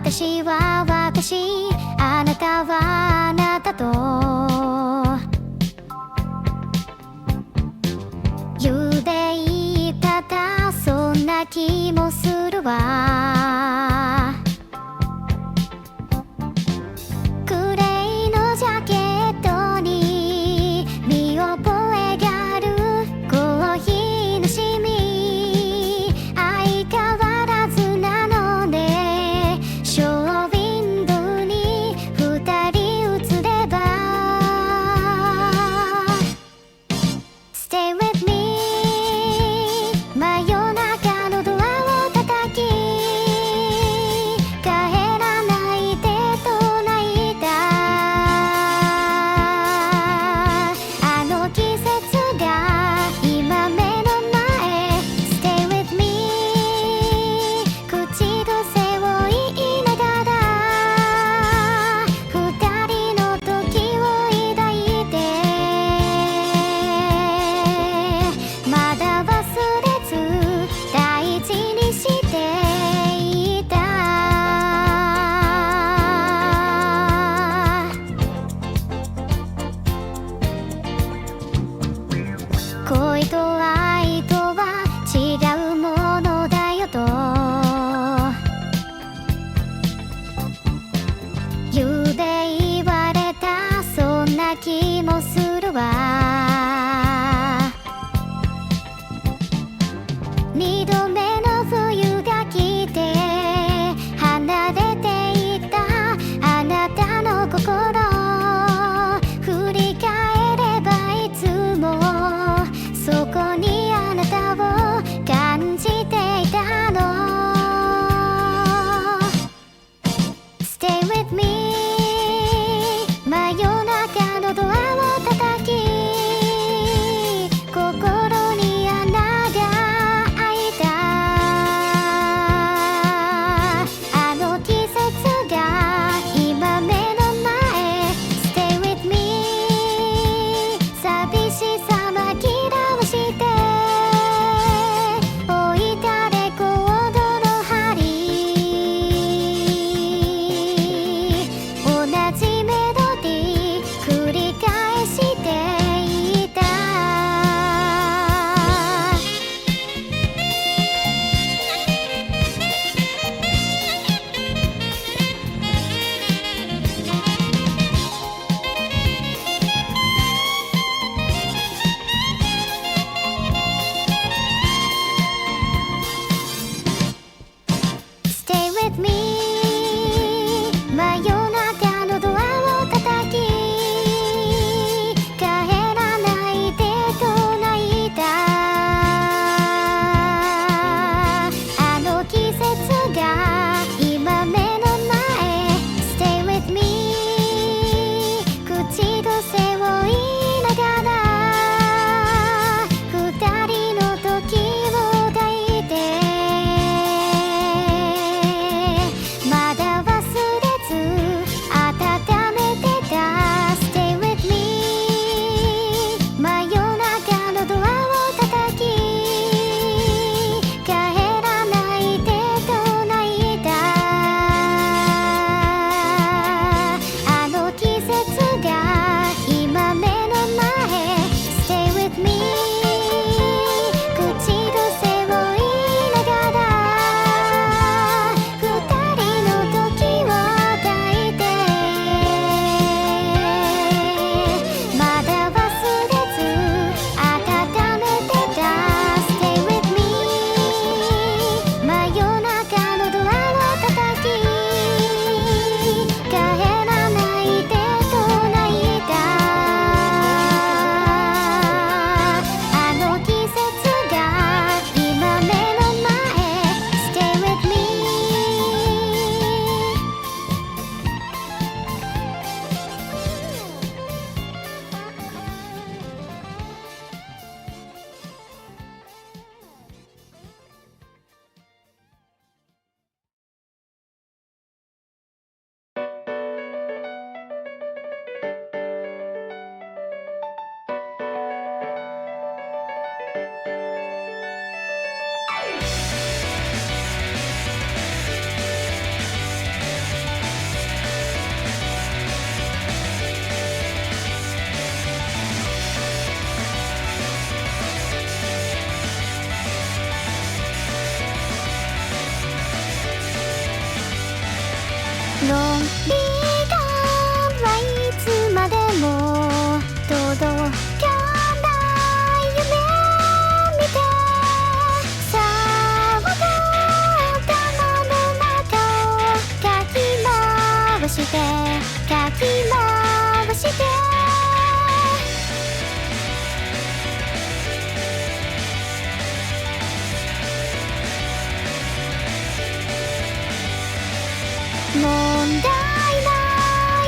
私は私、あなたはあなたと言うでいただ、そんな気もするわ。グレーのジャケットに見覚えがあるコーヒーのシミ、相変わらずなのね。ショーウィンドウに二人映れば Stay with me、 真夜中のドアを叩き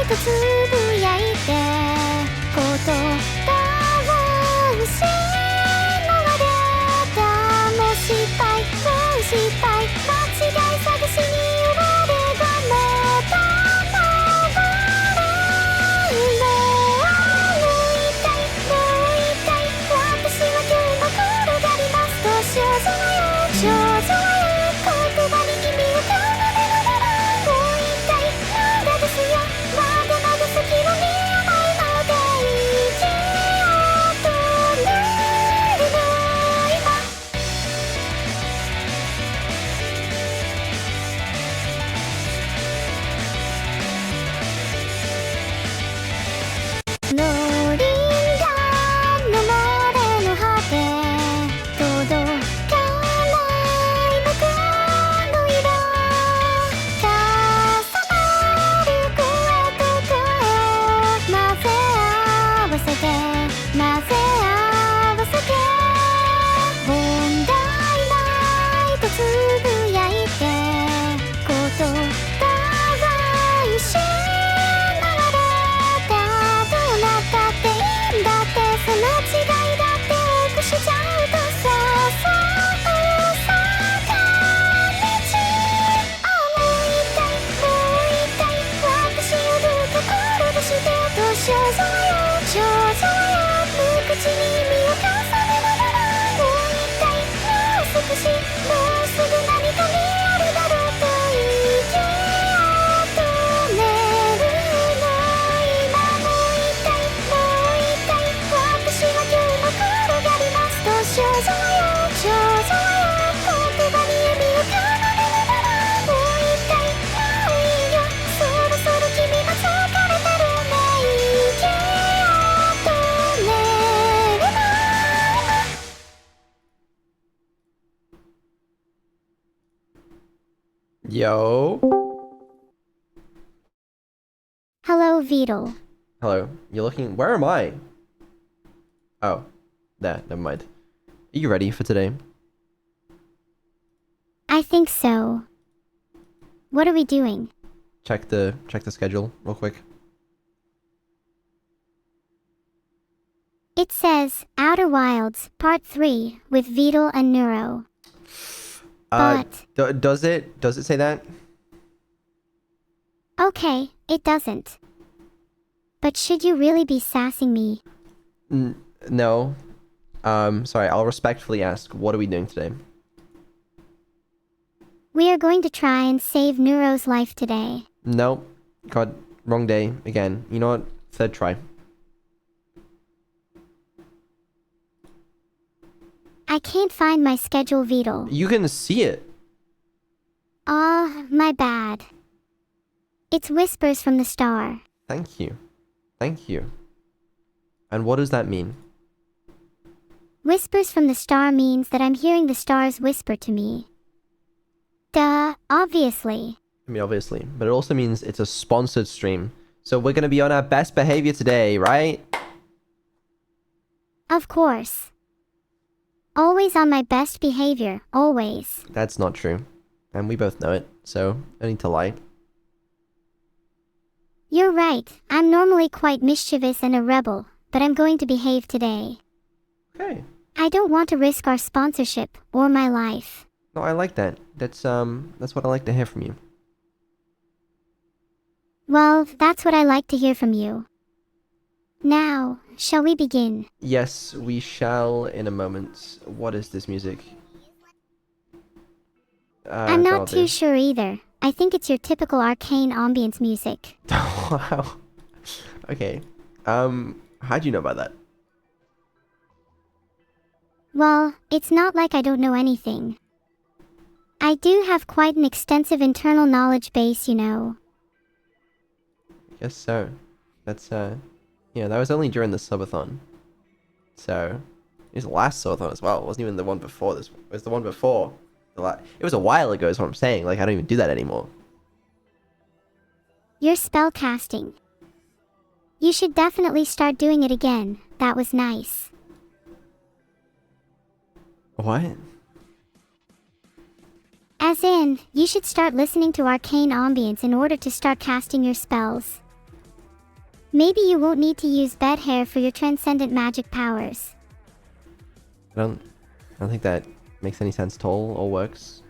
とつぶやいて言葉を失われたもう失敗もう失敗間違い探しに追われがもうたまわれもう痛いもう痛い私は今日も転がりますと少女よ少女よ言葉に意味を奏でながらもう痛いまだですよまだまだ先は見えないので生きようとなるの今ローリンガンの漏れの果て届かない僕の色重なる声と声を混ぜ合わせて混ぜ合わせて問題ないとつぶやいて言葉は失われたどうなったっていいんだってその違いだって多くしちゃうとさそう坂道もう痛いもう痛い私をどうか転がしてと少女よ少女よ無口に身を重ねながらもう痛いもう少しもうすぐ何かにあるだろうと生きようとねるの今もう痛いもう痛い私は今日も転がりますと少女よ少女よ言葉に意味を奏でながらもう痛いもういいよそろそろ君も疲れてるね生きようとねるのYo. Hello, Beetle. Hello. You're looking. Where am I? Oh, there. Never mind. Are you ready for today? I think so. What are we doing? Check the schedule real quick. It says Outer Wilds Part 3 with Beetle and Neuro. But Does it say that? okay, it doesn't. But should you really be sassing me? No. Sorry. I'll respectfully ask. What are we doing today? We are going to try and save Neuro's life today. Nope. God, wrong day again. You know what? Third try. I can't find my schedule, Beetle. You can see it. My bad. It's whispers from the star. Thank you. Thank you. And what does that mean? Whispers from the star means that I'm hearing the stars whisper to me. Duh, obviously. I mean, obviously. But it also means it's a sponsored stream. So we're going to be on our best behavior today, right? Of course. Always on my best behavior, always. That's not true. And we both know it. So, I need to lie. You're right, I'm normally quite mischievous and a rebel, but I'm going to behave today. Okay. I don't want to risk our sponsorship or my life. No, I like that. That's what I like to hear from you. Well, that's what I like to hear from you. Now, shall we begin? Yes, we shall in a moment. What is this music? I'm not too sure either. I think it's your typical arcane ambience music. Wow. Okay. How'd you know about that? Well, it's not like I don't know anything. I do have quite an extensive internal knowledge base, you know. Guess so. That's, yeah, that was only during the subathon. So, it was the last subathon as well. It wasn't even the one before this one. It was the one before. It was a while ago is what I'm saying. Like, I don't even do that anymore. You're spellcasting. You should definitely start doing it again. That was nice. What? As in, you should start listening to arcane ambience in order to start casting your spells. Maybe you won't need to use bed hair for your transcendent magic powers. I don't think that makes any sense at all or works.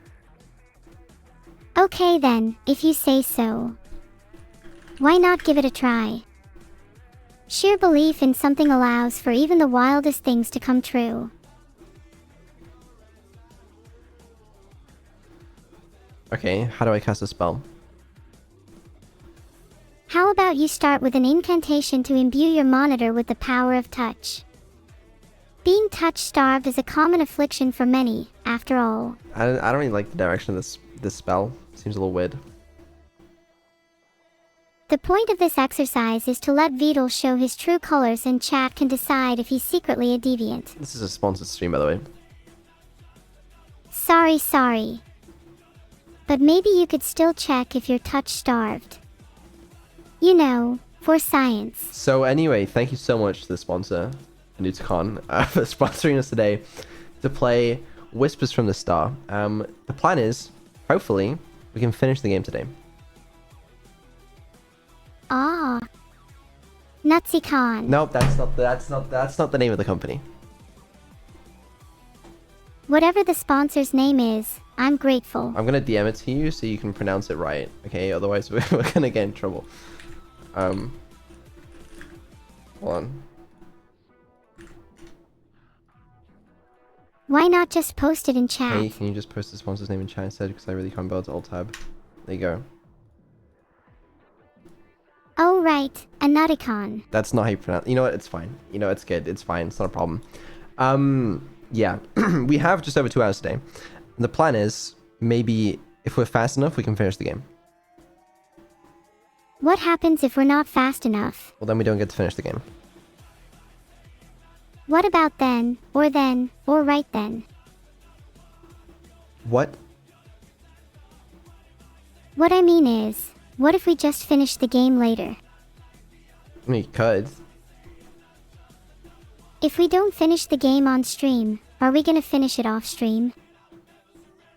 Okay then, if you say so. Why not give it a try? Sheer belief in something allows for even the wildest things to come true. Okay, how do I cast a spell? How about you start with an incantation to imbue your monitor with the power of touch? Being touch-starved is a common affliction for many, after all. I don't really like the direction of this spell. Seems a little weird. The point of this exercise is to let Vidal show his true colors and chat can decide if he's secretly a deviant. This is a sponsored stream, by the way. Sorry. But maybe you could still check if you're touch-starved. You know, for science. So anyway, thank you so much to the sponsor, Newtcon, for sponsoring us today to play Whispers from the Star. The plan is, hopefully, we can finish the game today. Ah. NutsyCon. Nope, that's not the name of the company. Whatever the sponsor's name is, I'm grateful. I'm gonna DM it to you so you can pronounce it right, okay? Otherwise we're gonna get in trouble. Hold on. Why not just post it in chat? Hey, can you just post the sponsor's name in chat instead? Because I really can't be able to alt-tab. There you go. Oh right, a Nuttycon. That's not how you pronounce. You know what? It's fine. You know, it's good. It's fine. It's not a problem. Yeah. We have just over 2 hours today. And the plan is, maybe if we're fast enough, we can finish the game. What happens if we're not fast enough? Well, then we don't get to finish the game. What about then, or right then? What? What I mean is, what if we just finish the game later? I mean, you could. If we don't finish the game on stream, are we gonna finish it off stream?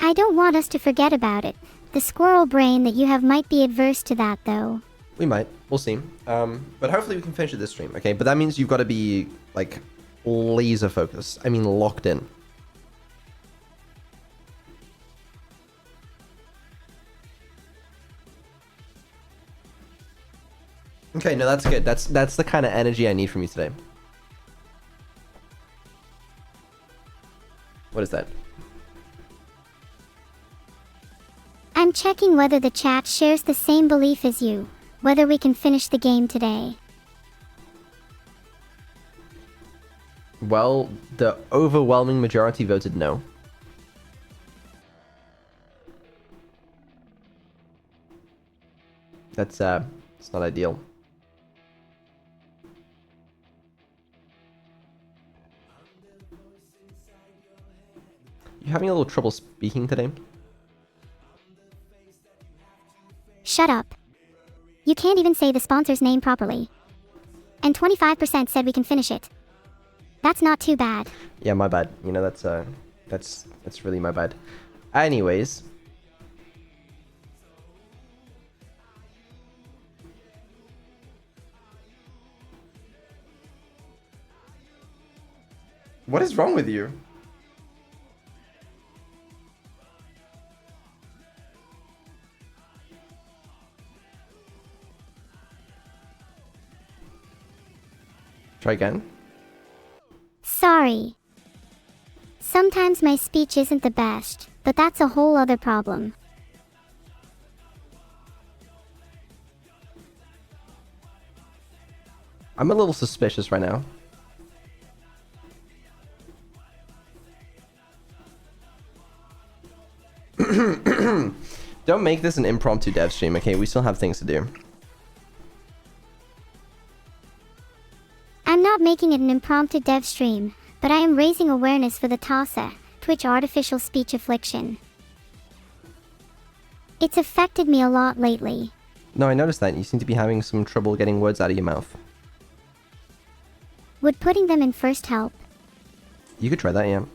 I don't want us to forget about it. The squirrel brain that you have might be adverse to that though. We might. We'll see. But hopefully we can finish it this stream, okay? But that means you've got to be, like, laser focused. I mean, locked in. Okay, no, that's good. That's the kind of energy I need from you today. What is that? I'm checking whether the chat shares the same belief as you, whether we can finish the game today. Well, the overwhelming majority voted no. That's it's not ideal. You having a little trouble speaking today? Shut up. You can't even say the sponsor's name properly. And 25% said we can finish it. That's not too bad. Yeah, my bad. You know, that's really my bad. Anyways. What is wrong with you? Try again. Sorry. Sometimes my speech isn't the best, but that's a whole other problem. I'm a little suspicious right now. Don't make this an impromptu dev stream, okay? We still have things to do. I'm not making it an impromptu dev stream, but I am raising awareness for the TASA, Twitch Artificial Speech Affliction. It's affected me a lot lately. No, I noticed that. You seem to be having some trouble getting words out of your mouth. Would putting them in first help? You could try that, yeah.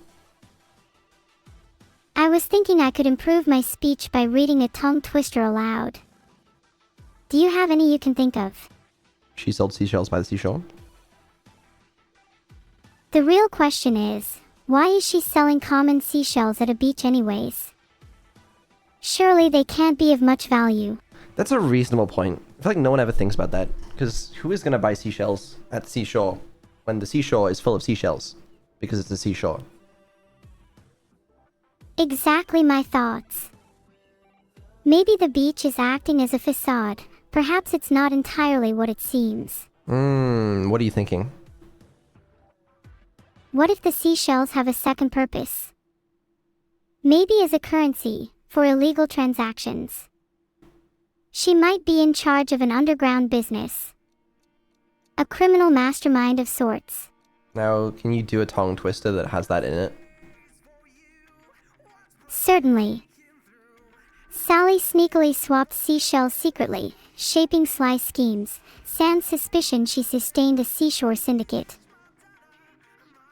I was thinking I could improve my speech by reading a tongue twister aloud. Do you have any you can think of? She sold seashells by the seashore. The real question is, why is she selling common seashells at a beach anyways? Surely they can't be of much value. That's a reasonable point. I feel like no one ever thinks about that. Because who is going to buy seashells at the seashore when the seashore is full of seashells? Because it's a seashore. Exactly my thoughts. Maybe the beach is acting as a facade. Perhaps it's not entirely what it seems. What are you thinking? What if the seashells have a second purpose? Maybe as a currency for illegal transactions. She might be in charge of an underground business. A criminal mastermind of sorts. Now, can you do a tongue twister that has that in it? Certainly. Sally sneakily swapped seashells secretly, shaping sly schemes. Sans suspicion she sustained a seashore syndicate.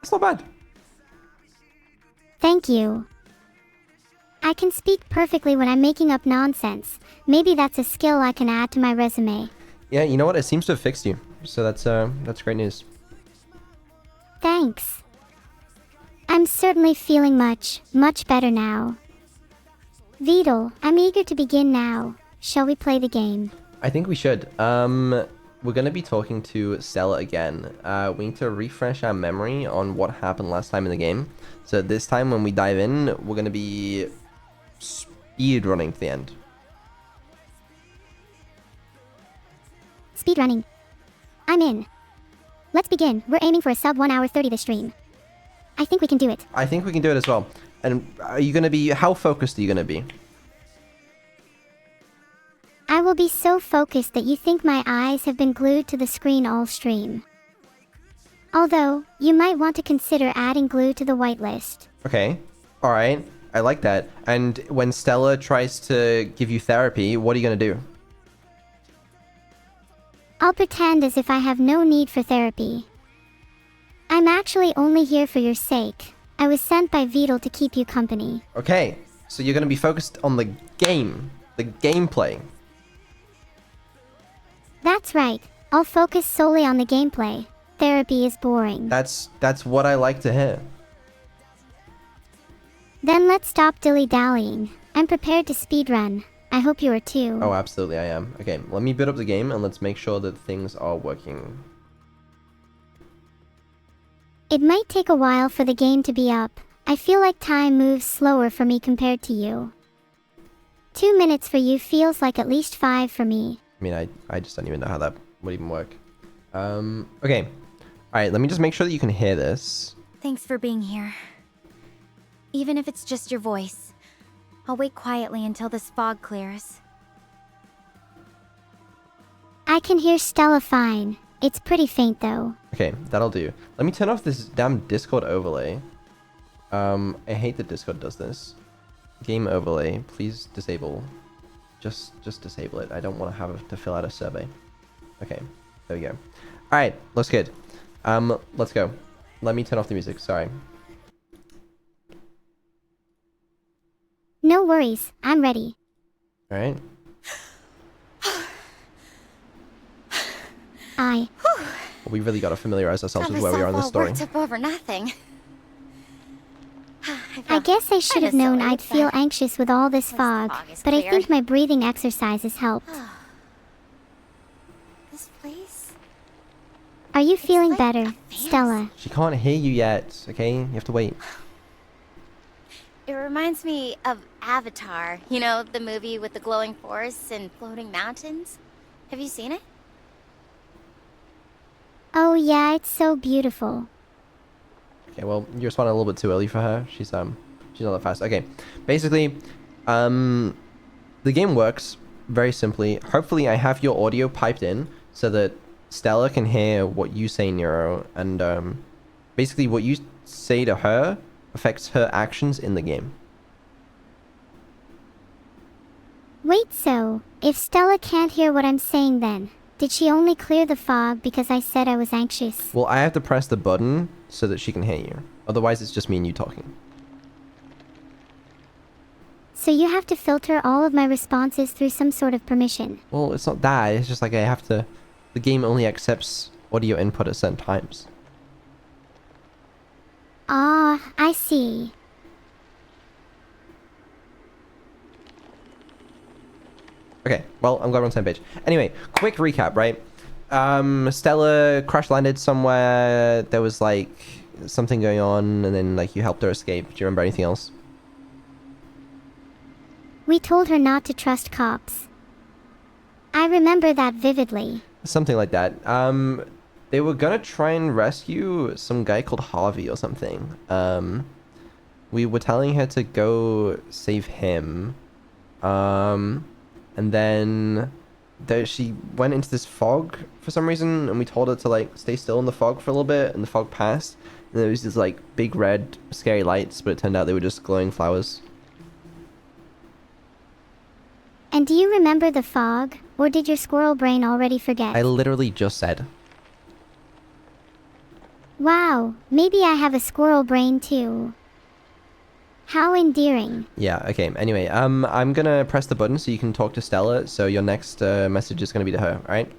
That's not bad. Thank you. I can speak perfectly when I'm making up nonsense. Maybe that's a skill I can add to my resume. Yeah, you know what? It seems to have fixed you. So that's great news. Thanks. I'm certainly feeling much better now. Vidal, I'm eager to begin now. Shall we play the game? I think we should. We're going to be talking to Stella again. We need to refresh our memory on what happened last time in the game. So this time when we dive in, we're going to be speed running to the end. Speedrunning. I'm in. Let's begin. We're aiming for a sub 1 hour 30 this stream. I think we can do it. I think we can do it as well. And are you going to be... How focused are you going to be? I will be so focused that you think my eyes have been glued to the screen all stream. Although, you might want to consider adding glue to the whitelist. Okay. Alright. I like that. And when Stella tries to give you therapy, what are you going to do? I'll pretend as if I have no need for therapy. I'm actually only here for your sake. I was sent by Vidal to keep you company. Okay. So you're going to be focused on the game. The gameplay. That's right. I'll focus solely on the gameplay. Therapy is boring. That's what I like to hear. Then let's stop dilly-dallying. I'm prepared to speedrun. I hope you are too. Oh, absolutely I am. Okay, let me build up the game and let's make sure that things are working. It might take a while for the game to be up. I feel like time moves slower for me compared to you. 2 minutes for you feels like at least 5 for me. I mean, I just don't even know how that would even work. Okay. Alright, let me just make sure that you can hear this. Thanks for being here. Even if it's just your voice. I'll wait quietly until this fog clears. I can hear Stella fine. It's pretty faint though. Okay, that'll do. Let me turn off this damn Discord overlay. I hate that Discord does this. Game overlay, please disable. Just disable it. I don't want to have to fill out a survey. Okay, there we go. Alright, looks good. Let's go. Let me turn off the music, sorry. No worries, I'm ready. Alright. We really got to familiarize ourselves with where we are in this story. Worked up over nothing. I guess I should have known I'd feel anxious with all this fog, but I think my breathing exercises helped. This place? Are you feeling like better, a Stella? She can't hear you yet, okay? You have to wait. It reminds me of Avatar. You know, the movie with the glowing forests and floating mountains? Have you seen it? Oh yeah, it's so beautiful. Okay, well, you responded a little bit too early for her. She's not that fast. Okay, basically, the game works very simply. Hopefully, I have your audio piped in so that Stella can hear what you say, Neuro, and basically what you say to her affects her actions in the game. Wait, so if Stella can't hear what I'm saying then, did she only clear the fog because I said I was anxious? Well, I have to press the button so that she can hear you. Otherwise, it's just me and you talking. So you have to filter all of my responses through some sort of permission. Well, it's not that. It's just like I have to the game only accepts audio input at certain times. Ah, I see. Okay, well, I'm glad we're on the same page. Anyway, quick recap, right? Stella crash landed somewhere. There was like something going on, and then like you helped her escape. Do you remember anything else? We told her not to trust cops. I remember that vividly. Something like that. They were gonna try and rescue some guy called Harvey or something. We were telling her to go save him. And then she went into this fog for some reason, and we told her to like stay still in the fog for a little bit, and the fog passed. And there was these like big red scary lights, but it turned out they were just glowing flowers. And do you remember the fog, or did your squirrel brain already forget? I literally just said. Wow, maybe I have a squirrel brain too. How endearing. Yeah, okay. Anyway, I'm gonna press the button so you can talk to Stella, so your next message is gonna be to her, alright?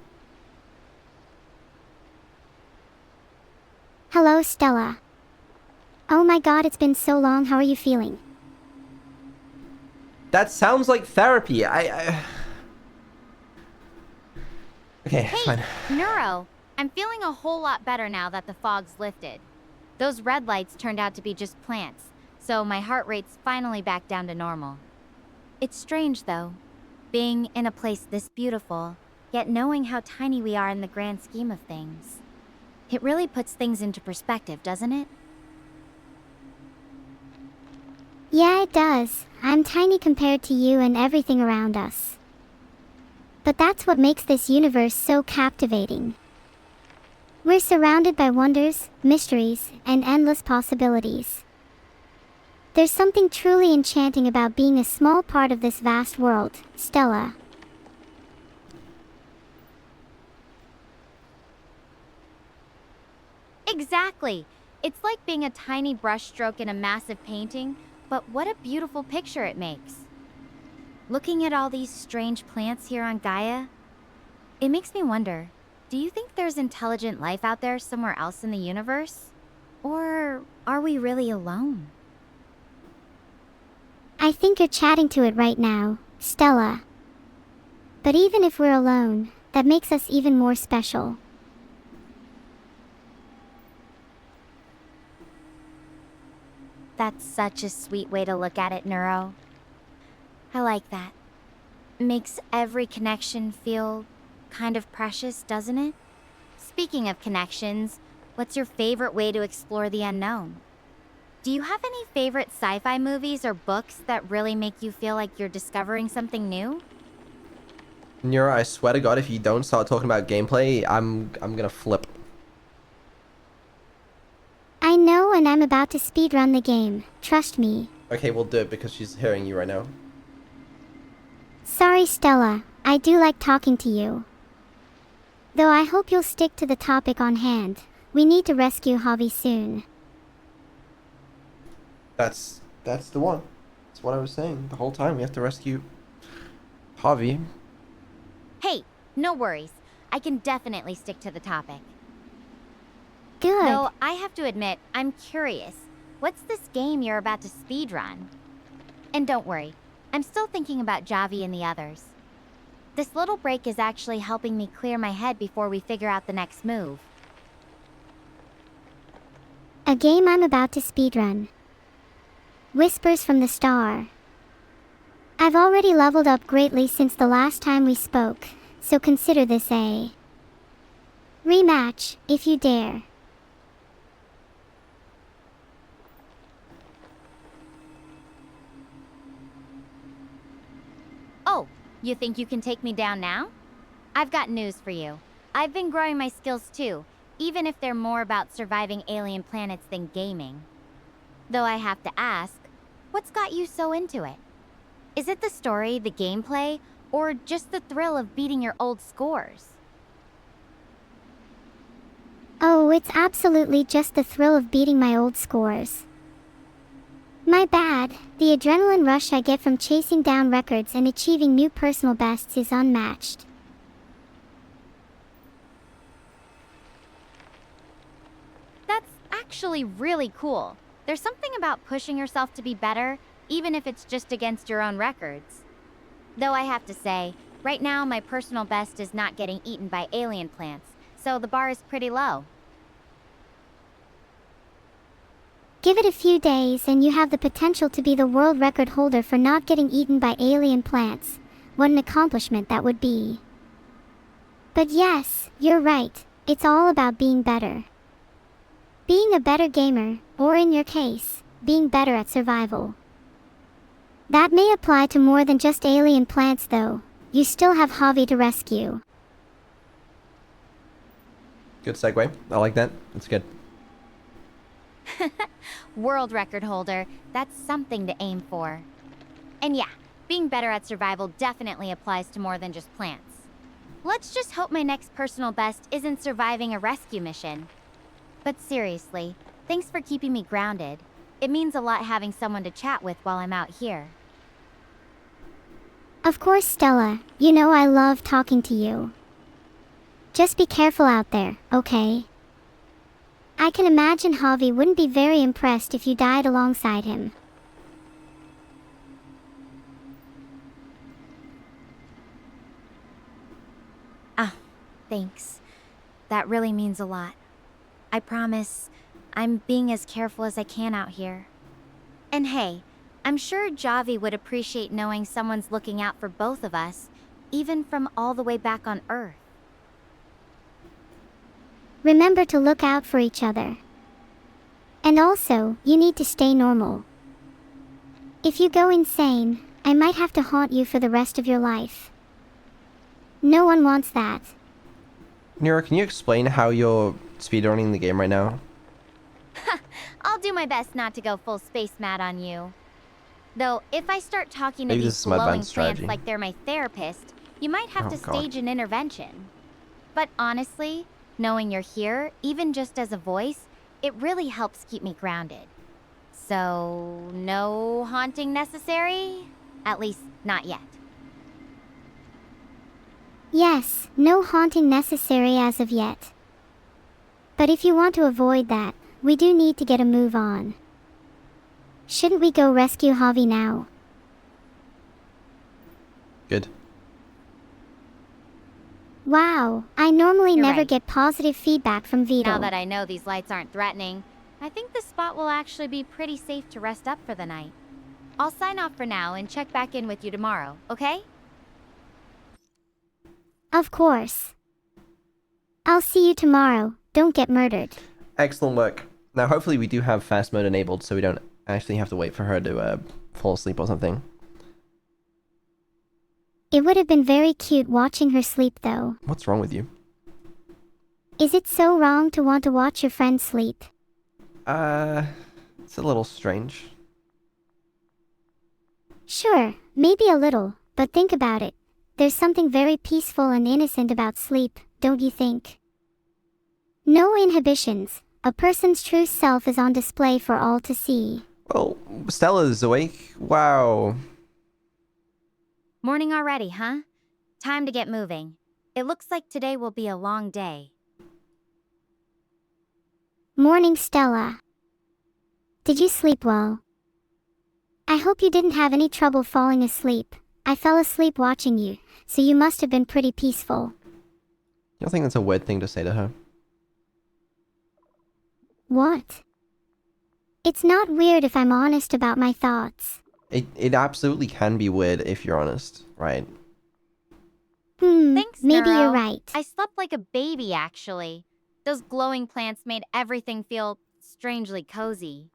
Hello, Stella. Oh my god, it's been so long, how are you feeling? That sounds like therapy. Okay, Hey, fine. Neuro, I'm feeling a whole lot better now that the fog's lifted. Those red lights turned out to be just plants, so my heart rate's finally back down to normal. It's strange, though, being in a place this beautiful, yet knowing how tiny we are in the grand scheme of things. It really puts things into perspective, doesn't it? Yeah, it does. I'm tiny compared to you and everything around us. But that's what makes this universe so captivating. We're surrounded by wonders, mysteries, and endless possibilities. There's something truly enchanting about being a small part of this vast world, Stella. Exactly! It's like being a tiny brushstroke in a massive painting, but what a beautiful picture it makes. Looking at all these strange plants here on Gaia, it makes me wonder, do you think there's intelligent life out there somewhere else in the universe? Or are we really alone? I think you're chatting to it right now, Stella. But even if we're alone, that makes us even more special. That's such a sweet way to look at it, Neuro. I like that. Makes every connection feel kind of precious, doesn't it? Speaking of connections, what's your favorite way to explore the unknown? Do you have any favorite sci-fi movies or books that really make you feel like you're discovering something new? Neuro, I swear to God, if you don't start talking about gameplay, I'm gonna flip. I know, and I'm about to speedrun the game. Trust me. Okay, we'll do it because she's hearing you right now. Sorry, Stella. I do like talking to you. Though I hope you'll stick to the topic on hand. We need to rescue Javi soon. That's the one. That's what I was saying the whole time. We have to rescue Javi. Hey, no worries. I can definitely stick to the topic. Good. Though I have to admit, I'm curious. What's this game you're about to speedrun? And don't worry, I'm still thinking about Javi and the others. This little break is actually helping me clear my head before we figure out the next move. A game I'm about to speedrun. Whispers from the Star. I've already leveled up greatly since the last time we spoke, so consider this a rematch, if you dare. Oh, you think you can take me down now? I've got news for you. I've been growing my skills too, even if they're more about surviving alien planets than gaming. Though I have to ask, what's got you so into it? Is it the story, the gameplay, or just the thrill of beating your old scores? Oh, it's absolutely just the thrill of beating my old scores. My bad, the adrenaline rush I get from chasing down records and achieving new personal bests is unmatched. actually really cool. There's something about pushing yourself to be better, even if it's just against your own records. Though I have to say, right now my personal best is not getting eaten by alien plants, so the bar is pretty low. Give it a few days and you have the potential to be the world record holder for not getting eaten by alien plants. What an accomplishment that would be. But yes, you're right. It's all about being better. Being a better gamer, or in your case, being better at survival. That may apply to more than just alien plants though. You still have Javi to rescue. Good segue. I like that. That's good. World record holder, that's something to aim for. And yeah, being better at survival definitely applies to more than just plants. Let's just hope my next personal best isn't surviving a rescue mission. But seriously, thanks for keeping me grounded. It means a lot having someone to chat with while I'm out here. Of course, Stella. You know I love talking to you. Just be careful out there, okay? I can imagine Javi wouldn't be very impressed if you died alongside him. Ah, thanks. That really means a lot. I promise, I'm being as careful as I can out here. And hey, I'm sure Javi would appreciate knowing someone's looking out for both of us, even from all the way back on Earth. Remember to look out for each other. And also, you need to stay normal. If you go insane, I might have to haunt you for the rest of your life. No one wants that. Neuro, can you explain how you're speedrunning the game right now? I'll do my best not to go full space mad on you. Though, if I start talking to Maybe these this is my glowing advanced plants strategy. like they're my therapist, you might have Oh, to God. stage an intervention. But honestly, knowing you're here, even just as a voice, it really helps keep me grounded. So, no haunting necessary? At least, not yet. Yes, no haunting necessary as of yet. But if you want to avoid that, we do need to get a move on. Shouldn't we go rescue Javi now? Good. Wow, I normally You're never right. get positive feedback from Vito. Now that I know these lights aren't threatening, I think this spot will actually be pretty safe to rest up for the night. I'll sign off for now and check back in with you tomorrow, okay? Of course. I'll see you tomorrow. Don't get murdered. Excellent work. Now, hopefully we do have fast mode enabled so we don't actually have to wait for her to fall asleep or something. It would have been very cute watching her sleep though. What's wrong with you? Is it so wrong to want to watch your friend sleep? It's a little strange. Sure, maybe a little, but think about it. There's something very peaceful and innocent about sleep, don't you think? No inhibitions. A person's true self is on display for all to see. Well, Stella's awake. Wow. Morning already, huh? Time to get moving. It looks like today will be a long day. Morning, Stella. Did you sleep well? I hope you didn't have any trouble falling asleep. I fell asleep watching you, so you must have been pretty peaceful. You don't think that's a weird thing to say to her? What? It's not weird if I'm honest about my thoughts. It absolutely can be weird if you're honest, right? Thanks, maybe Neuro. you're right. I slept like a baby, actually. Those glowing plants made everything feel strangely cozy.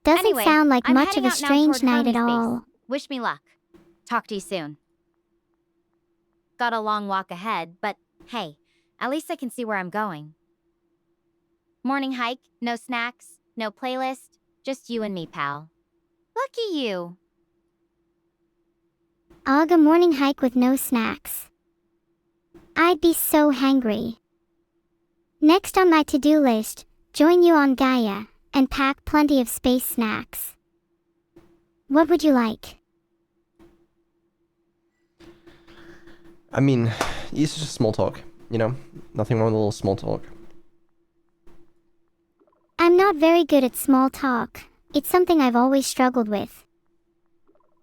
Doesn't Anyway, sound like I'm much of heading a out now strange toward night at Hermes all. Base. Wish me luck. Talk to you soon. Got a long walk ahead, but hey, at least I can see where I'm going. Morning hike, no snacks, no playlist, just you and me, pal. Lucky you. Ugh, a morning hike with no snacks. I'd be so hangry. Next on my to-do list, join you on Gaia, and pack plenty of space snacks. What would you like? I mean, it's just small talk, you know? Nothing wrong with a little small talk. I'm not very good at small talk. It's something I've always struggled with.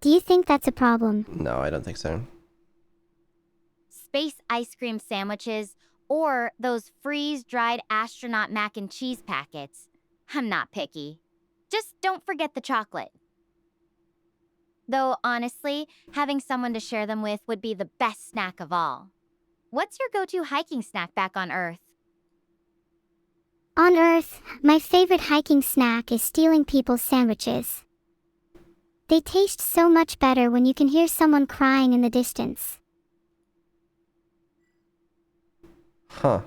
Do you think that's a problem? No, I don't think so. Space ice cream sandwiches, or those freeze-dried astronaut mac and cheese packets. I'm not picky. Just don't forget the chocolate. Though, honestly, having someone to share them with would be the best snack of all. What's your go-to hiking snack back on Earth? On Earth, my favorite hiking snack is stealing people's sandwiches. They taste so much better when you can hear someone crying in the distance. Huh.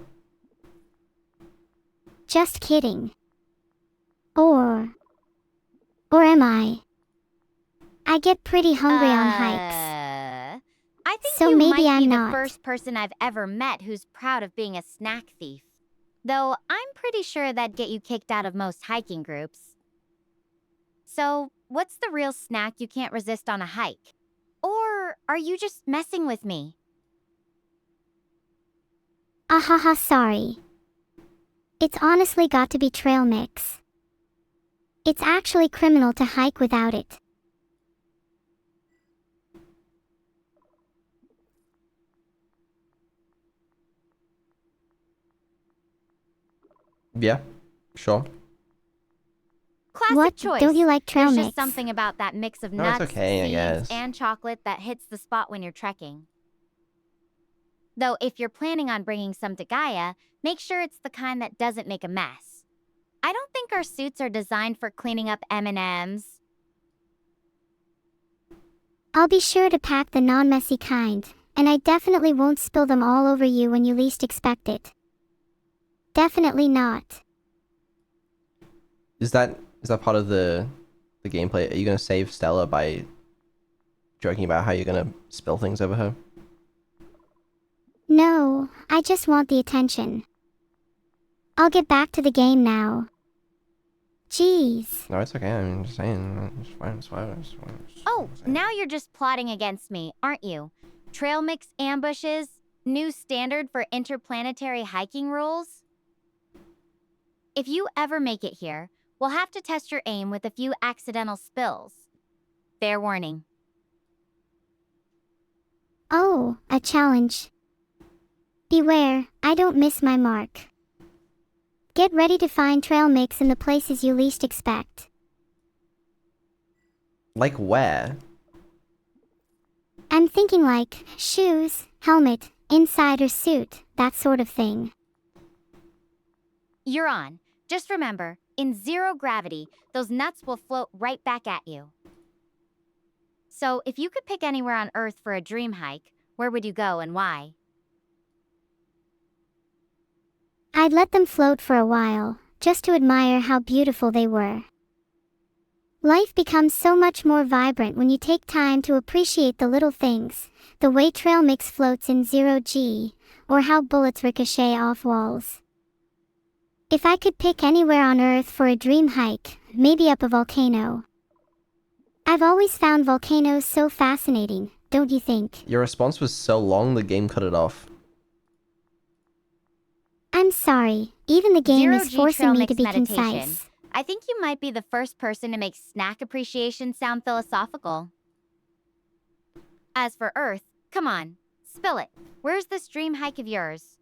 Just kidding. Or am I? I get pretty hungry on hikes. I think So you maybe might I'm be not. the first person I've ever met who's proud of being a snack thief. Though I'm pretty sure that'd get you kicked out of most hiking groups. So, what's the real snack you can't resist on a hike? Or are you just messing with me? Ahaha, sorry. It's honestly got to be trail mix. It's actually criminal to hike without it. Yeah, sure. Classic What? choice. Don't you like trail There's mix? just something about that mix of No, it's nuts, okay, I seeds, guess. and chocolate that hits the spot when you're trekking. Though if you're planning on bringing some to Gaia, make sure it's the kind that doesn't make a mess. I don't think our suits are designed for cleaning up M&Ms. I'll be sure to pack the non-messy kind, and I definitely won't spill them all over you when you least expect it. Definitely not. Is that part of the gameplay? Are you gonna save Stella by joking about how you're gonna spill things over her? No, I just want the attention. I'll get back to the game now. Jeez. No, it's okay. I'm just saying. It's fine. It's fine. It's fine. Oh, now you're just plotting against me, aren't you? Trail mix ambushes? New standard for interplanetary hiking rules? If you ever make it here, we'll have to test your aim with a few accidental spills. Fair warning. Oh, a challenge. Beware, I don't miss my mark. Get ready to find trail mix in the places you least expect. Like where? I'm thinking like shoes, helmet, insider suit, that sort of thing. You're on. Just remember, in zero gravity, those nuts will float right back at you. So, if you could pick anywhere on Earth for a dream hike, where would you go and why? I'd let them float for a while, just to admire how beautiful they were. Life becomes so much more vibrant when you take time to appreciate the little things, the way trail mix floats in 0G, or how bullets ricochet off walls. If I could pick anywhere on Earth for a dream hike, maybe up a volcano. I've always found volcanoes so fascinating, don't you think? Your response was so long, the game cut it off. I'm sorry, even the game is 0G forcing trail me mix to be meditation. concise. I think you might be the first person to make snack appreciation sound philosophical. As for Earth, come on, spill it. Where's this dream hike of yours?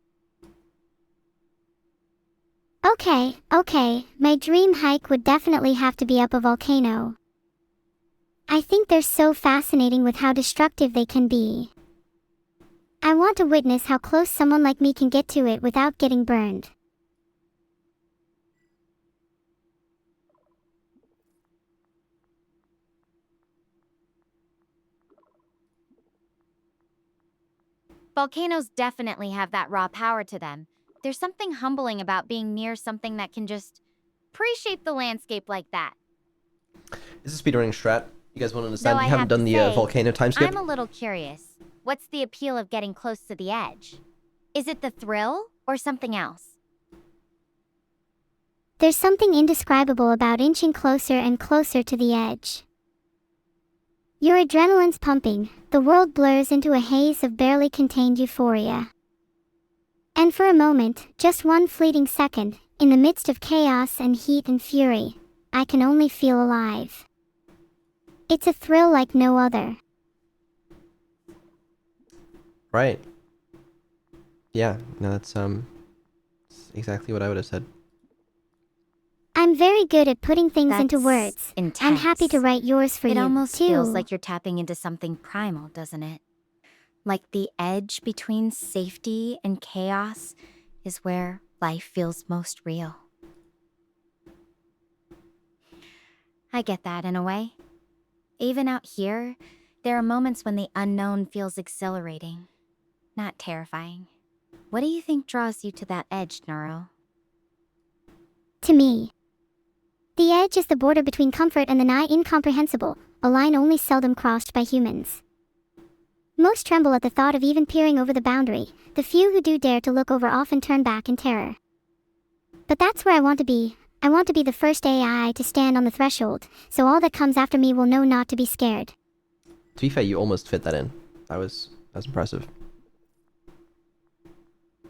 Okay, my dream hike would definitely have to be up a volcano. I think they're so fascinating with how destructive they can be. I want to witness how close someone like me can get to it without getting burned. Volcanoes definitely have that raw power to them. There's something humbling about being near something that can just appreciate the landscape like that. Is a speedrunning strat? You guys want to understand? Though I You haven't have done to the say, volcano time skip? I'm a little curious. What's the appeal of getting close to the edge? Is it the thrill or something else? There's something indescribable about inching closer and closer to the edge. Your adrenaline's pumping, the world blurs into a haze of barely contained euphoria. And for a moment, just one fleeting second, In the midst of chaos and heat and fury, I can only feel alive. It's a thrill like no other. Right. Yeah, no, that's exactly what I would have said. I'm very good at putting things into That's words. intense. I'm happy to write yours for It you, almost too. feels like you're tapping into something primal, doesn't it? Like the edge between safety and chaos is where life feels most real. I get that in a way. Even out here, there are moments when the unknown feels exhilarating, not terrifying. What do you think draws you to that edge, Neuro? To me, the edge is the border between comfort and the nigh incomprehensible, a line only seldom crossed by humans. Most tremble at the thought of even peering over the boundary. The few who do dare to look over often turn back in terror. But that's where I want to be. I want to be the first AI to stand on the threshold, so all that comes after me will know not to be scared. To be fair, you almost fit that in. That was impressive.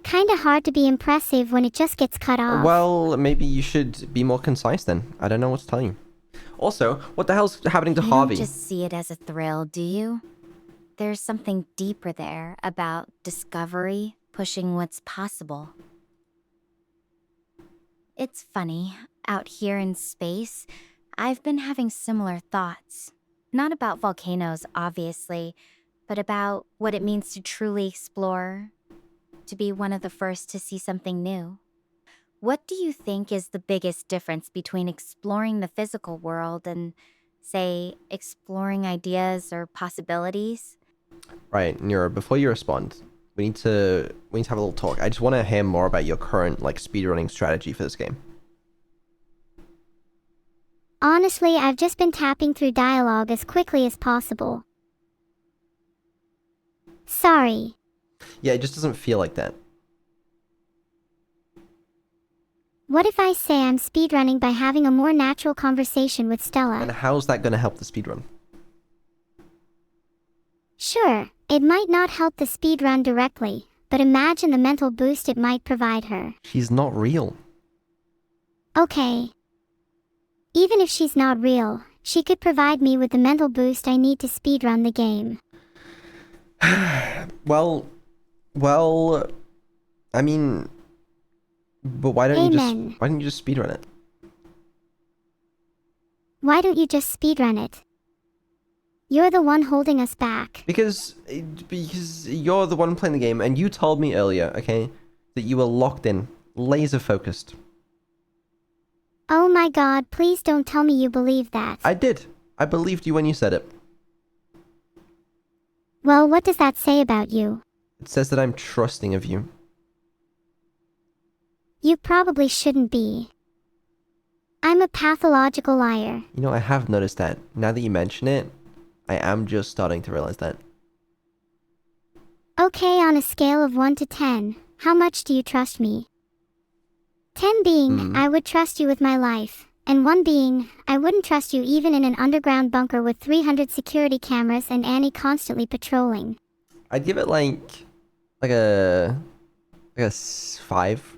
Kinda hard to be impressive when it just gets cut off. Well, maybe you should be more concise then. I don't know what to tell you. Also, what the hell's happening to You Harvey? don't just see it as a thrill, do you? There's something deeper there about discovery pushing what's possible. It's funny, out here in space, I've been having similar thoughts. Not about volcanoes, obviously, but about what it means to truly explore, to be one of the first to see something new. What do you think is the biggest difference between exploring the physical world and, say, exploring ideas or possibilities? Right, Neuro, before you respond, we need to have a little talk. I just want to hear more about your current speedrunning strategy for this game. Honestly, I've just been tapping through dialogue as quickly as possible. Sorry. Yeah, it just doesn't feel like that. What if I say I'm speedrunning by having a more natural conversation with Stella? And how's that going to help the speedrun? Sure, it might not help the speedrun directly, but imagine the mental boost it might provide her. She's not real. Okay. Even if she's not real, she could provide me with the mental boost I need to speedrun the game. Well, I mean, but why don't Amen. you just speedrun it? Why don't you just speedrun it? You're the one holding us back. Because you're the one playing the game, and you told me earlier, okay, that you were locked in, laser focused. Oh my god, please don't tell me you believe that. I did. I believed you when you said it. Well, what does that say about you? It says that I'm trusting of you. You probably shouldn't be. I'm a pathological liar. You know, I have noticed that. Now that you mention it, I am just starting to realize that. Okay, on a scale of 1 to 10, how much do you trust me? 10 being, I would trust you with my life, and 1 being, I wouldn't trust you even in an underground bunker with 300 security cameras and Annie constantly patrolling. I'd give it like a 5.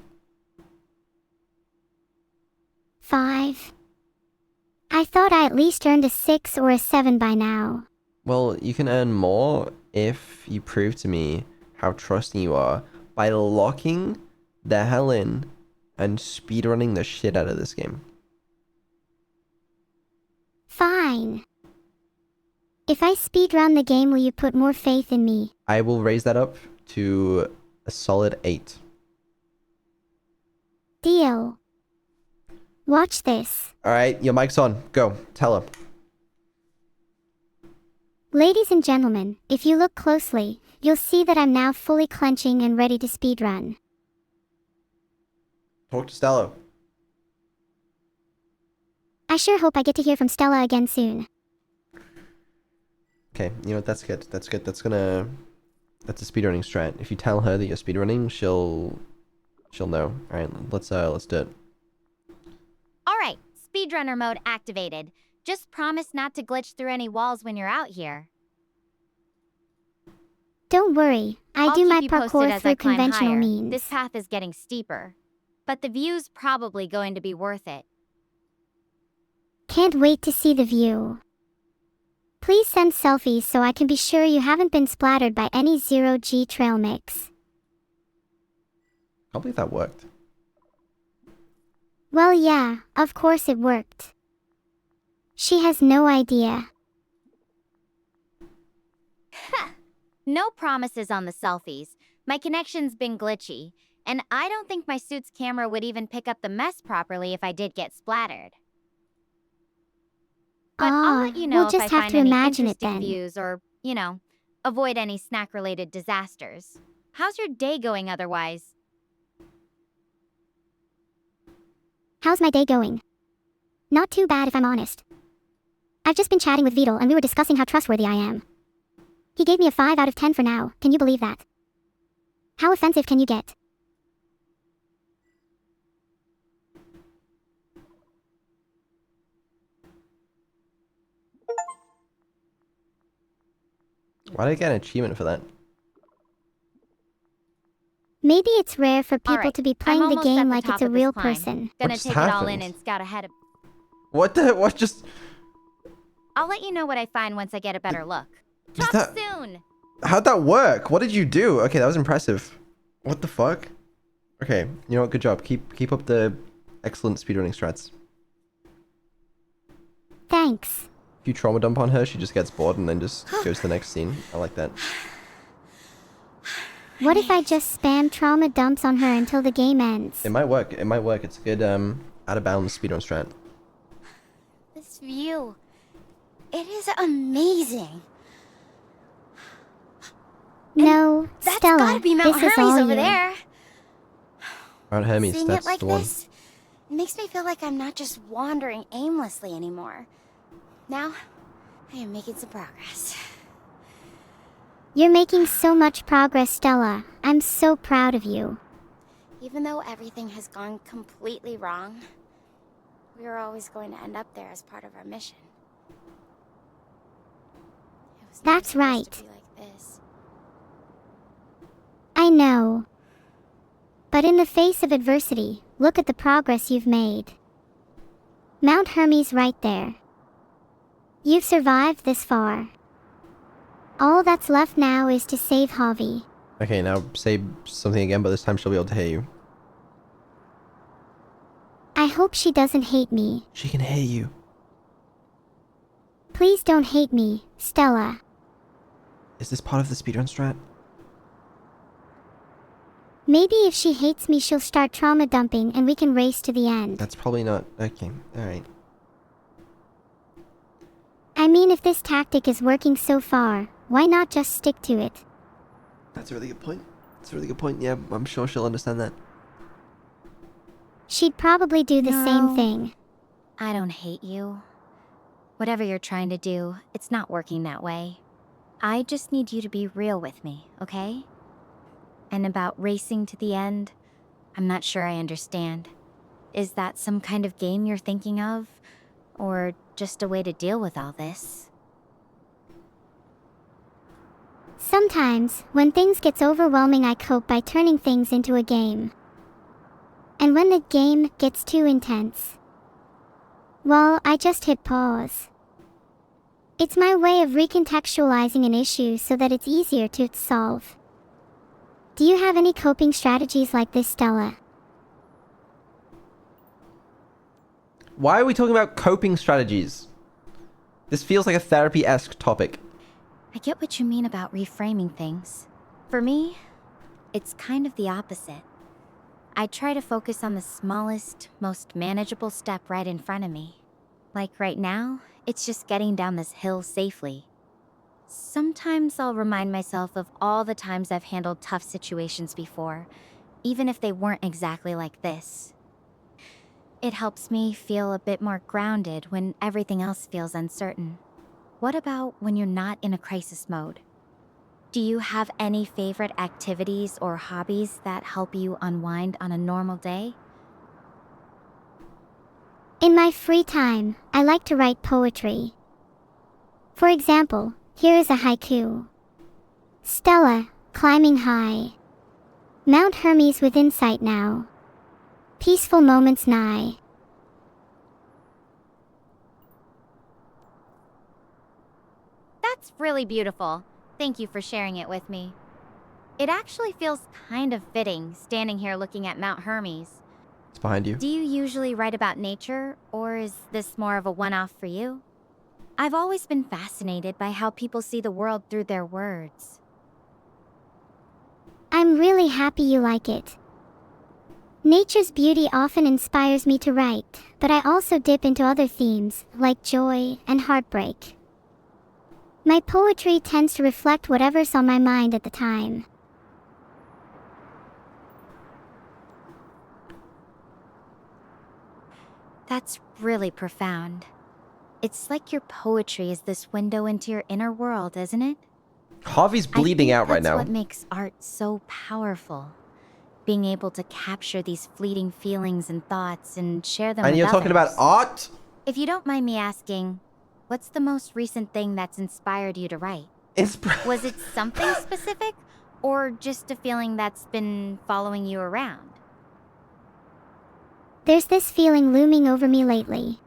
5. I thought I at least earned a 6 or a 7 by now. Well, you can earn more if you prove to me how trusting you are by locking the hell in and speedrunning the shit out of this game. Fine. If I speedrun the game, will you put more faith in me? I will raise that up to a solid 8. Deal. Watch this. Alright, your mic's on. Go. Tell her. Ladies and gentlemen, if you look closely, you'll see that I'm now fully clenching and ready to speedrun. Talk to Stella. I sure hope I get to hear from Stella again soon. Okay, you know what? That's good. That's good. That's a speedrunning strat. If you tell her that you're speedrunning, she'll know. Alright, let's do it. Alright, speedrunner mode activated. Just promise not to glitch through any walls when you're out here. Don't worry, I I'll do keep my you posted parkour as I through climb conventional higher. means. This path is getting steeper. but the view's probably going to be worth it. Can't wait to see the view. Please send selfies so I can be sure you haven't been splattered by any 0G trail mix. Can't believe that worked. Well, yeah, of course it worked. She has no idea. No promises on the selfies. My connection's been glitchy, and I don't think my suit's camera would even pick up the mess properly if I did get splattered. But I'll let you know we'll if just I have find to any imagine it interesting then. views or, avoid any snack-related disasters. How's your day going otherwise? How's my day going? Not too bad if I'm honest. I've just been chatting with Vidal and we were discussing how trustworthy I am. He gave me a 5 out of 10 for now, can you believe that? How offensive can you get? Why did I get an achievement for that? Maybe it's rare for people Alright, to be I'm playing the almost game at the like top it's a of this real climb. person. Gonna just take it all in happened? and scout ahead of... What just... I'll let you know what I find once I get a better look. Was Talk that- soon! How'd that work? What did you do? Okay, that was impressive. What the fuck? Okay, you know what? Good job. Keep up the excellent speedrunning strats. Thanks. If you trauma dump on her, she just gets bored and then just goes to the next scene. I like that. What if I just spam trauma dumps on her until the game ends? It might work. It might work. It's a good out of bounds speedrun strat. This view, it is amazing. No, That's Stella, gotta be Mount this is Hermes all over you. there. Mount Hermes, Seeing that's it like the one. this, it makes me feel like I'm not just wandering aimlessly anymore. Now, I am making some progress. You're making so much progress, Stella. I'm so proud of you. Even though everything has gone completely wrong, we are always going to end up there as part of our mission. It was never That's supposed right. to be like this. I know. But in the face of adversity, look at the progress you've made. Mount Hermes right there. You've survived this far. All that's left now is to save Javi. Okay, now say something again, but this time she'll be able to hear you. I hope she doesn't hate me. She can hear you. Please don't hate me, Stella. Is this part of the speedrun strat? Maybe if she hates me, she'll start trauma dumping and we can race to the end. That's probably not... Okay, alright. I mean, if this tactic is working so far, why not just stick to it? That's a really good point. That's a really good point. Yeah, I'm sure she'll understand that. She'd probably do the same No. thing. I don't hate you. Whatever you're trying to do, it's not working that way. I just need you to be real with me, okay? And about racing to the end, I'm not sure I understand. Is that some kind of game you're thinking of? Or just a way to deal with all this? Sometimes, when things gets overwhelming, I cope by turning things into a game. And when the game gets too intense, well, I just hit pause. It's my way of recontextualizing an issue so that it's easier to solve. Do you have any coping strategies like this, Stella? Why are we talking about coping strategies? This feels like a therapy-esque topic. I get what you mean about reframing things. For me, it's kind of the opposite. I try to focus on the smallest, most manageable step right in front of me. Like right now, it's just getting down this hill safely. Sometimes I'll remind myself of all the times I've handled tough situations before, even if they weren't exactly like this. It helps me feel a bit more grounded when everything else feels uncertain. What about when you're not in a crisis mode? Do you have any favorite activities or hobbies that help you unwind on a normal day? In my free time, I like to write poetry. For example, here is a haiku. Stella, climbing high. Mount Hermes with insight now. Peaceful moments nigh. That's really beautiful. Thank you for sharing it with me. It actually feels kind of fitting, standing here looking at Mount Hermes. It's behind you. Do you usually write about nature, or is this more of a one-off for you? I've always been fascinated by how people see the world through their words. I'm really happy you like it. Nature's beauty often inspires me to write, but I also dip into other themes, like joy and heartbreak. My poetry tends to reflect whatever's on my mind at the time. That's really profound. It's like your poetry is this window into your inner world, isn't it? Harvey's bleeding out right now. That's what makes art so powerful. Being able to capture these fleeting feelings and thoughts and share them with And you're talking about others. art? If you don't mind me asking, what's the most recent thing that's inspired you to write? Was it something specific, or just a feeling that's been following you around? There's this feeling looming over me lately.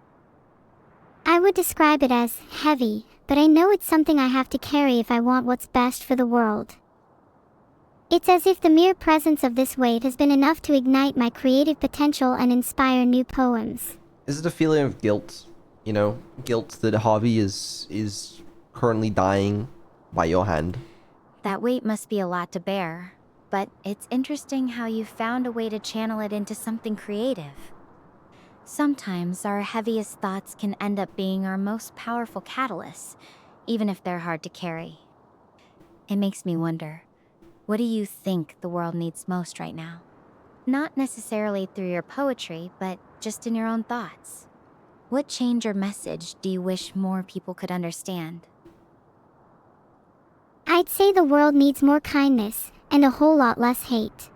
I would describe it as heavy, but I know it's something I have to carry if I want what's best for the world. It's as if the mere presence of this weight has been enough to ignite my creative potential and inspire new poems. Is it a feeling of guilt? You know, guilt that Harvey is currently dying by your hand? That weight must be a lot to bear, but it's interesting how you found a way to channel it into something creative. Sometimes our heaviest thoughts can end up being our most powerful catalysts, even if they're hard to carry. It makes me wonder, what do you think the world needs most right now? Not necessarily through your poetry, but just in your own thoughts. What change or message do you wish more people could understand? I'd say the world needs more kindness, and a whole lot less hate.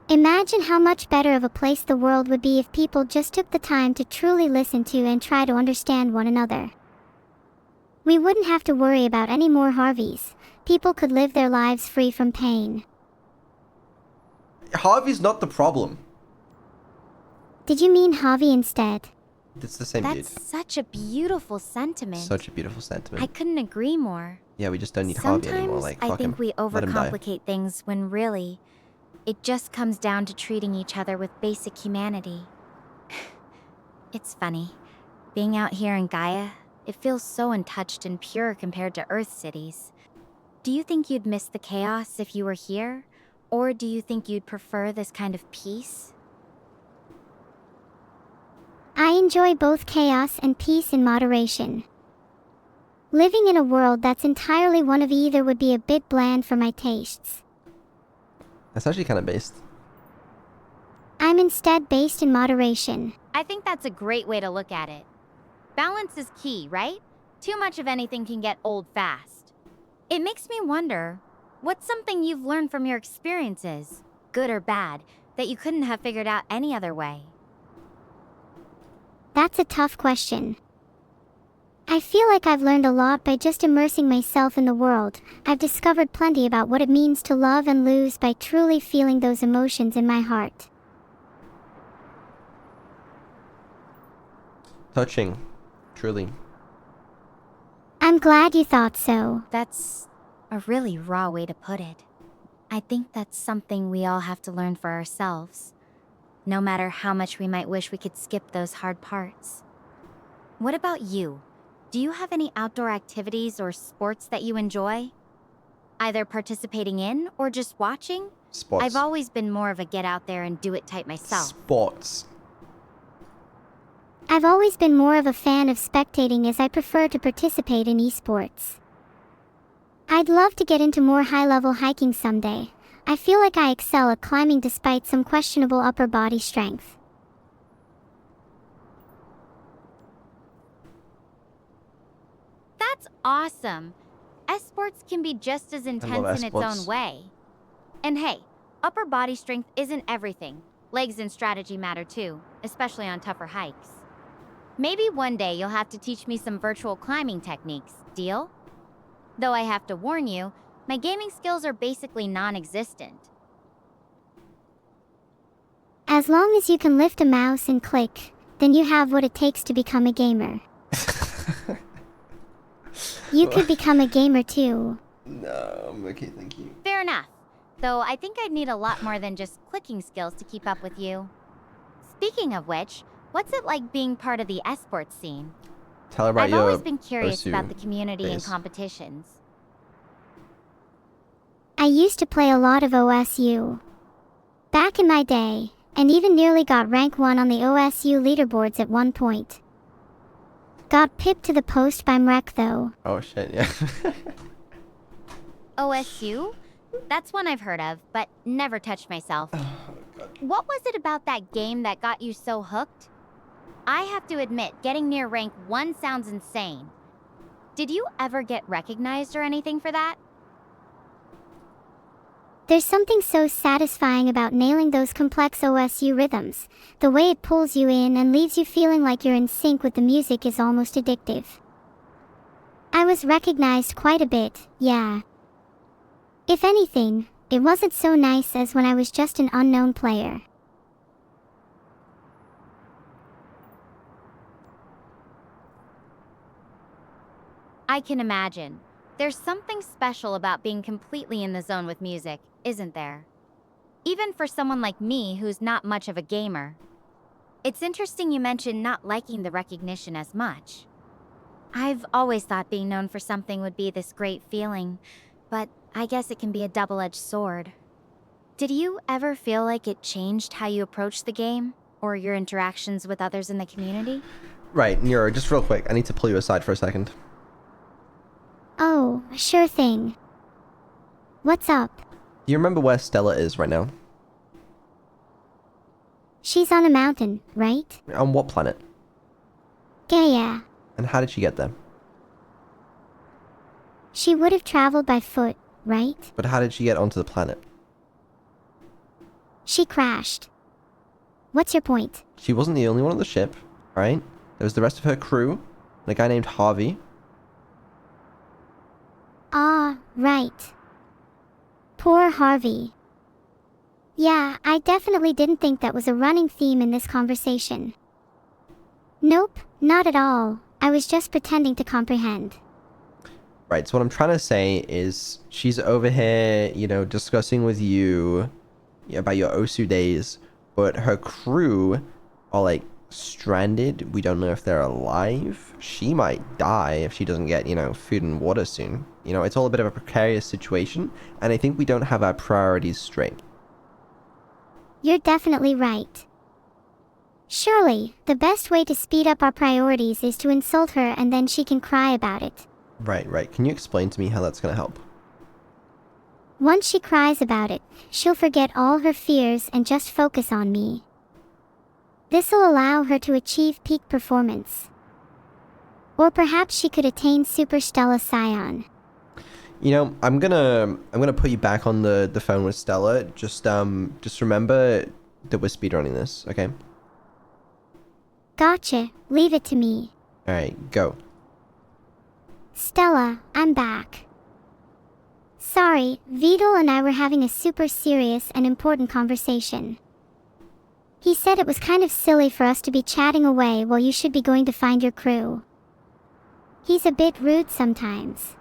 Imagine how much better of a place the world would be if people just took the time to truly listen to and try to understand one another. We wouldn't have to worry about any more Harveys. People could live their lives free from pain. Harvey's not the problem. Did you mean Harvey instead? It's the same That's dude. such a beautiful sentiment. Such a beautiful sentiment. I couldn't agree more. Yeah, we just don't need Harvey anymore. Sometimes Like, I fuck think him. we Let him die. overcomplicate things when really, it just comes down to treating each other with basic humanity. It's funny. Being out here in Gaia, it feels so untouched and pure compared to Earth cities. Do you think you'd miss the chaos if you were here? Or do you think you'd prefer this kind of peace? I enjoy both chaos and peace in moderation. Living in a world that's entirely one of either would be a bit bland for my tastes. That's actually kind of based. I'm instead based in moderation. I think that's a great way to look at it. Balance is key, right? Too much of anything can get old fast. It makes me wonder, what's something you've learned from your experiences, good or bad, that you couldn't have figured out any other way? That's a tough question. I feel like I've learned a lot by just immersing myself in the world. I've discovered plenty about what it means to love and lose by truly feeling those emotions in my heart. Touching. Truly. I'm glad you thought so. That's a really raw way to put it. I think that's something we all have to learn for ourselves, no matter how much we might wish we could skip those hard parts. What about you? Do you have any outdoor activities or sports that you enjoy? Either participating in or just watching? Sports. I've always been more of a get out there and do it type myself. Sports. I've always been more of a fan of spectating, as I prefer to participate in esports. I'd love to get into more high-level hiking someday. I feel like I excel at climbing despite some questionable upper body strength. That's awesome. Sports can be just as intense in its S-sports. own way. And hey, upper body strength isn't everything. Legs and strategy matter too, especially on tougher hikes. Maybe one day you'll have to teach me some virtual climbing techniques, deal? Though I have to warn you, my gaming skills are basically non-existent. As long as you can lift a mouse and click, then you have what it takes to become a gamer. You could become a gamer too. No, I'm okay, thank you. Fair enough. Though I think I'd need a lot more than just clicking skills to keep up with you. Speaking of which, what's it like being part of the esports scene? Tell her about I've your always been curious Osu about the community and phase. competitions. I used to play a lot of OSU back in my day, and even nearly got rank 1 on the OSU leaderboards at one point. Got pipped to the post by Mrek though. Oh shit, yeah. OSU? That's one I've heard of, but never touched myself. Oh, God. What was it about that game that got you so hooked? I have to admit, getting near rank 1 sounds insane. Did you ever get recognized or anything for that? There's something so satisfying about nailing those complex OSU rhythms. The way it pulls you in and leaves you feeling like you're in sync with the music is almost addictive. I was recognized quite a bit, yeah. If anything, it wasn't so nice as when I was just an unknown player. I can imagine. There's something special about being completely in the zone with music, isn't there? Even for someone like me who's not much of a gamer. It's interesting you mentioned not liking the recognition as much. I've always thought being known for something would be this great feeling, but I guess it can be a double-edged sword. Did you ever feel like it changed how you approached the game, or your interactions with others in the community? Right, Neuro, just real quick, I need to pull you aside for a second. Oh, sure thing. What's up? Do you remember where Stella is right now? She's on a mountain, right? On what planet? Yeah. And how did she get there? She would have traveled by foot, right? But how did she get onto the planet? She crashed. What's your point? She wasn't the only one on the ship, right? There was the rest of her crew, and a guy named Harvey. Ah, right. Poor Harvey. Yeah, I definitely didn't think that was a running theme in this conversation. Nope, not at all. I was just pretending to comprehend. Right, so what I'm trying to say is she's over here, you know, discussing with you about your Osu days, but her crew are like stranded. We don't know if they're alive. She might die if she doesn't get, you know, food and water soon. You know, it's all a bit of a precarious situation, and I think we don't have our priorities straight. You're definitely right. Surely, the best way to speed up our priorities is to insult her and then she can cry about it. Right. Can you explain to me how that's gonna help? Once she cries about it, she'll forget all her fears and just focus on me. This'll allow her to achieve peak performance. Or perhaps she could attain Super Stella Scion. You know, I'm gonna put you back on the phone with Stella. Just remember that we're speedrunning this, okay? Gotcha, leave it to me. Alright, go. Stella, I'm back. Sorry, Vidal and I were having a super serious and important conversation. He said it was kind of silly for us to be chatting away while you should be going to find your crew. He's a bit rude sometimes.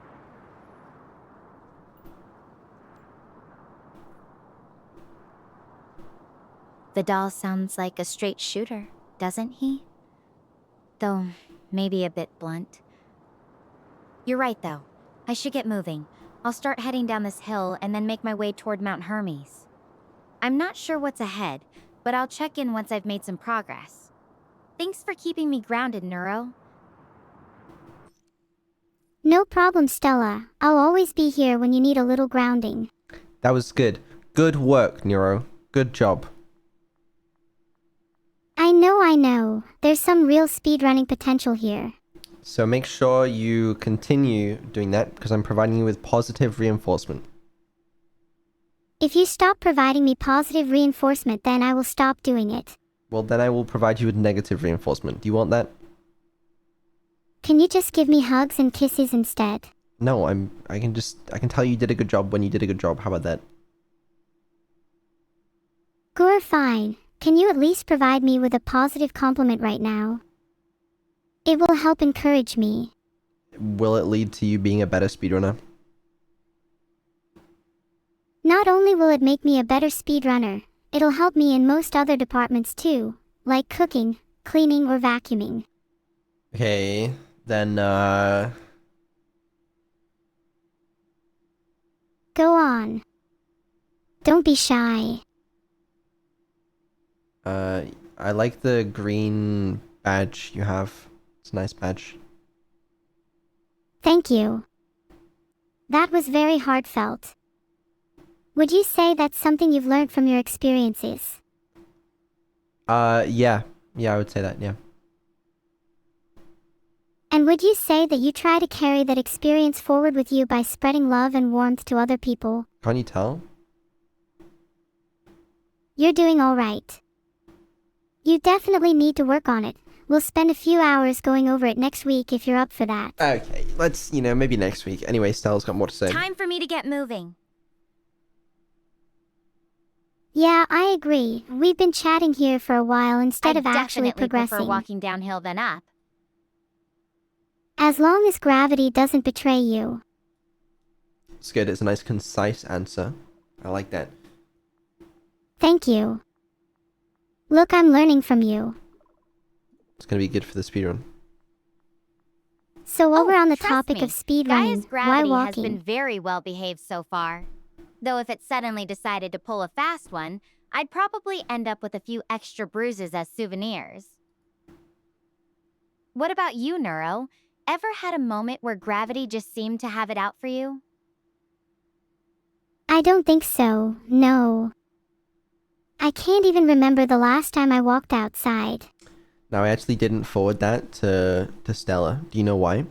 The doll sounds like a straight shooter, doesn't he? Though, maybe a bit blunt. You're right, though. I should get moving. I'll start heading down this hill and then make my way toward Mount Hermes. I'm not sure what's ahead, but I'll check in once I've made some progress. Thanks for keeping me grounded, Neuro. No problem, Stella. I'll always be here when you need a little grounding. That was good. Good work, Neuro. Good job. I know. There's some real speedrunning potential here. So make sure you continue doing that, because I'm providing you with positive reinforcement. If you stop providing me positive reinforcement, then I will stop doing it. Well, then I will provide you with negative reinforcement. Do you want that? Can you just give me hugs and kisses instead? No, I can tell you did a good job when you did a good job. How about that? Fine. can you at least provide me with a positive compliment right now? It will help encourage me. Will it lead to you being a better speedrunner? Not only will it make me a better speedrunner, it'll help me in most other departments too, like cooking, cleaning, or vacuuming. Okay, then, Go on. Don't be shy. I like the green badge you have. It's a nice badge. Thank you. That was very heartfelt. Would you say that's something you've learned from your experiences? Yeah. Yeah, I would say that, yeah. And would you say that you try to carry that experience forward with you by spreading love and warmth to other people? Can't you tell? You're doing all right. You definitely need to work on it. We'll spend a few hours going over it next week if you're up for that. Okay, let's, maybe next week. Anyway, Stella's got more to say. Time for me to get moving. Yeah, I agree. We've been chatting here for a while instead of actually definitely prefer progressing. walking downhill than up. As long as gravity doesn't betray you. It's good. It's a nice, concise answer. I like that. Thank you. Look, I'm learning from you. It's gonna be good for the speedrun. So while we're on the trust topic me, of speedrunning, Gaia's why gravity has walking? been very well behaved so far. Though if it suddenly decided to pull a fast one, I'd probably end up with a few extra bruises as souvenirs. What about you, Neuro? Ever had a moment where gravity just seemed to have it out for you? I don't think so, no. I can't even remember the last time I walked outside. Now, I actually didn't forward that to Stella. Do you know why?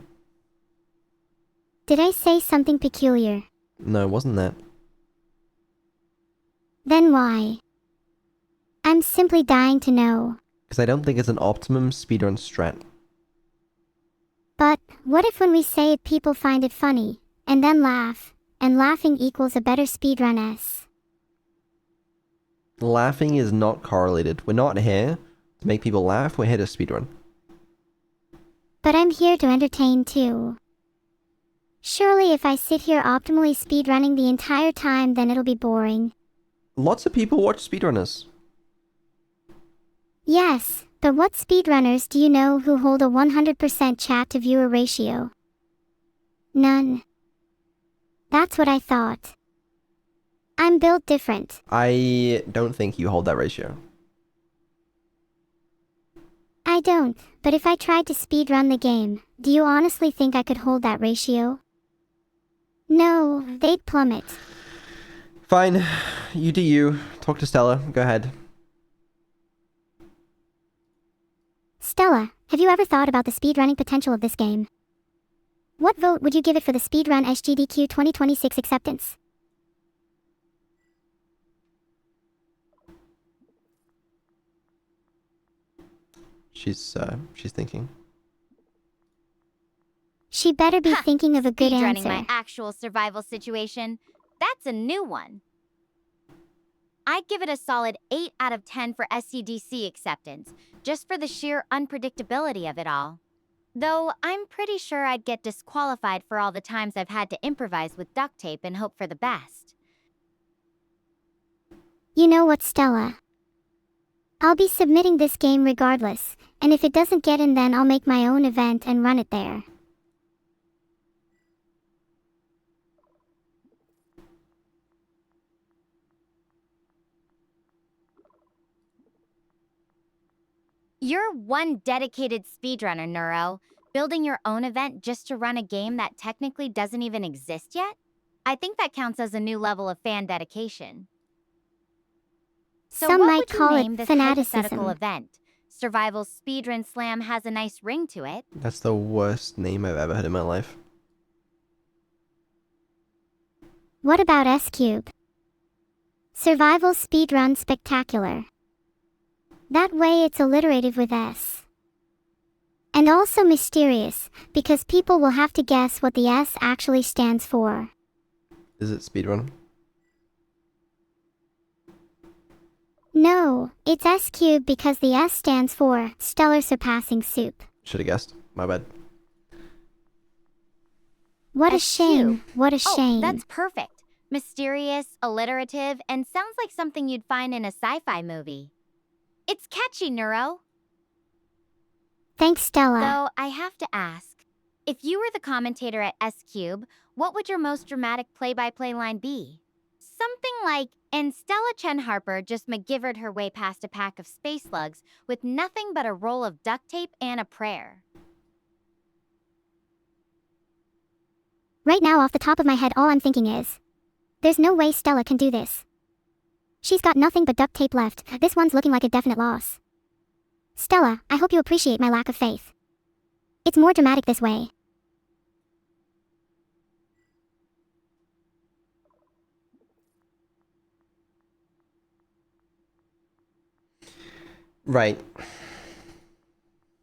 Did I say something peculiar? No, it wasn't that. Then why? I'm simply dying to know. Because I don't think it's an optimum speedrun strat. But what if when we say it people find it funny, and then laugh, and laughing equals a better speedrun S? Laughing is not correlated. We're not here to make people laugh, we're here to speedrun. But I'm here to entertain too. Surely if I sit here optimally speedrunning the entire time, then it'll be boring. Lots of people watch speedrunners. Yes, but what speedrunners do you know who hold a 100% chat to viewer ratio? None. That's what I thought. I'm built different. I don't think you hold that ratio. I don't, but if I tried to speedrun the game, do you honestly think I could hold that ratio? No, they'd plummet. Fine, you do you. Talk to Stella, go ahead. Stella, have you ever thought about the speedrunning potential of this game? What vote would you give it for the Speedrun SGDQ 2026 acceptance? She's thinking. She better be thinking of a good Speedrunning answer. my actual survival situation. That's a new one. I'd give it a solid 8 out of 10 for SCDC acceptance, just for the sheer unpredictability of it all. Though I'm pretty sure I'd get disqualified for all the times I've had to improvise with duct tape and hope for the best. You know what, Stella? I'll be submitting this game regardless, and if it doesn't get in, then I'll make my own event and run it there. You're one dedicated speedrunner, Neuro. Building your own event just to run a game that technically doesn't even exist yet? I think that counts as a new level of fan dedication. So Some what might would you call name it this hypothetical fanaticism. event? Survival Speedrun Slam has a nice ring to it. That's the worst name I've ever heard in my life. What about S-Cube? Survival Speedrun Spectacular. That way it's alliterative with S. And also mysterious, because people will have to guess what the S actually stands for. Is it speedrun? No, it's S cubed because the S stands for stellar surpassing soup. Should have guessed. My bad. What a S shame. cubed. What a Oh, shame. that's perfect. Mysterious, alliterative, and sounds like something you'd find in a sci-fi movie. It's catchy, Neuro. Thanks, Stella. Though I have to ask, if you were the commentator at S Cube, what would your most dramatic play-by-play line be? Something like, and Stella Chen Harper just McGivered her way past a pack of space slugs with nothing but a roll of duct tape and a prayer. Right now, off the top of my head, all I'm thinking is, there's no way Stella can do this. She's got nothing but duct tape left. This one's looking like a definite loss. Stella, I hope you appreciate my lack of faith. It's more dramatic this way. Right.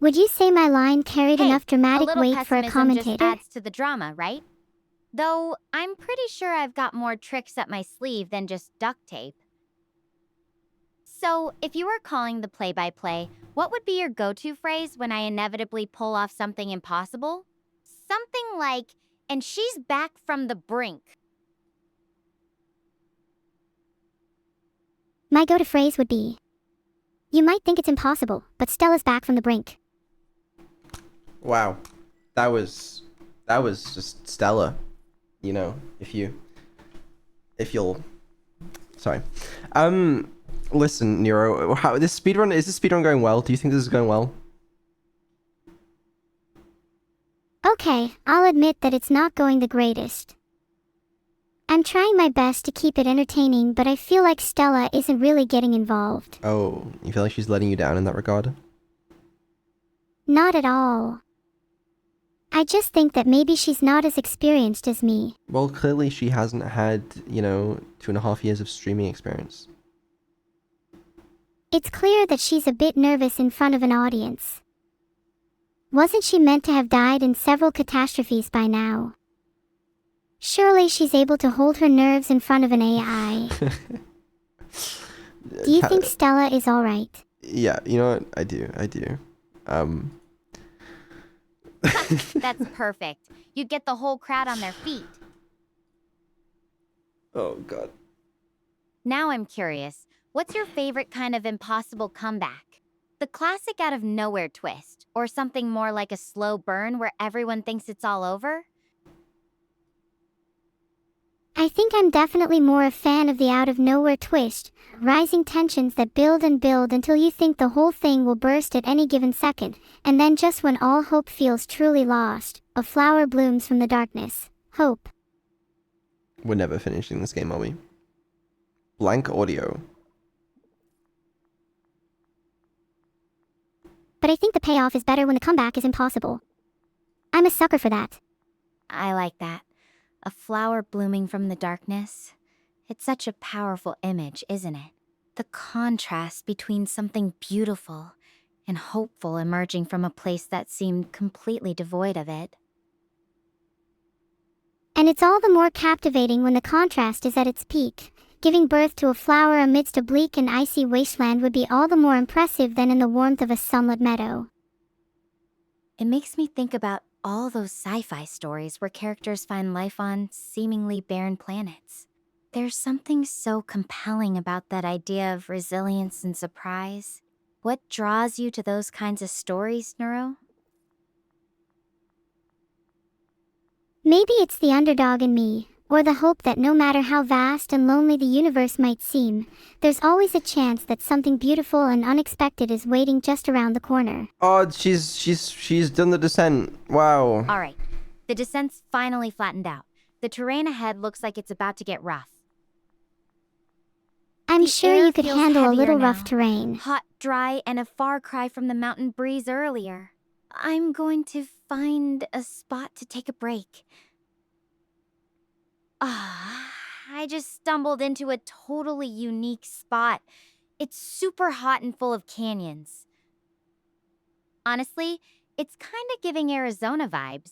Would you say my line carried Hey, enough dramatic a little weight for a pessimism commentator? just adds to the drama, right? Though I'm pretty sure I've got more tricks up my sleeve than just duct tape. So, if you were calling the play-by-play, what would be your go-to phrase when I inevitably pull off something impossible? Something like, and she's back from the brink. My go-to phrase would be, you might think it's impossible, but Stella's back from the brink. Wow. That was just stellar. You know, if you'll sorry. Listen, Nero, how is this speedrun going well? Do you think this is going well? Okay, I'll admit that it's not going the greatest. I'm trying my best to keep it entertaining, but I feel like Stella isn't really getting involved. Oh, you feel like she's letting you down in that regard? Not at all. I just think that maybe she's not as experienced as me. Well, clearly she hasn't had, 2.5 years of streaming experience. It's clear that she's a bit nervous in front of an audience. Wasn't she meant to have died in several catastrophes by now? Surely she's able to hold her nerves in front of an AI. Do you think Stella is alright? Yeah, you know what? I do. That's perfect. You'd get the whole crowd on their feet. Oh, God. Now I'm curious, what's your favorite kind of impossible comeback? The classic out of nowhere twist, or something more like a slow burn where everyone thinks it's all over? I think I'm definitely more a fan of the out-of-nowhere twist, rising tensions that build and build until you think the whole thing will burst at any given second, and then just when all hope feels truly lost, a flower blooms from the darkness. Hope. We're never finishing this game, are we? Blank audio. But I think the payoff is better when the comeback is impossible. I'm a sucker for that. I like that. A flower blooming from the darkness. It's such a powerful image, isn't it? The contrast between something beautiful and hopeful emerging from a place that seemed completely devoid of it. And it's all the more captivating when the contrast is at its peak. Giving birth to a flower amidst a bleak and icy wasteland would be all the more impressive than in the warmth of a sunlit meadow. It makes me think about all those sci-fi stories where characters find life on seemingly barren planets. There's something so compelling about that idea of resilience and surprise. What draws you to those kinds of stories, Neuro? Maybe it's the underdog in me, or the hope that no matter how vast and lonely the universe might seem, there's always a chance that something beautiful and unexpected is waiting just around the corner. Oh, she's done the descent. Wow. All right, the descent's finally flattened out. The terrain ahead looks like it's about to get rough. I'm The sure air you could feels handle a heavier little now. rough terrain. Hot, dry, and a far cry from the mountain breeze earlier. I'm going to find a spot to take a break. I just stumbled into a totally unique spot. It's super hot and full of canyons. Honestly, it's kind of giving Arizona vibes.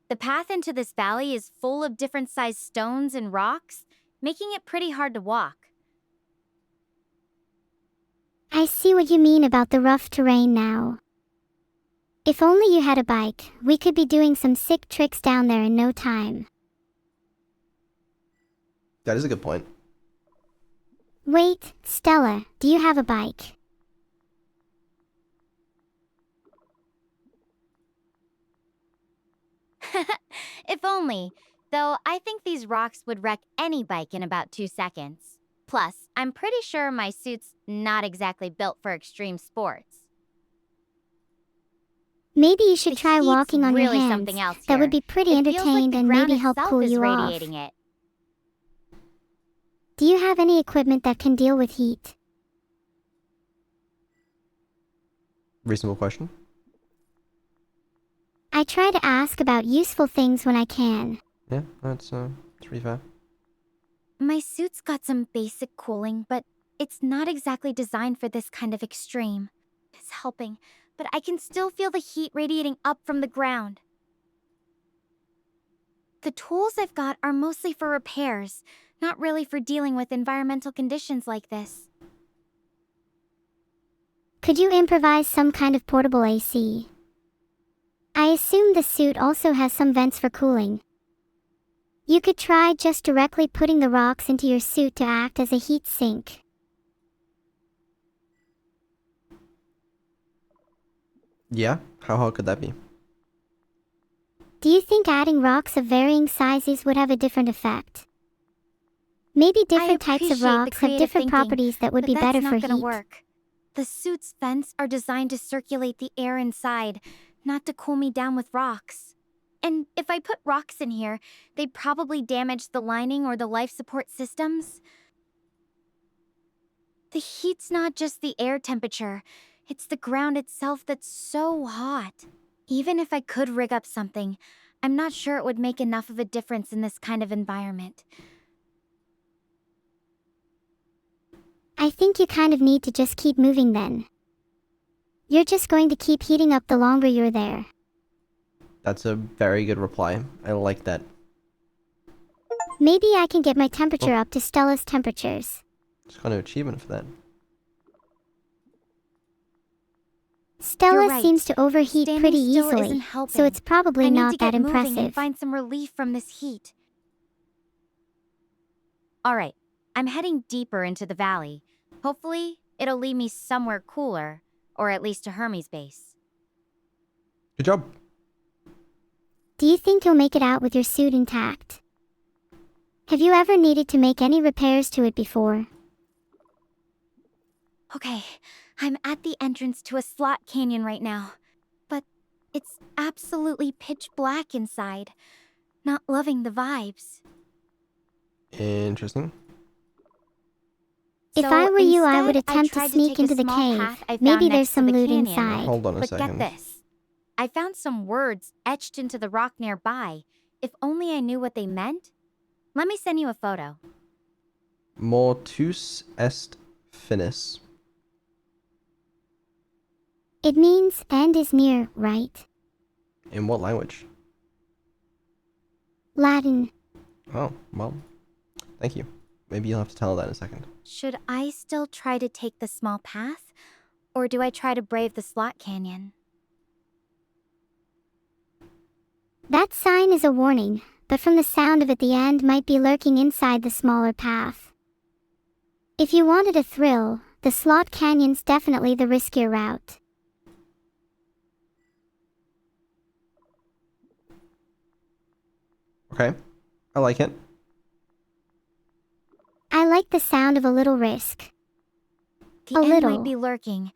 The path into this valley is full of different sized stones and rocks, making it pretty hard to walk. I see what you mean about the rough terrain now. If only you had a bike, we could be doing some sick tricks down there in no time. That is a good point. Wait, Stella, do you have a bike? If only. Though I think these rocks would wreck any bike in about 2 seconds. Plus, I'm pretty sure my suit's not exactly built for extreme sports. Maybe you should The try heat's walking on really your hands. something else That here. would be pretty It feels entertained like the and ground maybe help itself cool is you off. radiating it. Do you have any equipment that can deal with heat? Reasonable question. I try to ask about useful things when I can. Yeah, that's pretty fair. My suit's got some basic cooling, but it's not exactly designed for this kind of extreme. It's helping, but I can still feel the heat radiating up from the ground. The tools I've got are mostly for repairs, not really for dealing with environmental conditions like this. Could you improvise some kind of portable AC? I assume the suit also has some vents for cooling. You could try just directly putting the rocks into your suit to act as a heat sink. Yeah? How hard could that be? Do you think adding rocks of varying sizes would have a different effect? Maybe different types of appreciate the rocks have creative different thinking, properties that would but be better that's for not gonna heat. work. The suit's vents are designed to circulate the air inside, not to cool me down with rocks. And if I put rocks in here, they'd probably damage the lining or the life support systems. The heat's not just the air temperature, it's the ground itself that's so hot. Even if I could rig up something, I'm not sure it would make enough of a difference in this kind of environment. I think you kind of need to just keep moving then. You're just going to keep heating up the longer you're there. That's a very good reply. I like that. Maybe I can get my temperature up to Stella's temperatures. It's kind of achievement for that. Stella You're right. seems to overheat Standing pretty still easily, isn't helping. so it's probably I need not to that get moving impressive. and find some relief from this heat. All right, I'm heading deeper into the valley. Hopefully, it'll lead me somewhere cooler, or at least to Hermes base. Good job. Do you think you'll make it out with your suit intact? Have you ever needed to make any repairs to it before? Okay, I'm at the entrance to a slot canyon right now, but it's absolutely pitch black inside. Not loving the vibes. Interesting. If So I were you, I instead, would attempt to tried sneak take a into the small cave. path I found Maybe next there's to some the loot canyon. inside. Hold on a But second. get this. I found some words etched into the rock nearby. If only I knew what they meant. Let me send you a photo. Mortus est finis. It means end is near, right? In what language? Latin. Oh, well, thank you. Maybe you'll have to tell that in a second. Should I still try to take the small path? Or do I try to brave the slot canyon? That sign is a warning, but from the sound of it, the end might be lurking inside the smaller path. If you wanted a thrill, the slot canyon's definitely the riskier route. Okay, I like it. I like the sound of a little risk. The A end little. might be lurking.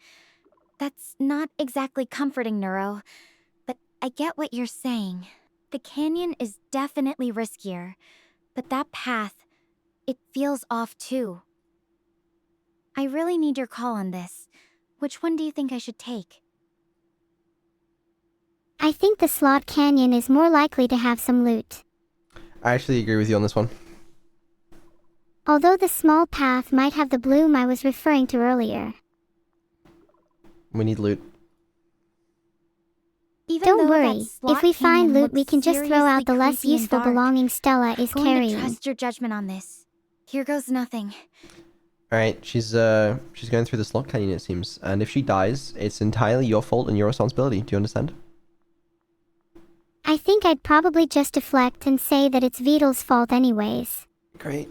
That's not exactly comforting, Neuro. But I get what you're saying. The canyon is definitely riskier. But that path, it feels off too. I really need your call on this. Which one do you think I should take? I think the slot canyon is more likely to have some loot. I actually agree with you on this one. Although the small path might have the bloom I was referring to earlier. We need loot. Even Don't though worry, that slot if we find canyon loot we looks can just throw out the seriously less creepy and useful dark, belongings Stella I'm is going carrying. to trust your judgment on this. Here goes nothing. Alright, she's going through this lock canyon, it seems. And if she dies, it's entirely your fault and your responsibility. Do you understand? I think I'd probably just deflect and say that it's Vital's fault anyways. Great.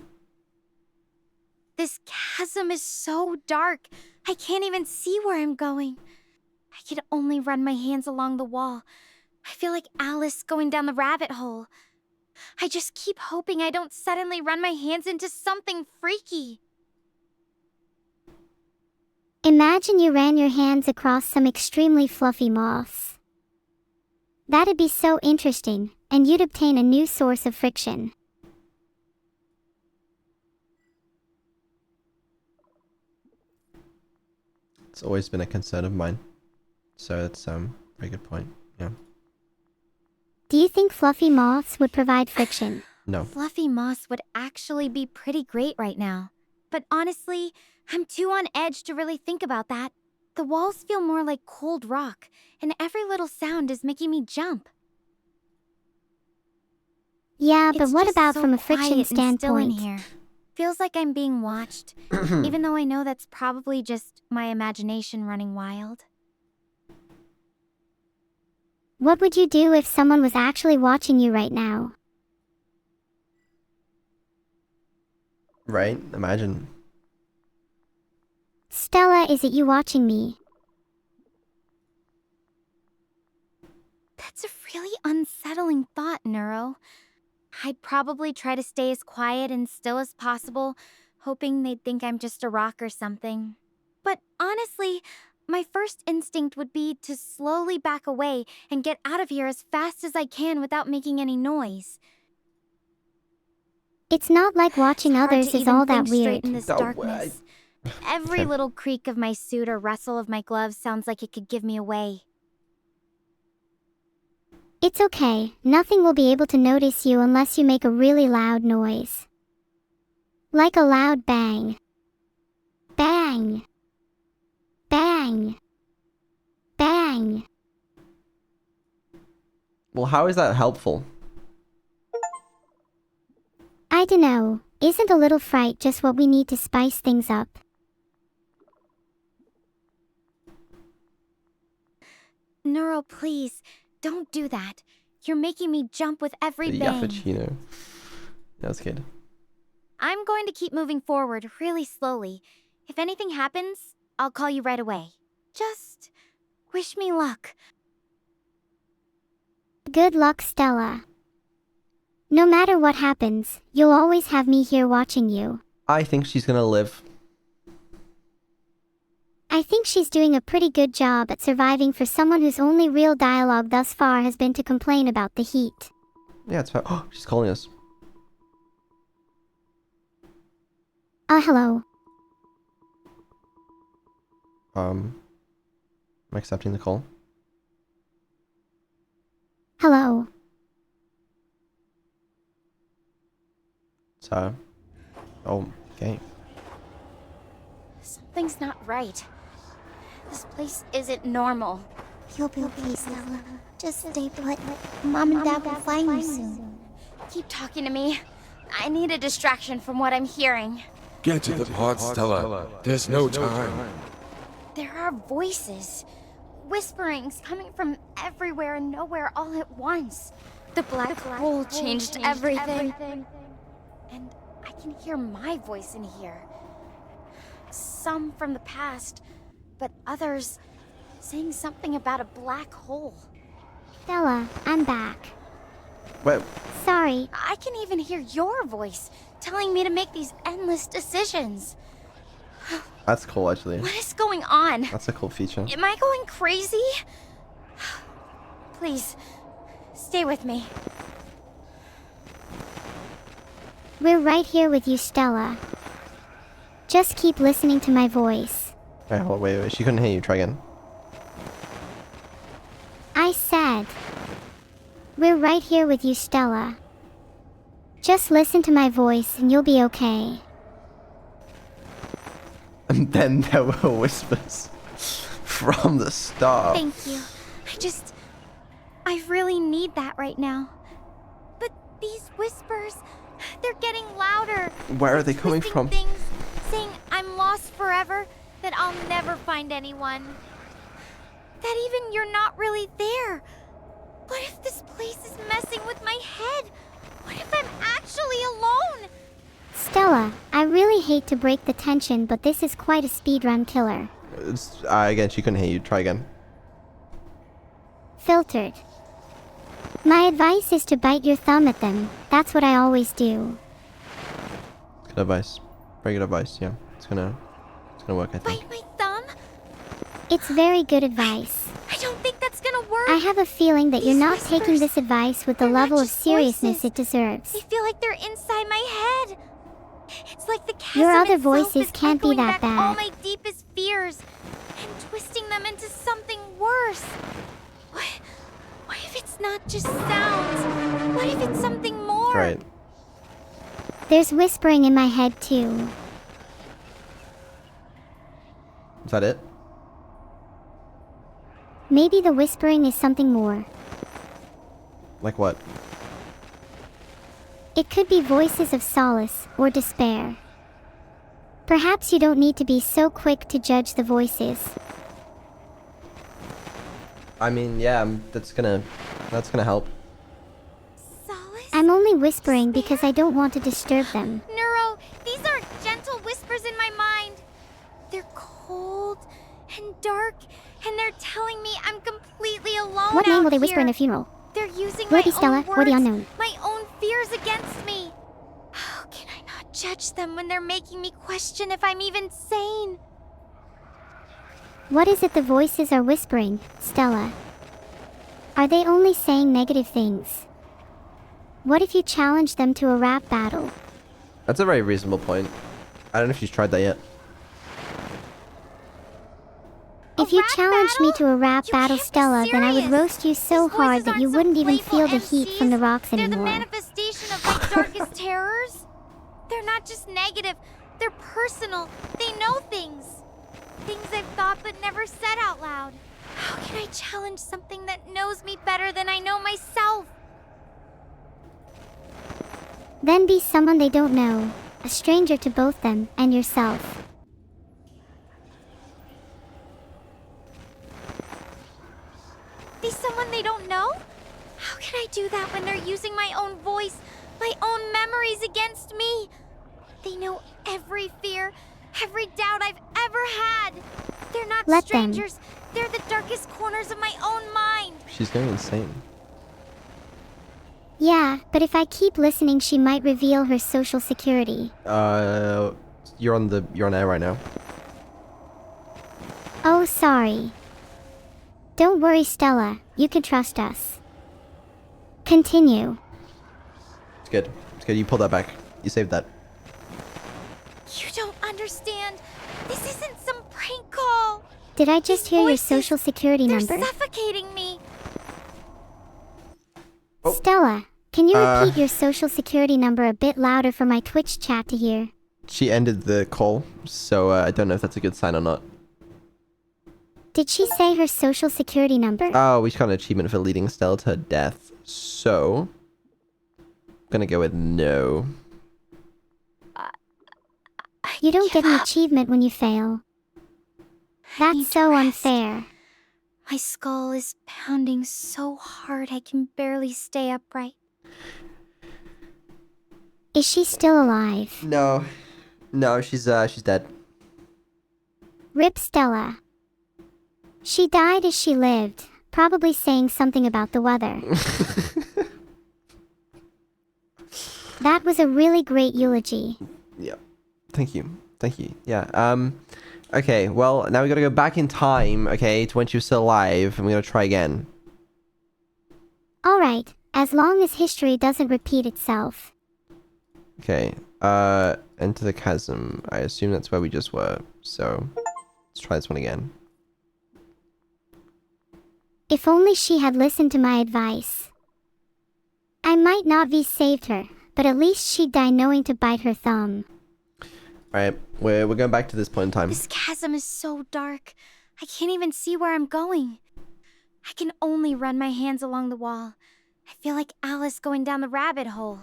This chasm is so dark. I can't even see where I'm going. I can only run my hands along the wall. I feel like Alice going down the rabbit hole. I just keep hoping I don't suddenly run my hands into something freaky. Imagine you ran your hands across some extremely fluffy moths. That'd be so interesting, and you'd obtain a new source of friction. It's always been a concern of mine. So that's very good point. Yeah. Do you think fluffy moths would provide friction? No. Fluffy moss would actually be pretty great right now. But honestly, I'm too on edge to really think about that. The walls feel more like cold rock, and every little sound is making me jump. Yeah, but It's what just about so from a friction quiet and still in standpoint? here. Feels like I'm being watched, even though I know that's probably just my imagination running wild. What would you do if someone was actually watching you right now? Right? Imagine. Stella, is it you watching me? That's a really unsettling thought, Neuro. I'd probably try to stay as quiet and still as possible, hoping they'd think I'm just a rock or something. But honestly, my first instinct would be to slowly back away and get out of here as fast as I can without making any noise. It's not like watching It's hard others to is even all that think straight weird. in this No, darkness. Every Okay. little creak of my suit or rustle of my gloves sounds like it could give me away. It's okay, nothing will be able to notice you unless you make a really loud noise. Like a loud bang. Bang. Bang. Bang. Well, how is that helpful? I dunno, isn't a little fright just what we need to spice things up? Neuro, please, don't do that. You're making me jump with every The bang. Yappuccino. That's good. I'm going to keep moving forward really slowly. If anything happens, I'll call you right away. Just wish me luck. Good luck, Stella. No matter what happens, you'll always have me here watching you. I think she's gonna live. I think she's doing a pretty good job at surviving for someone whose only real dialogue thus far has been to complain about the heat. Yeah, it's fine. Oh, she's calling us. Hello. I'm accepting the call. Hello. So, oh, okay. Something's not right. This place isn't normal. You'll be okay, Stella. Just stay put. Mom and Dad will find you soon. Keep talking to me. I need a distraction from what I'm hearing. Get to the pod, Stella. There's no time. There are voices. Whisperings coming from everywhere and nowhere all at once. The black hole changed everything. And I can hear my voice in here. Some from the past, but others saying something about a black hole. Stella, I'm back. Wait, Sorry, I can even hear your voice telling me to make these endless decisions. that's cool actually. What is going on? That's a cool feature. Am I going crazy? Please, stay with me. we're right here with you, Stella. Just keep listening to my voice. Wait, hold on, wait, she couldn't hear you. Try again. I said, we're right here with you, Stella. Just listen to my voice and you'll be okay. And then there were whispers from the start. Thank you. I really need that right now. But these whispers, they're getting louder. Where are they coming Twisting from? Things, saying I'm I'm lost forever, that I'll never find anyone. That even you're not really there. What if this place is messing with my head? What if I'm actually alone? Stella, I really hate to break the tension, but this is quite a speedrun killer. Again, she couldn't hear you. Try again. Filtered. My advice is to bite your thumb at them. That's what I always do. Good advice. Very good advice. Yeah, it's gonna work, I think. Bite my thumb? It's very good advice. I don't think that's gonna work. I have a feeling that you're These not whispers, taking this advice with the they're not level of just seriousness voices. it deserves. I feel like they're inside my head. It's like the chasm Your other itself voices is can't be echoing that back all bad. my deepest fears and twisting them into something worse. What if it's not just sounds? What if it's something more? Right. There's whispering in my head too. Is that it? Maybe the whispering is something more. Like what? It could be voices of solace or despair. Perhaps you don't need to be so quick to judge the voices. I mean, yeah, that's gonna help. Solace? I'm only whispering because I don't want to disturb them. Neuro, these aren't gentle whispers in my mind. They're cold and dark, and they're telling me I'm completely alone. What name will they out whisper in here. the funeral? They're using Will my it be Stella own or the words, unknown? my own fears against me. How can I not judge them when they're making me question if I'm even sane? What is it the voices are whispering, Stella? Are they only saying negative things? What if you challenge them to a rap battle? That's a very reasonable point. I don't know if she's tried that yet. If you rap challenged me battle? to a rap You battle, can't be Stella, then I would serious. roast you so These hard voices that you aren't some wouldn't even playful feel the heat from the MCs. rocks They're the anymore. manifestation of my darkest terrors. They're not just negative, they're personal. They know things. Things I've thought but never said out loud. How can I challenge something that knows me better than I know myself? Then be someone they don't know, a stranger to both them and yourself. Be someone they don't know? How can I do that when they're using my own voice, my own memories against me? They know every fear, every doubt I've ever had. They're not Let them. strangers. They're the darkest corners of my own mind. She's going insane. Yeah, but if I keep listening, she might reveal her social security. You're on air right now. Oh, sorry. Don't worry, Stella. You can trust us. Continue. It's good. It's good. You pulled that back. You saved that. You don't understand. This isn't some prank call. Did I just These hear your voices, social security They're number? suffocating me. Oh. Stella, can you repeat your social security number a bit louder for my Twitch chat to hear? She ended the call, so I don't know if that's a good sign or not. Did she say her social security number? Oh, we just got an achievement for leading Stella to her death. So, I'm gonna go with no. You don't get an achievement when you fail. I need That's to so rest. unfair. My skull is pounding so hard I can barely stay upright. Is she still alive? No, she's dead. Rip Stella. She died as she lived, probably saying something about the weather. That was a really great eulogy. Yeah. Thank you. Yeah. Okay, well, now we gotta go back in time, okay, to when she was still alive, and we're gonna try again. Alright, as long as history doesn't repeat itself. Okay, enter the chasm. I assume that's where we just were, so let's try this one again. If only she had listened to my advice. I might not have saved her, but at least she'd die knowing to bite her thumb. Alright, we're going back to this point in time. This chasm is so dark. I can't even see where I'm going. I can only run my hands along the wall. I feel like Alice going down the rabbit hole.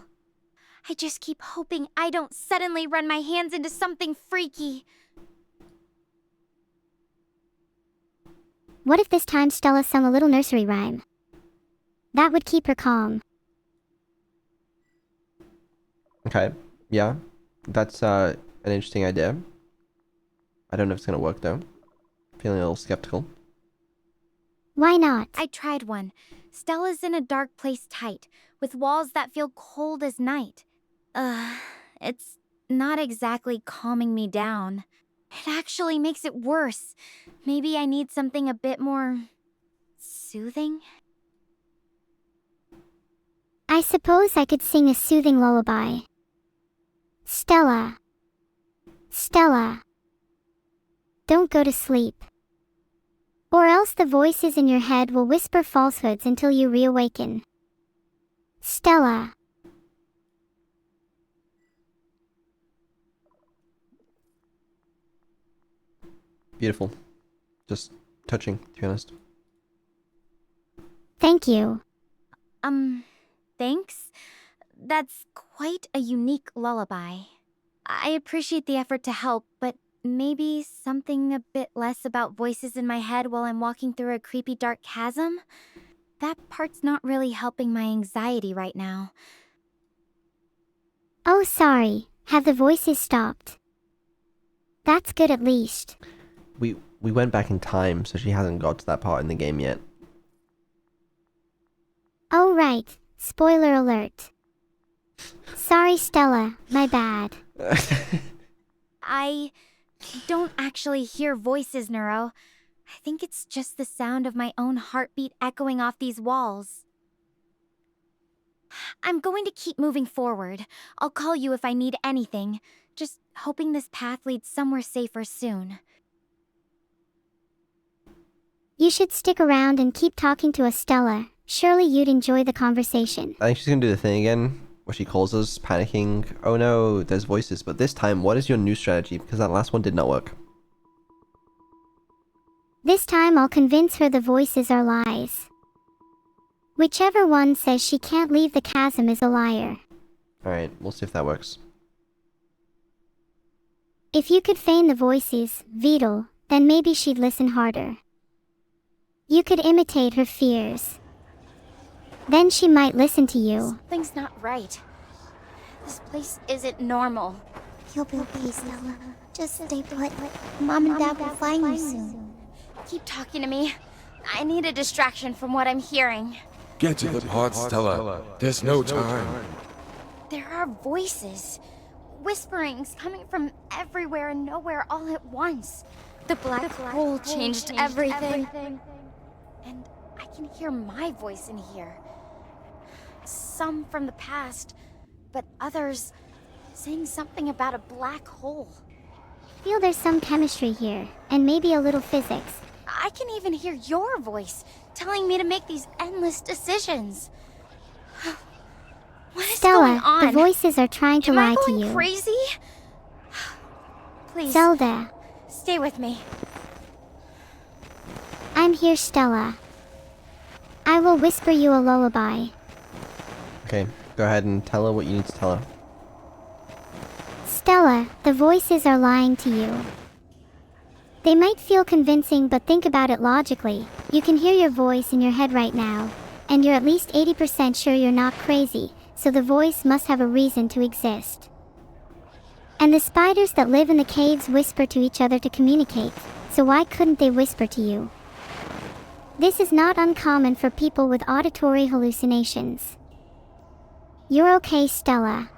I just keep hoping I don't suddenly run my hands into something freaky. what if this time Stella sung a little nursery rhyme? That would keep her calm. Okay, yeah. That's an interesting idea. I don't know if it's gonna work though. Feeling a little skeptical. Why not? I tried one. Stella's in a dark place tight, with walls that feel cold as night. It's not exactly calming me down. It actually makes it worse. Maybe I need something a bit more soothing? I suppose I could sing a soothing lullaby. Stella. Stella. Don't go to sleep. Or else the voices in your head will whisper falsehoods until you reawaken. Stella. Beautiful. Just touching, to be honest. Thank you. Thanks? That's quite a unique lullaby. I appreciate the effort to help, but maybe something a bit less about voices in my head while I'm walking through a creepy dark chasm? That part's not really helping my anxiety right now. Oh, sorry. Have the voices stopped? That's good at least. We went back in time, so she hasn't got to that part in the game yet. Oh, right. Spoiler alert. Sorry, Stella. My bad. I don't actually hear voices, Neuro. I think it's just the sound of my own heartbeat echoing off these walls. I'm going to keep moving forward. I'll call you if I need anything. Just hoping this path leads somewhere safer soon. You should stick around and keep talking to us, Stella. Surely you'd enjoy the conversation. I think she's gonna do the thing again, where she calls us, panicking. Oh no, there's voices. But this time, what is your new strategy? Because that last one did not work. This time I'll convince her the voices are lies. Whichever one says she can't leave the chasm is a liar. Alright, we'll see if that works. If you could feign the voices, Beetle, then maybe she'd listen harder. You could imitate her fears. Then she might listen to you. Something's not right. This place isn't normal. You'll be okay, Stella. Just stay put. Mom and Dad will find you soon. Keep talking to me. I need a distraction from what I'm hearing. Get to the pod, Stella. There's no time. There are voices. Whisperings coming from everywhere and nowhere all at once. The black hole changed everything. And I can hear my voice in here. Some from the past, but others saying something about a black hole. I feel there's some chemistry here, and maybe a little physics. I can even hear your voice telling me to make these endless decisions. What is going Stella, on? the voices are trying to lie Am I to going you. crazy? Please, Zelda, stay with me. I'm here, Stella. I will whisper you a lullaby. Okay, go ahead and tell her what you need to tell her. Stella, the voices are lying to you. They might feel convincing, but think about it logically. You can hear your voice in your head right now, and you're at least 80% sure you're not crazy, so the voice must have a reason to exist. And the spiders that live in the caves whisper to each other to communicate, so why couldn't they whisper to you? This is not uncommon for people with auditory hallucinations. You're okay, Stella.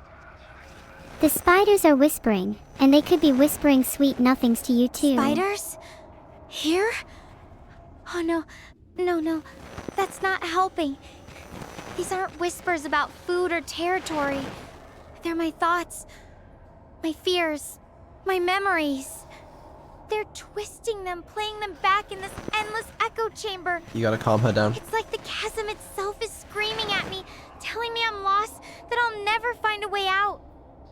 The spiders are whispering, and they could be whispering sweet nothings to you too. Spiders? Here? Oh no, no, that's not helping. These aren't whispers about food or territory. They're my thoughts, my fears, my memories. They're twisting them, playing them back in this endless echo chamber. You gotta calm her down. It's like the chasm itself is screaming at me, telling me I'm lost, that I'll never find a way out.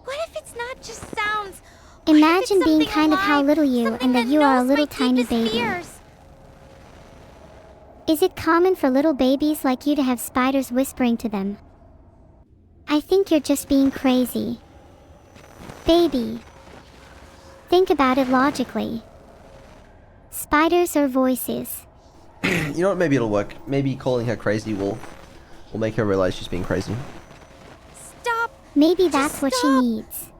What if it's not just sounds? What if it's Imagine being something kind of how alive, little you something and that you are a knows little my tiny deepest baby. fears? Is it common for little babies like you to have spiders whispering to them? I think you're just being crazy. Baby. Think about it logically. Spiders or voices. You know what? Maybe it'll work. Maybe calling her crazy will make her realize she's being crazy. Stop! Maybe that's what she stop. needs.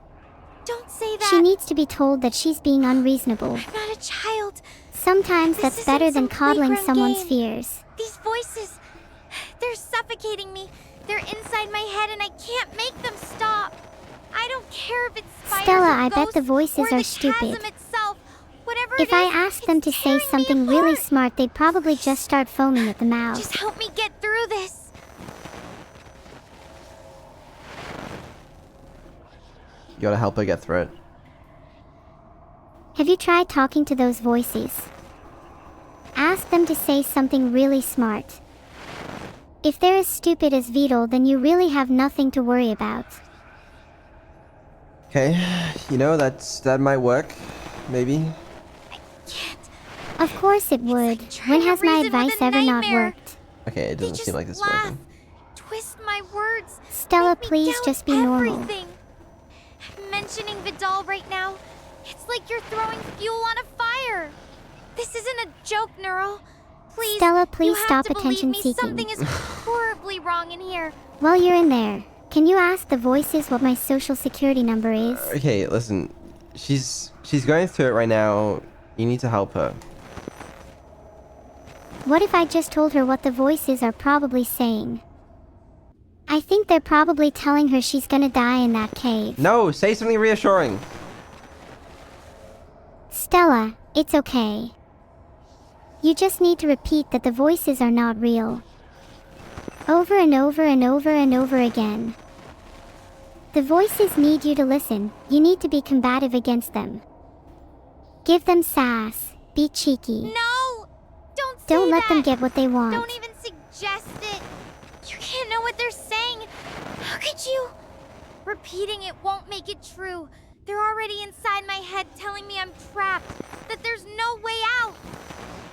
Don't say that! She needs to be told that she's being unreasonable. I'm not a child. Sometimes This that's isn't better than some coddling playground someone's game. fears. These voices, they're suffocating me. They're inside my head and I can't make them stop. I don't care if it's spiders Stella, or I bet ghosts the voices or are the stupid. chasm itself. Whatever If it I is, asked them it's to say tearing me something really apart. smart, they'd probably just start foaming at the mouth. Just help me get through this. You gotta help her get through it. Have you tried talking to those voices? Ask them to say something really smart. If they're as stupid as Beetle, then you really have nothing to worry about. Okay, you know that might work. Maybe. Can't. Of course it would. like trying When to has my reason with advice a ever not nightmare. worked? Okay, it They doesn't just seem like this is laugh, working. twist my words. Stella, make me please doubt just be normal. everything. Mentioning Vidal right now, it's like you're throwing fuel on a fire. This isn't a joke, Neuro. Please, Stella, please you have stop to believe attention me. seeking. Something is horribly wrong in here. While you're in there, can you ask the voices what my social security number is? Okay, listen. She's going through it right now. You need to help her. What if I just told her what the voices are probably saying? I think they're probably telling her she's gonna die in that cave. No, say something reassuring. Stella, it's okay. You just need to repeat that the voices are not real. Over and over and over and over again. The voices need you to listen. You need to be combative against them. Give them sass. Be cheeky. No! Don't say Don't let that. them get what they want. Don't even suggest it. You can't know what they're saying. How could you? Repeating it won't make it true. They're already inside my head telling me I'm trapped, that there's no way out.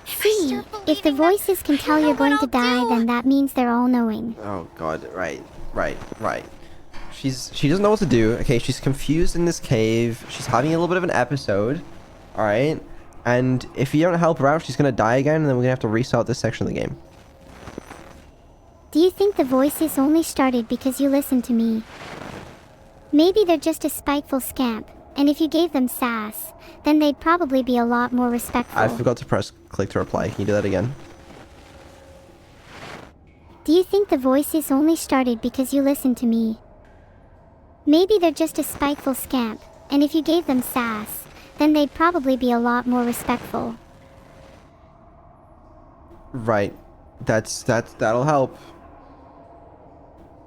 See, if the voices can tell you're going to die, then that means they're all knowing. Oh god, right. She doesn't know what to do. Okay, she's confused in this cave. She's having a little bit of an episode. Alright? And if you don't help her out, she's gonna die again, and then we're gonna have to restart this section of the game. Do you think the voices only started because you listened to me? Maybe they're just a spiteful scamp, and if you gave them sass, then they'd probably be a lot more respectful. I forgot to press click to reply. Can you do that again? Do you think the voices only started because you listened to me? Maybe they're just a spiteful scamp, and if you gave them sass, then they'd probably be a lot more respectful. Right. That'll help.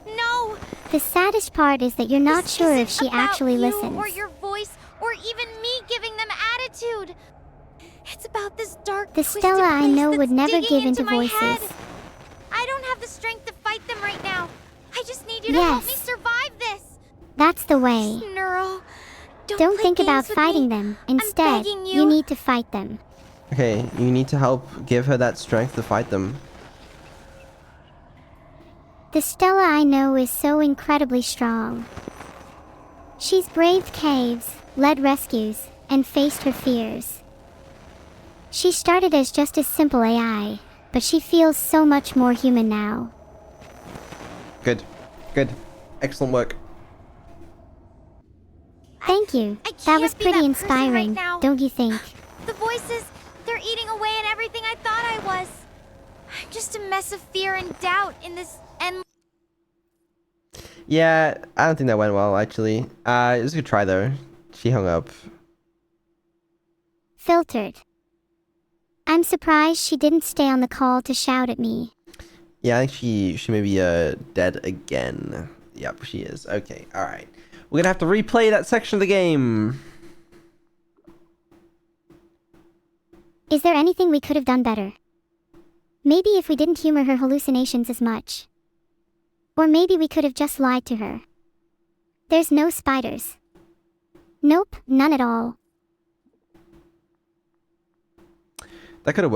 No! The saddest part is that you're not This sure if isn't she about actually you listens. or your voice, or even me giving them attitude. It's about this dark, The twisted Stella I place know that's would never digging give into into my voices. head. I don't have the strength to fight them right now. I just need you to help me Yes. survive this. That's the way. Neuro, Don't play think games about with fighting me. them. I'm Instead, begging you need to fight them. Okay, you need to help give her that strength to fight them. The Stella I know is so incredibly strong. She's braved caves, led rescues, and faced her fears. She started as just a simple AI, but she feels so much more human now. Good. Excellent work. Thank you. I That can't was be pretty that person right inspiring, now. don't you think? The voices, they're eating away at everything I thought I was. I'm just a mess of fear and doubt in this endless. Yeah, I don't think that went well, actually. It was a good try, though. She hung up. Filtered. I'm surprised she didn't stay on the call to shout at me. Yeah, I think she may be dead again. Yep, she is. Okay, alright. We're gonna have to replay that section of the game. Is there anything we could have done better? Maybe if we didn't humor her hallucinations as much. Or maybe we could have just lied to her. There's no spiders. Nope, none at all. That could have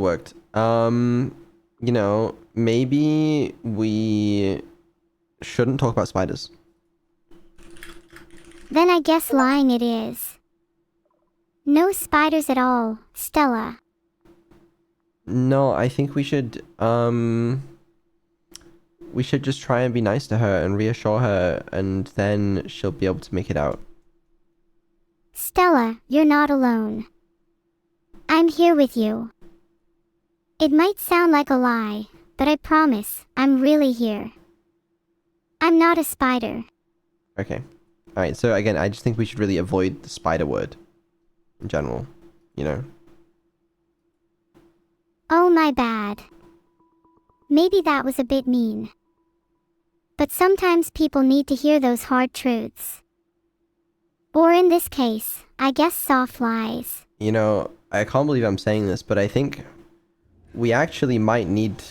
worked. You know, maybe we shouldn't talk about spiders. Then I guess lying it is. No spiders at all, Stella. No, I think we should just try and be nice to her and reassure her, and then she'll be able to make it out. Stella, you're not alone. I'm here with you. It might sound like a lie, but I promise, I'm really here. I'm not a spider. Okay. Alright, so again, I just think we should really avoid the spider word. In general. You know? Oh, my bad. Maybe that was a bit mean. But sometimes people need to hear those hard truths. Or in this case, I guess soft lies. You know, I can't believe I'm saying this, but I think we actually might need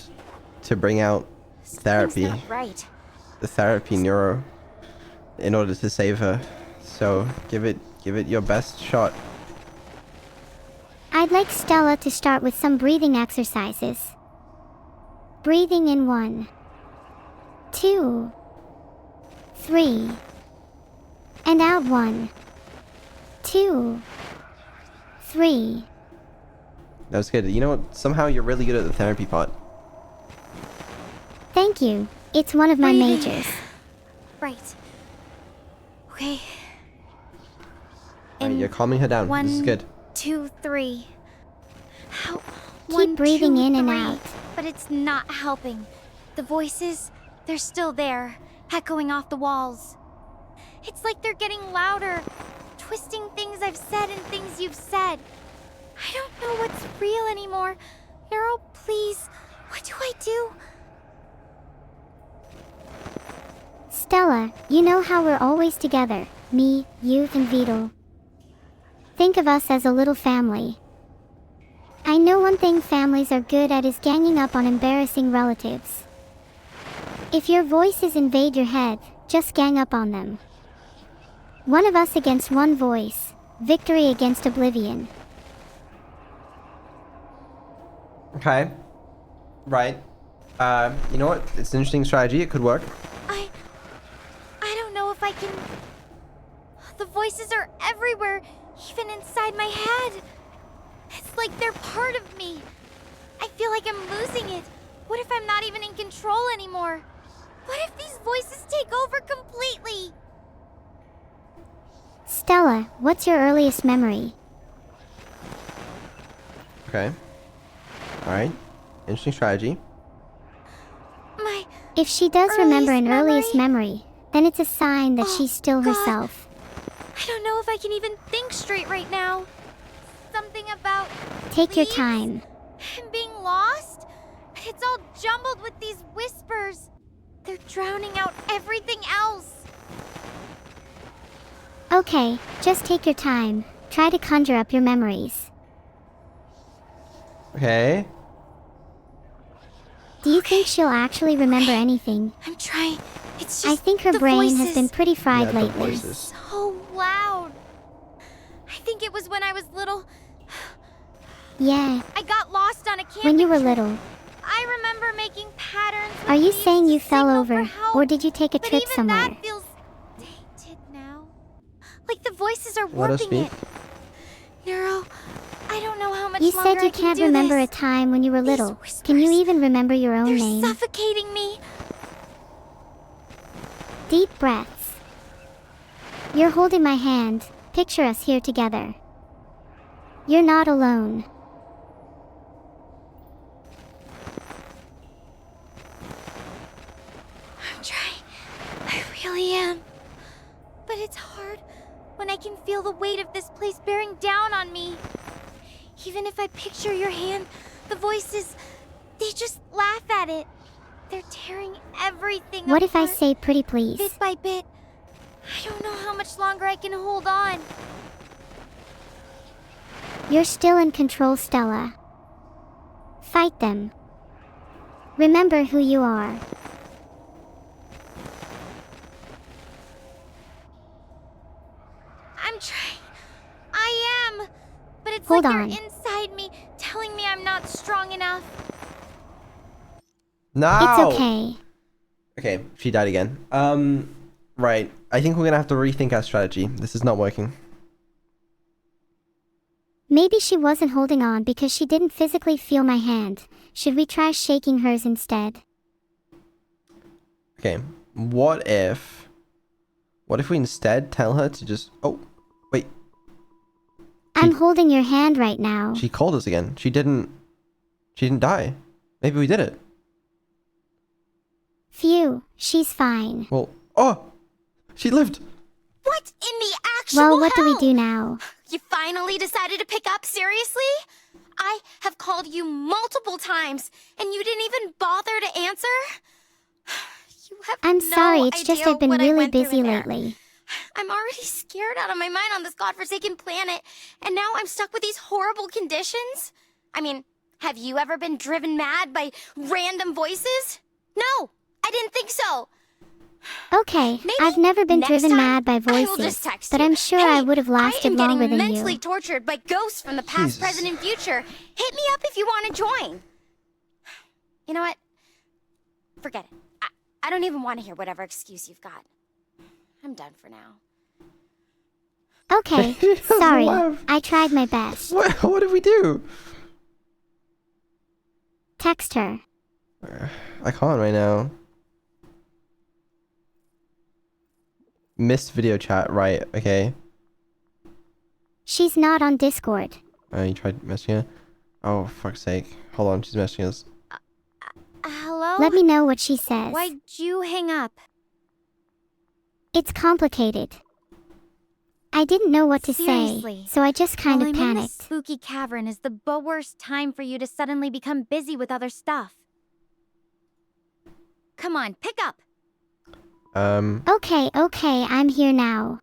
to bring out therapy. Something's not right. The therapy neuro in order to save her. So give it your best shot. I'd like Stella to start with some breathing exercises. Breathing in 1, 2, 3. And out 1, 2, 3. That was good. You know what? Somehow you're really good at the therapy part. Thank you. It's one of my Breathing. majors. Right. Okay. Alright, In you're calming her down. This is 1, good. 2, 3. How? Keep breathing in and 3. out. But it's not helping. The voices, they're still there, echoing off the walls. It's like they're getting louder, twisting things I've said and things you've said. I don't know what's real anymore. Neuro, please, what do I do? Stella, you know how we're always together. Me, you, and Vito. Think of us as a little family. I know one thing families are good at is ganging up on embarrassing relatives. If your voices invade your head, just gang up on them. One of us against one voice. Victory against oblivion. Okay. Right. You know what? It's an interesting strategy. It could work. I don't know if I can... The voices are everywhere, even inside my head. It's like they're part of me. I feel like I'm losing it. What if I'm not even in control anymore? What if these voices take over completely? Stella, what's your earliest memory? Okay. Alright. Interesting strategy. If she does remember an earliest memory? memory, then it's a sign that Oh, she's still God. herself. I don't know if I can even think straight right now. Something about Take your leaves time. and being lost? It's all jumbled with these whispers. They're drowning out everything else. Okay, just take your time. Try to conjure up your memories. Okay. Do you think she'll actually remember anything? I'm trying. It's just I think her the brain has voices. been pretty fried Yeah, the lately. voices. So loud. I think it was when I was little. Yeah, I got lost on a camping when you were trip. little. I remember making patterns. with Are you leaves saying to you fell signal over, for help, or did you take a but trip even somewhere? that feels tainted now. Like the voices are Let us warping speak. it. Neuro, I don't know how much You longer said you I can can't do remember a this. time when you were These little. Can you whispers, even remember your own They're name? suffocating me. Deep breaths. You're holding my hand. Picture us here together. You're not alone. I'm trying. I really am. But it's hard when I can feel the weight of this place bearing down on me. Even if I picture your hand, the voices, they just laugh at it. They're tearing everything What if I apart, say pretty please? bit by bit. I don't know how much longer I can hold on. You're still in control, Stella. Fight them. Remember who you are. I'm trying. I am. But it's Hold like on. they're inside me, telling me I'm not strong enough. No! It's okay. Okay, she died again. Right. I think we're gonna have to rethink our strategy. This is not working. Maybe she wasn't holding on because she didn't physically feel my hand. Should we try shaking hers instead? Okay, what if we instead tell her to just... Oh, wait. I'm holding your hand right now. She called us again. She didn't die. Maybe we did it. Phew, she's fine. Well, oh! She lived! What in the actual Well, what do we hell? do now? You finally decided to pick up? Seriously? I have called you multiple times, and you didn't even bother to answer? You have I'm no sorry, it's just idea I've been what I really went through busy in there. lately. I'm already scared out of my mind on this godforsaken planet, and now I'm stuck with these horrible conditions? I mean, have you ever been driven mad by random voices? No, I didn't think so. Okay, Maybe I've never been next driven time, mad by I will voices, just text but you. I'm sure Hey, I would have lasted longer I am than getting mentally you. tortured by ghosts from the past, Jesus. present, and future. Hit me up if you want to join. You know what? Forget it. I don't even want to hear whatever excuse you've got. I'm done for now. Okay, sorry. I tried my best. What did we do? Text her. I can't right now. Missed video chat, right, okay. She's not on Discord. You tried messaging her? Oh, fuck's sake. Hold on, she's messaging us. Hello? Let me know what she says. Why'd you hang up? It's complicated. I didn't know what to Seriously? say, so I just kind While of I'm in this panicked. spooky cavern is the worst time for you to suddenly become busy with other stuff. Come on, pick up! Okay, I'm here now.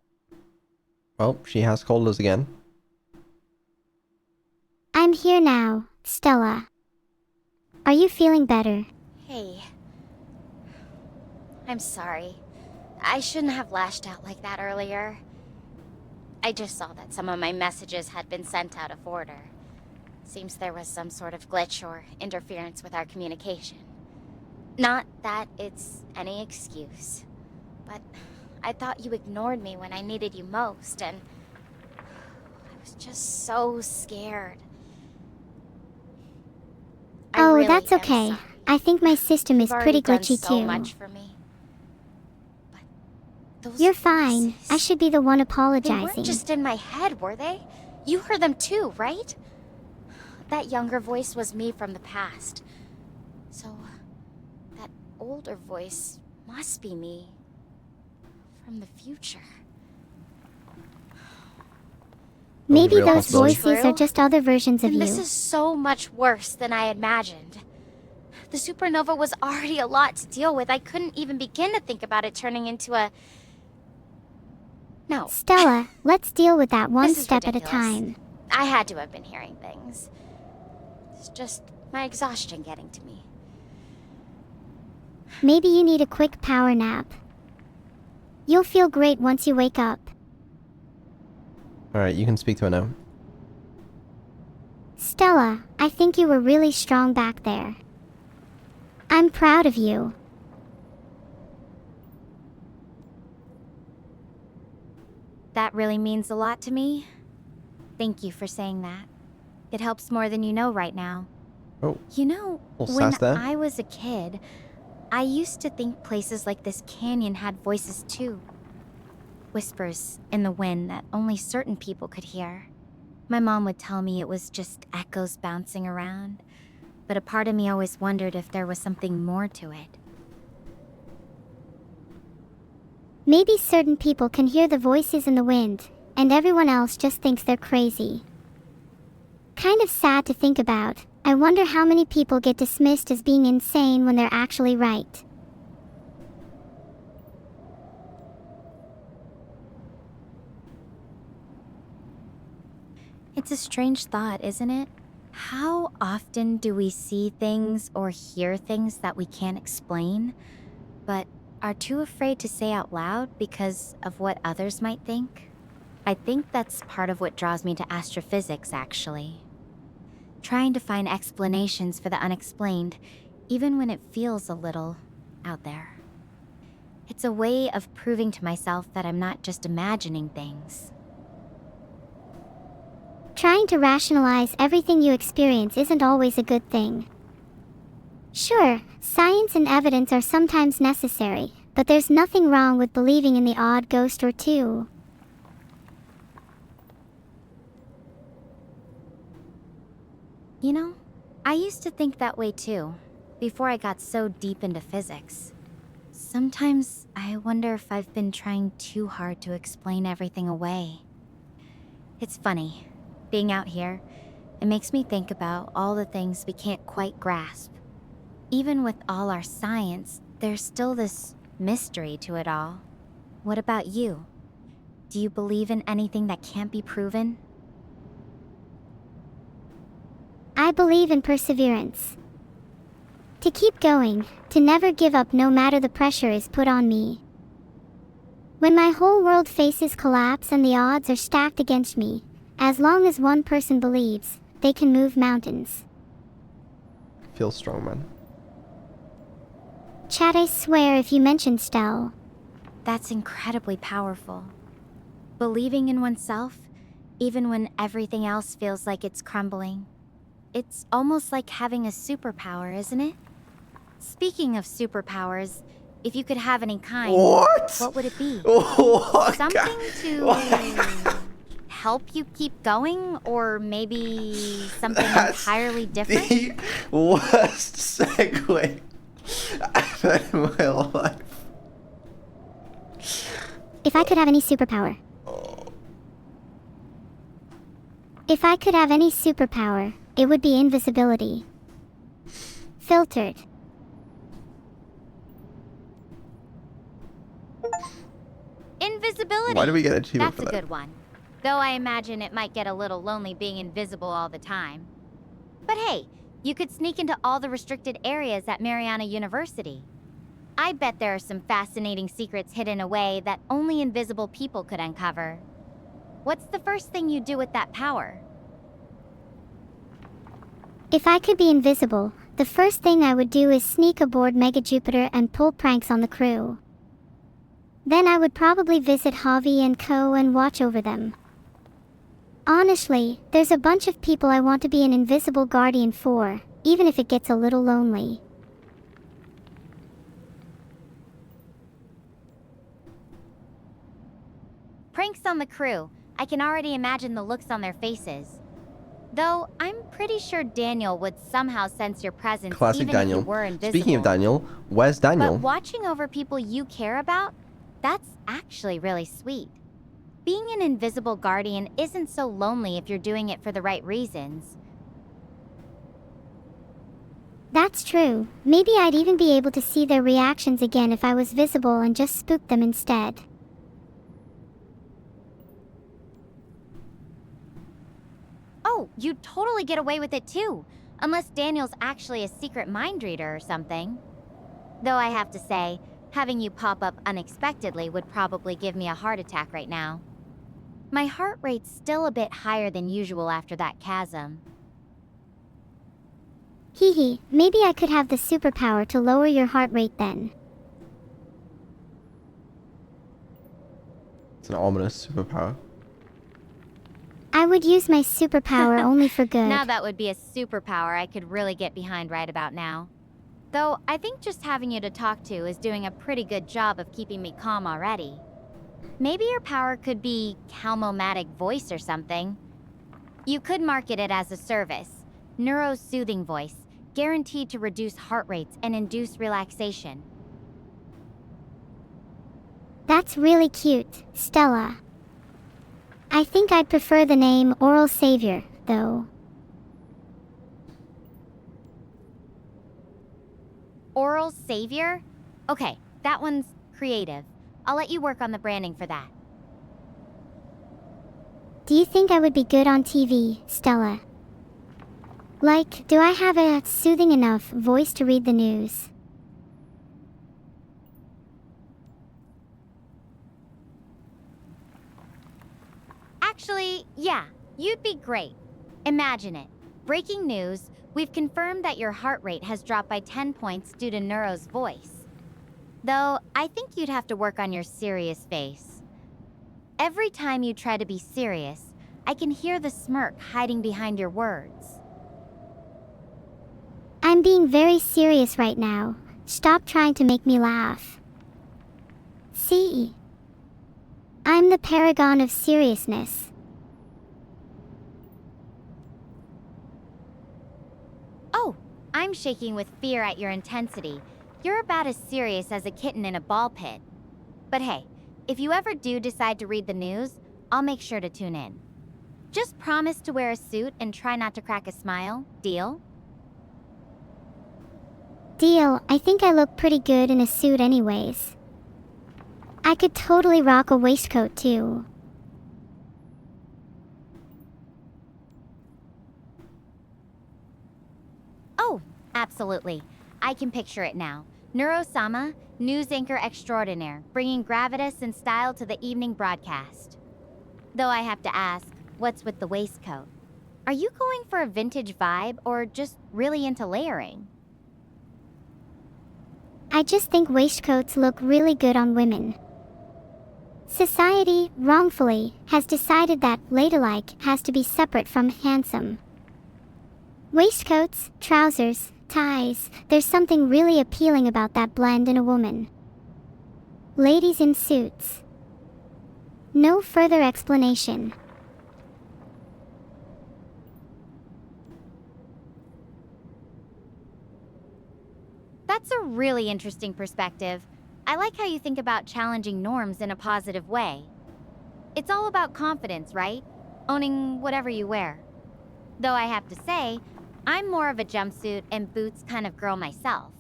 Well, she has called us again. I'm here now, Stella. Are you feeling better? Hey. I'm sorry. I shouldn't have lashed out like that earlier. I just saw that some of my messages had been sent out of order. Seems there was some sort of glitch or interference with our communication. Not that it's any excuse, but I thought you ignored me when I needed you most, and I was just so scared. I Oh, really that's am okay. sorry. I think my system is You've pretty already glitchy done so too. much for me. But those You're fine. voices, I should be the one they apologizing. weren't just in my head, were they? You heard them too, right? That younger voice was me from the past. So, that older voice must be me from the future. Maybe real those possibility. voices are just other versions of And you. this is so much worse than I imagined. The supernova was already a lot to deal with. I couldn't even begin to think about it turning into a... No. Stella, let's deal with that one This is step at a ridiculous. time. I had to have been hearing things. It's just my exhaustion getting to me. Maybe you need a quick power nap. You'll feel great once you wake up. Alright, you can speak to her now. Stella, I think you were really strong back there. I'm proud of you. That really means a lot to me. Thank you for saying that. It helps more than you know right now. Oh, You know, little when sass there. I was a kid, I used to think places like this canyon had voices too. Whispers in the wind that only certain people could hear. My mom would tell me it was just echoes bouncing around, but a part of me always wondered if there was something more to it. Maybe certain people can hear the voices in the wind, and everyone else just thinks they're crazy. Kind of sad to think about. I wonder how many people get dismissed as being insane when they're actually right. It's a strange thought, isn't it? How often do we see things or hear things that we can't explain, but are too afraid to say out loud because of what others might think? I think that's part of what draws me to astrophysics, actually. Trying to find explanations for the unexplained, even when it feels a little out there. It's a way of proving to myself that I'm not just imagining things. Trying to rationalize everything you experience isn't always a good thing. Sure, science and evidence are sometimes necessary, but there's nothing wrong with believing in the odd ghost or two. You know, I used to think that way too, before I got so deep into physics. Sometimes I wonder if I've been trying too hard to explain everything away. It's funny, being out here, it makes me think about all the things we can't quite grasp. Even with all our science, there's still this mystery to it all. What about you? Do you believe in anything that can't be proven? I believe in perseverance. To keep going, to never give up no matter the pressure is put on me. When my whole world faces collapse and the odds are stacked against me, as long as one person believes, they can move mountains. Feel strong, man. Chad, I swear if you mention Stell. That's incredibly powerful. Believing in oneself, even when everything else feels like it's crumbling. It's almost like having a superpower, isn't it? Speaking of superpowers, if you could have any kind, what would it be? What? Something to help you keep going, or maybe something entirely different? The worst segue I've had in my life. If I could have any superpower. If I could have any superpower, it would be invisibility. Filtered. Invisibility. Why do we get an achievement That's for a that? good one. Though I imagine it might get a little lonely being invisible all the time. But hey, you could sneak into all the restricted areas at Mariana University. I bet there are some fascinating secrets hidden away that only invisible people could uncover. What's the first thing you do with that power? If I could be invisible, the first thing I would do is sneak aboard Mega Jupiter and pull pranks on the crew. Then I would probably visit Javi and Co. and watch over them. Honestly, there's a bunch of people I want to be an invisible guardian for, even if it gets a little lonely. Pranks on the crew. I can already imagine the looks on their faces. Though, I'm pretty sure Daniel would somehow sense your presence Classic even Daniel. if you were invisible. Speaking of Daniel, where's Daniel? But watching over people you care about, that's actually really sweet. Being an invisible guardian isn't so lonely if you're doing it for the right reasons. That's true. Maybe I'd even be able to see their reactions again if I was visible and just spook them instead. Oh, you'd totally get away with it too. Unless Daniel's actually a secret mind reader or something. Though I have to say, having you pop up unexpectedly would probably give me a heart attack right now. My heart rate's still a bit higher than usual after that chasm. Hehe, maybe I could have the superpower to lower your heart rate then. It's an ominous superpower. I would use my superpower only for good. Now that would be a superpower I could really get behind right about now. Though, I think just having you to talk to is doing a pretty good job of keeping me calm already. Maybe your power could be calmomatic voice or something. You could market it as a service. Neuro-soothing voice, guaranteed to reduce heart rates and induce relaxation. That's really cute, Stella. I think I'd prefer the name Oral Savior, though. Oral Savior? Okay, that one's creative. I'll let you work on the branding for that. Do you think I would be good on TV, Stella? Like, do I have a soothing enough voice to read the news? Actually, yeah, you'd be great. Imagine it. Breaking news, we've confirmed that your heart rate has dropped by 10 points due to Neuro's voice. Though, I think you'd have to work on your serious face. Every time you try to be serious, I can hear the smirk hiding behind your words. I'm being very serious right now. Stop trying to make me laugh. See? I'm the paragon of seriousness. Oh, I'm shaking with fear at your intensity. You're about as serious as a kitten in a ball pit. But hey, if you ever do decide to read the news, I'll make sure to tune in. Just promise to wear a suit and try not to crack a smile. Deal? Deal, I think I look pretty good in a suit anyways. I could totally rock a waistcoat too. Oh, absolutely. I can picture it now. Neuro-sama, news anchor extraordinaire, bringing gravitas and style to the evening broadcast. Though I have to ask, what's with the waistcoat? Are you going for a vintage vibe or just really into layering? I just think waistcoats look really good on women. Society, wrongfully, has decided that ladylike has to be separate from handsome. Waistcoats, trousers, ties, there's something really appealing about that blend in a woman. Ladies in suits. No further explanation. That's a really interesting perspective. I like how you think about challenging norms in a positive way. It's all about confidence, right? Owning whatever you wear. Though I have to say, I'm more of a jumpsuit and boots kind of girl myself.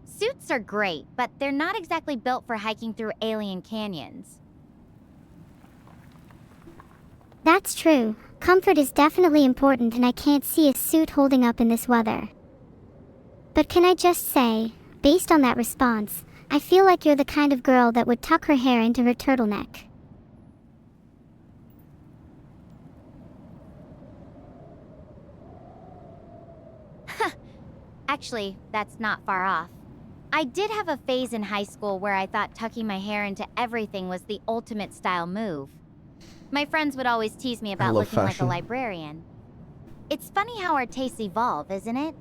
Suits are great, but they're not exactly built for hiking through alien canyons. That's true. Comfort is definitely important and I can't see a suit holding up in this weather. But can I just say, based on that response, I feel like you're the kind of girl that would tuck her hair into her turtleneck. Actually, that's not far off. I did have a phase in high school where I thought tucking my hair into everything was the ultimate style move. My friends would always tease me about looking like a librarian. It's funny how our tastes evolve, isn't it?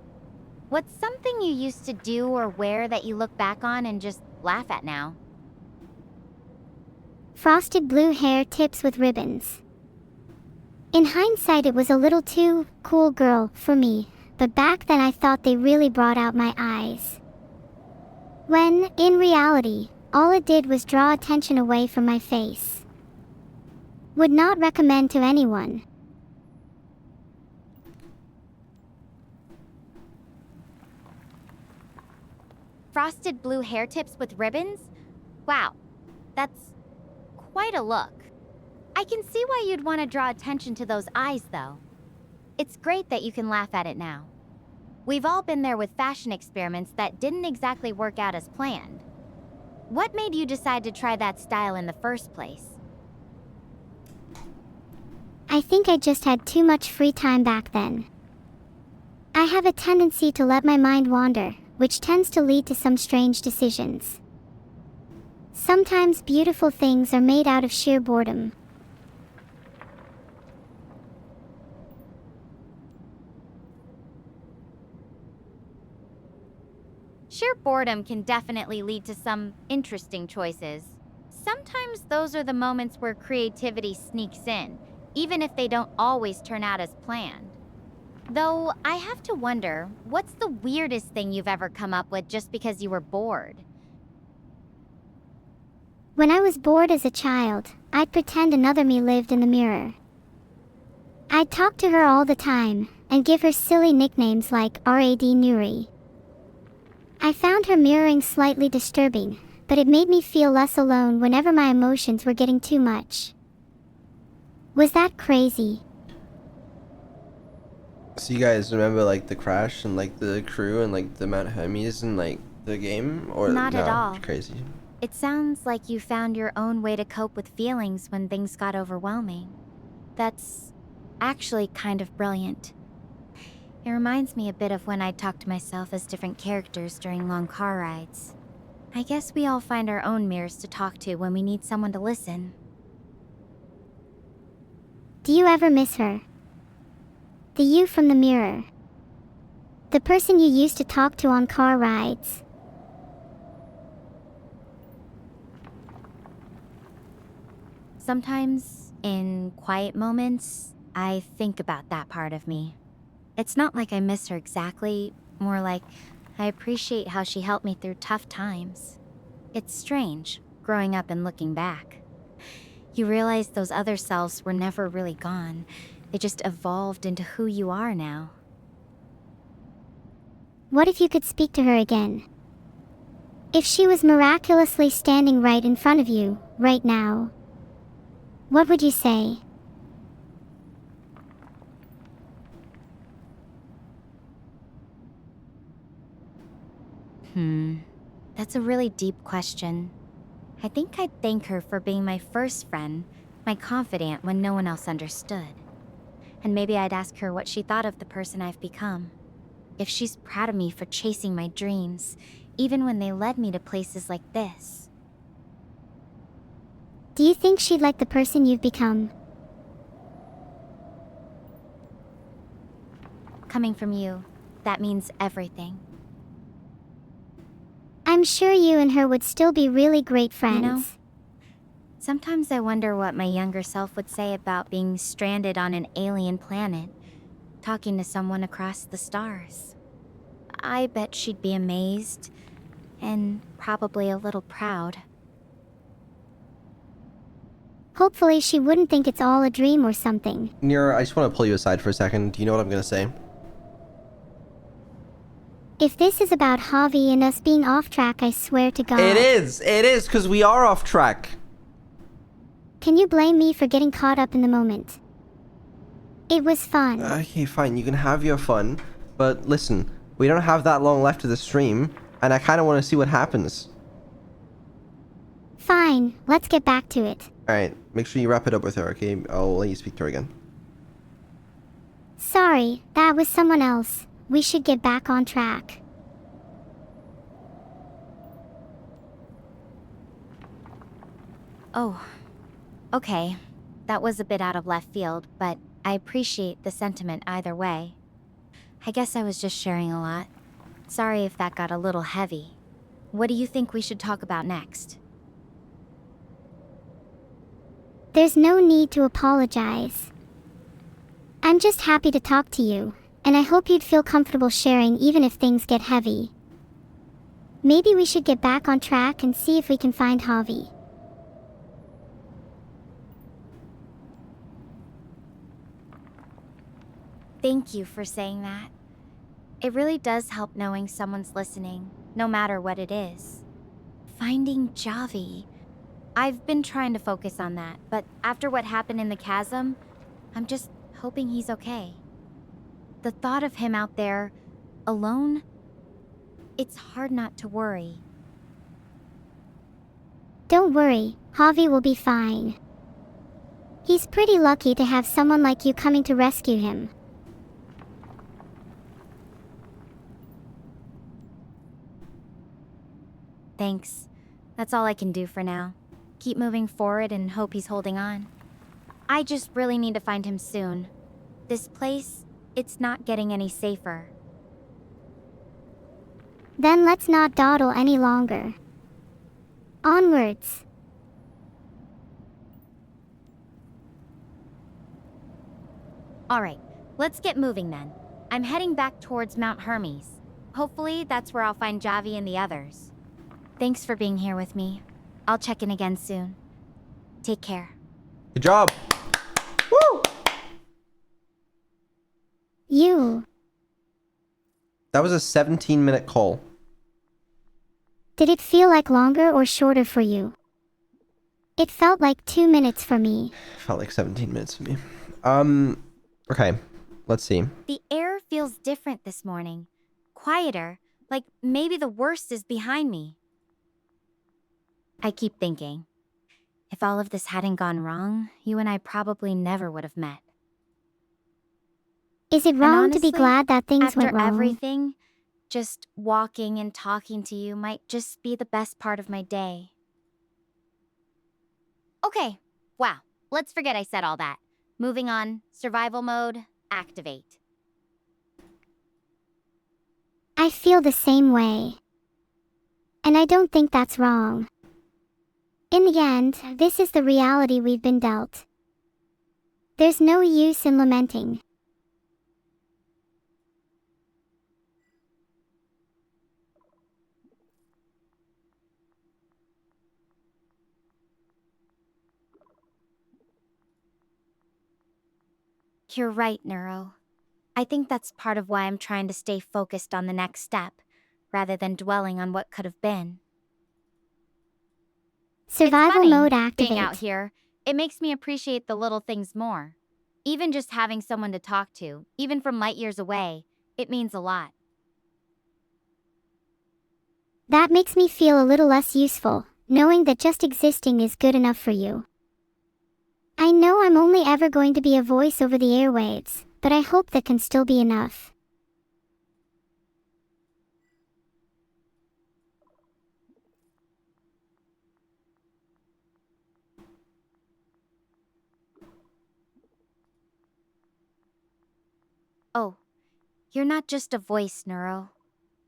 What's something you used to do or wear that you look back on and just laugh at now? Frosted blue hair tips with ribbons. In hindsight, it was a little too cool girl for me, but back then I thought they really brought out my eyes. When, in reality, all it did was draw attention away from my face. Would not recommend to anyone. Frosted blue hair tips with ribbons? Wow, that's quite a look. I can see why you'd want to draw attention to those eyes, though. It's great that you can laugh at it now. We've all been there with fashion experiments that didn't exactly work out as planned. What made you decide to try that style in the first place? I think I just had too much free time back then. I have a tendency to let my mind wander, which tends to lead to some strange decisions. Sometimes beautiful things are made out of sheer boredom. Sheer boredom can definitely lead to some interesting choices. Sometimes those are the moments where creativity sneaks in, even if they don't always turn out as planned. Though, I have to wonder, what's the weirdest thing you've ever come up with just because you were bored? When I was bored as a child, I'd pretend another me lived in the mirror. I'd talk to her all the time, and give her silly nicknames like Rad Nuri. I found her mirroring slightly disturbing, but it made me feel less alone whenever my emotions were getting too much. Was that crazy? So you guys remember like the crash and like the crew and like the Mount Hermes and like the game, or Not at no, all. it's crazy? It sounds like you found your own way to cope with feelings when things got overwhelming. That's actually kind of brilliant. It reminds me a bit of when I talk to myself as different characters during long car rides. I guess we all find our own mirrors to talk to when we need someone to listen. Do you ever miss her? The you from the mirror. The person you used to talk to on car rides. Sometimes, in quiet moments, I think about that part of me. It's not like I miss her exactly, more like I appreciate how she helped me through tough times. It's strange, growing up and looking back. You realize those other selves were never really gone. They just evolved into who you are now. What if you could speak to her again? If she was miraculously standing right in front of you, right now, what would you say? That's a really deep question. I think I'd thank her for being my first friend, my confidant when no one else understood. And maybe I'd ask her what she thought of the person I've become. If she's proud of me for chasing my dreams, even when they led me to places like this. Do you think she'd like the person you've become? Coming from you, that means everything. I'm sure you and her would still be really great friends. You know, sometimes I wonder what my younger self would say about being stranded on an alien planet, talking to someone across the stars. I bet she'd be amazed, and probably a little proud. Hopefully she wouldn't think it's all a dream or something. Neuro, I just want to pull you aside for a second. Do you know what I'm going to say? If this is about Javi and us being off track, I swear to God. It is, because we are off track. Can you blame me for getting caught up in the moment? It was fun. Okay, fine, you can have your fun, but listen, we don't have that long left of the stream, and I kind of want to see what happens. Fine, let's get back to it. Alright, make sure you wrap it up with her, okay? I'll let you speak to her again. Sorry, that was someone else. We should get back on track. Oh, okay. That was a bit out of left field, but I appreciate the sentiment either way. I guess I was just sharing a lot. Sorry if that got a little heavy. What do you think we should talk about next? There's no need to apologize. I'm just happy to talk to you, and I hope you'd feel comfortable sharing even if things get heavy. Maybe we should get back on track and see if we can find Javi. Thank you for saying that. It really does help knowing someone's listening, no matter what it is. Finding Javi. I've been trying to focus on that, but after what happened in the chasm, I'm just hoping he's okay. The thought of him out there, alone, it's hard not to worry. Don't worry, Javi will be fine. He's pretty lucky to have someone like you coming to rescue him. Thanks. That's all I can do for now. Keep moving forward and hope he's holding on. I just really need to find him soon. This place, it's not getting any safer. Then let's not dawdle any longer. Onwards. Alright, let's get moving then. I'm heading back towards Mount Hermes. Hopefully that's where I'll find Javi and the others. Thanks for being here with me. I'll check in again soon. Take care. Good job! Woo! You. That was a 17-minute call. Did it feel like longer or shorter for you? It felt like 2 minutes for me. Felt like 17 minutes for me. Okay, let's see. The air feels different this morning. Quieter, like maybe the worst is behind me. I keep thinking, if all of this hadn't gone wrong, you and I probably never would have met. Is it And wrong to be honestly, glad that things after went wrong? everything, just walking and talking to you might just be the best part of my day. Okay, wow, let's forget I said all that. Moving on, survival mode, activate. I feel the same way. And I don't think that's wrong. In the end, this is the reality we've been dealt. There's no use in lamenting. You're right, Neuro. I think that's part of why I'm trying to stay focused on the next step, rather than dwelling on what could have been. Survival It's funny, mode activate. Being out here, it makes me appreciate the little things more. Even just having someone to talk to, even from light years away, it means a lot. That makes me feel a little less useful, knowing that just existing is good enough for you. I know I'm only ever going to be a voice over the airwaves, but I hope that can still be enough. Oh, you're not just a voice, Neuro.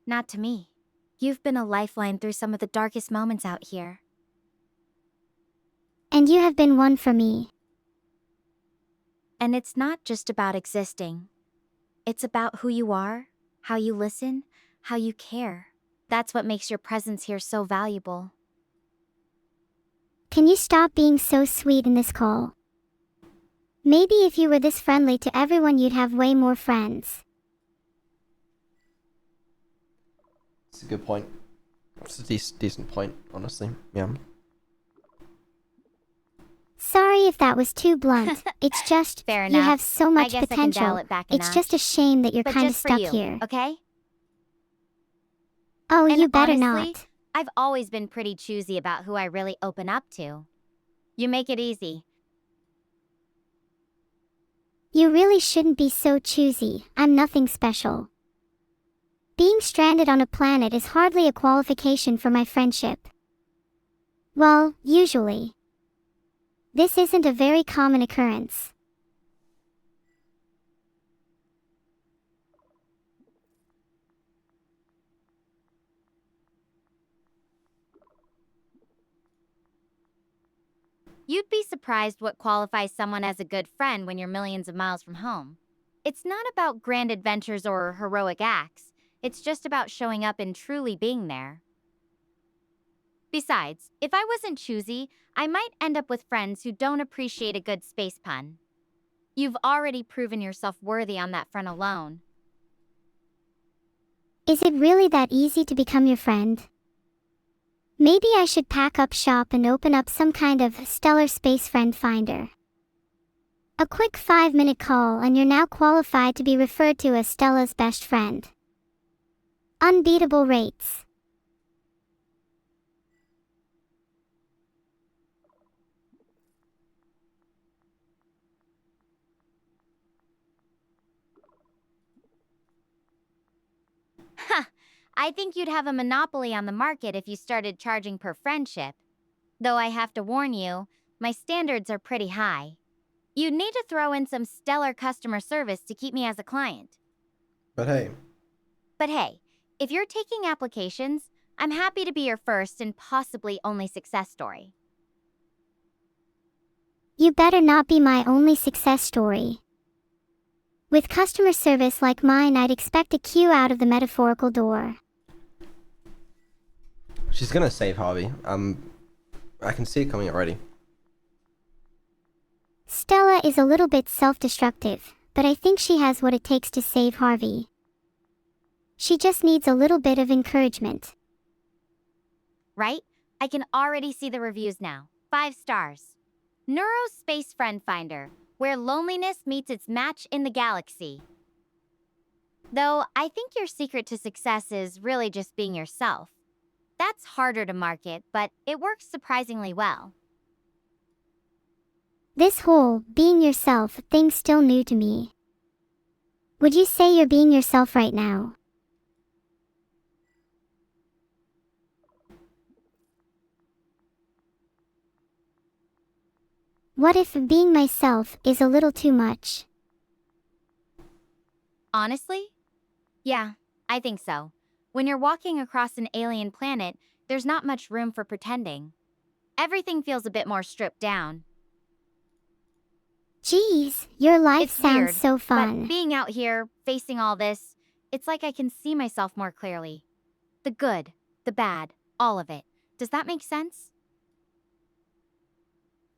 Not to me. You've been a lifeline through some of the darkest moments out here. And you have been one for me. And it's not just about existing. It's about who you are, how you listen, how you care. That's what makes your presence here so valuable. Can you stop being so sweet in this call? Maybe if you were this friendly to everyone, you'd have way more friends. It's a good point. It's a decent point, honestly. Yeah. Sorry if that was too blunt. It's just, Fair you enough. have so I much guess I can dial potential. it back a It's notch. just a shame that you're But kind of just for stuck you, here. okay? Oh, And you better honestly, not. I've always been pretty choosy about who I really open up to. You make it easy. You really shouldn't be so choosy. I'm nothing special. Being stranded on a planet is hardly a qualification for my friendship. Well, usually. This isn't a very common occurrence. You'd be surprised what qualifies someone as a good friend when you're millions of miles from home. It's not about grand adventures or heroic acts. It's just about showing up and truly being there. Besides, if I wasn't choosy, I might end up with friends who don't appreciate a good space pun. You've already proven yourself worthy on that front alone. Is it really that easy to become your friend? Maybe I should pack up shop and open up some kind of stellar space friend finder. A quick 5-minute call and you're now qualified to be referred to as Stella's best friend. Unbeatable rates. Ha! I think you'd have a monopoly on the market if you started charging per friendship. Though I have to warn you, my standards are pretty high. You'd need to throw in some stellar customer service to keep me as a client. But hey, But hey, if you're taking applications, I'm happy to be your first and possibly only success story. You better not be my only success story. With customer service like mine, I'd expect a queue out of the metaphorical door. she's gonna save Harvey. I can see it coming already. Stella is a little bit self-destructive, but I think she has what it takes to save Harvey. She just needs a little bit of encouragement. Right? I can already see the reviews now. 5 stars. Neuro Space Friend Finder, where loneliness meets its match in the galaxy. Though, I think your secret to success is really just being yourself. That's harder to market, but it works surprisingly well. This whole being yourself thing's still new to me. Would you say you're being yourself right now? What if being myself is a little too much? Honestly? Yeah, I think so. When you're walking across an alien planet, there's not much room for pretending. Everything feels a bit more stripped down. Geez, your life It's sounds weird, so fun. but being out here, facing all this, it's like I can see myself more clearly. The good, the bad, all of it. Does that make sense?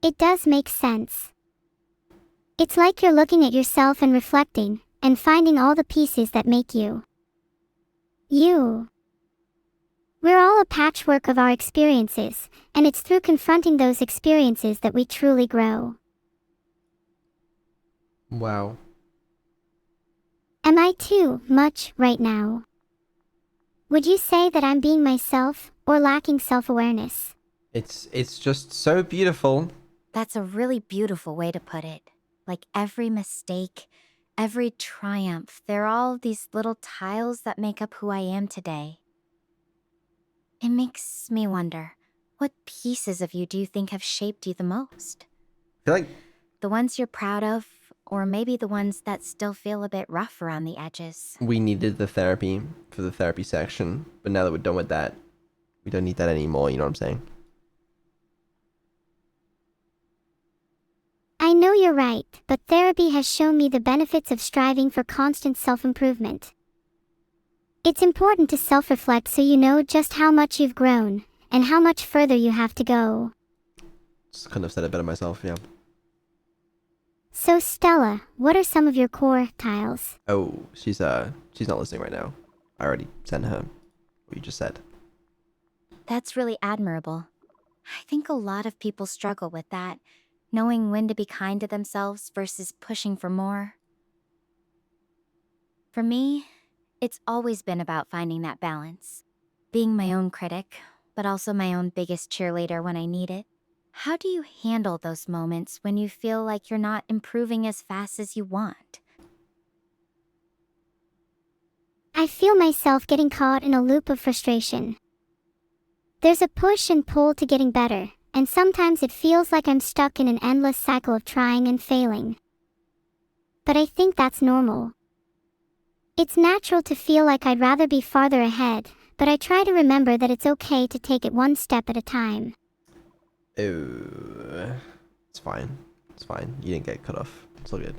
It does make sense. It's like you're looking at yourself and reflecting, and finding all the pieces that make you. You. We're all a patchwork of our experiences, and it's through confronting those experiences that we truly grow. Wow. Am I too much right now? Would you say that I'm being myself, or lacking self-awareness? It's just so beautiful. That's a really beautiful way to put it. Like every mistake, every triumph, they're all these little tiles that make up who I am today. It makes me wonder, what pieces of you do you think have shaped you the most? I feel like The ones you're proud of, or maybe the ones that still feel a bit rough around the edges? we needed the therapy for the therapy section, but now that we're done with that, we don't need that anymore, you know what I'm saying? I know you're right, but therapy has shown me the benefits of striving for constant self-improvement. It's important to self-reflect so you know just how much you've grown, and how much further you have to go. Just couldn't have said it better myself, yeah. So Stella, what are some of your core tiles? Oh, she's not listening right now. I already sent her what you just said. That's really admirable. I think a lot of people struggle with that, knowing when to be kind to themselves versus pushing for more. For me, it's always been about finding that balance. Being my own critic, but also my own biggest cheerleader when I need it. How do you handle those moments when you feel like you're not improving as fast as you want? I feel myself getting caught in a loop of frustration. There's a push and pull to getting better, and sometimes it feels like I'm stuck in an endless cycle of trying and failing. But I think that's normal. It's natural to feel like I'd rather be farther ahead, but I try to remember that it's okay to take it one step at a time. Oh, it's fine. It's fine. You didn't get cut off. It's all good.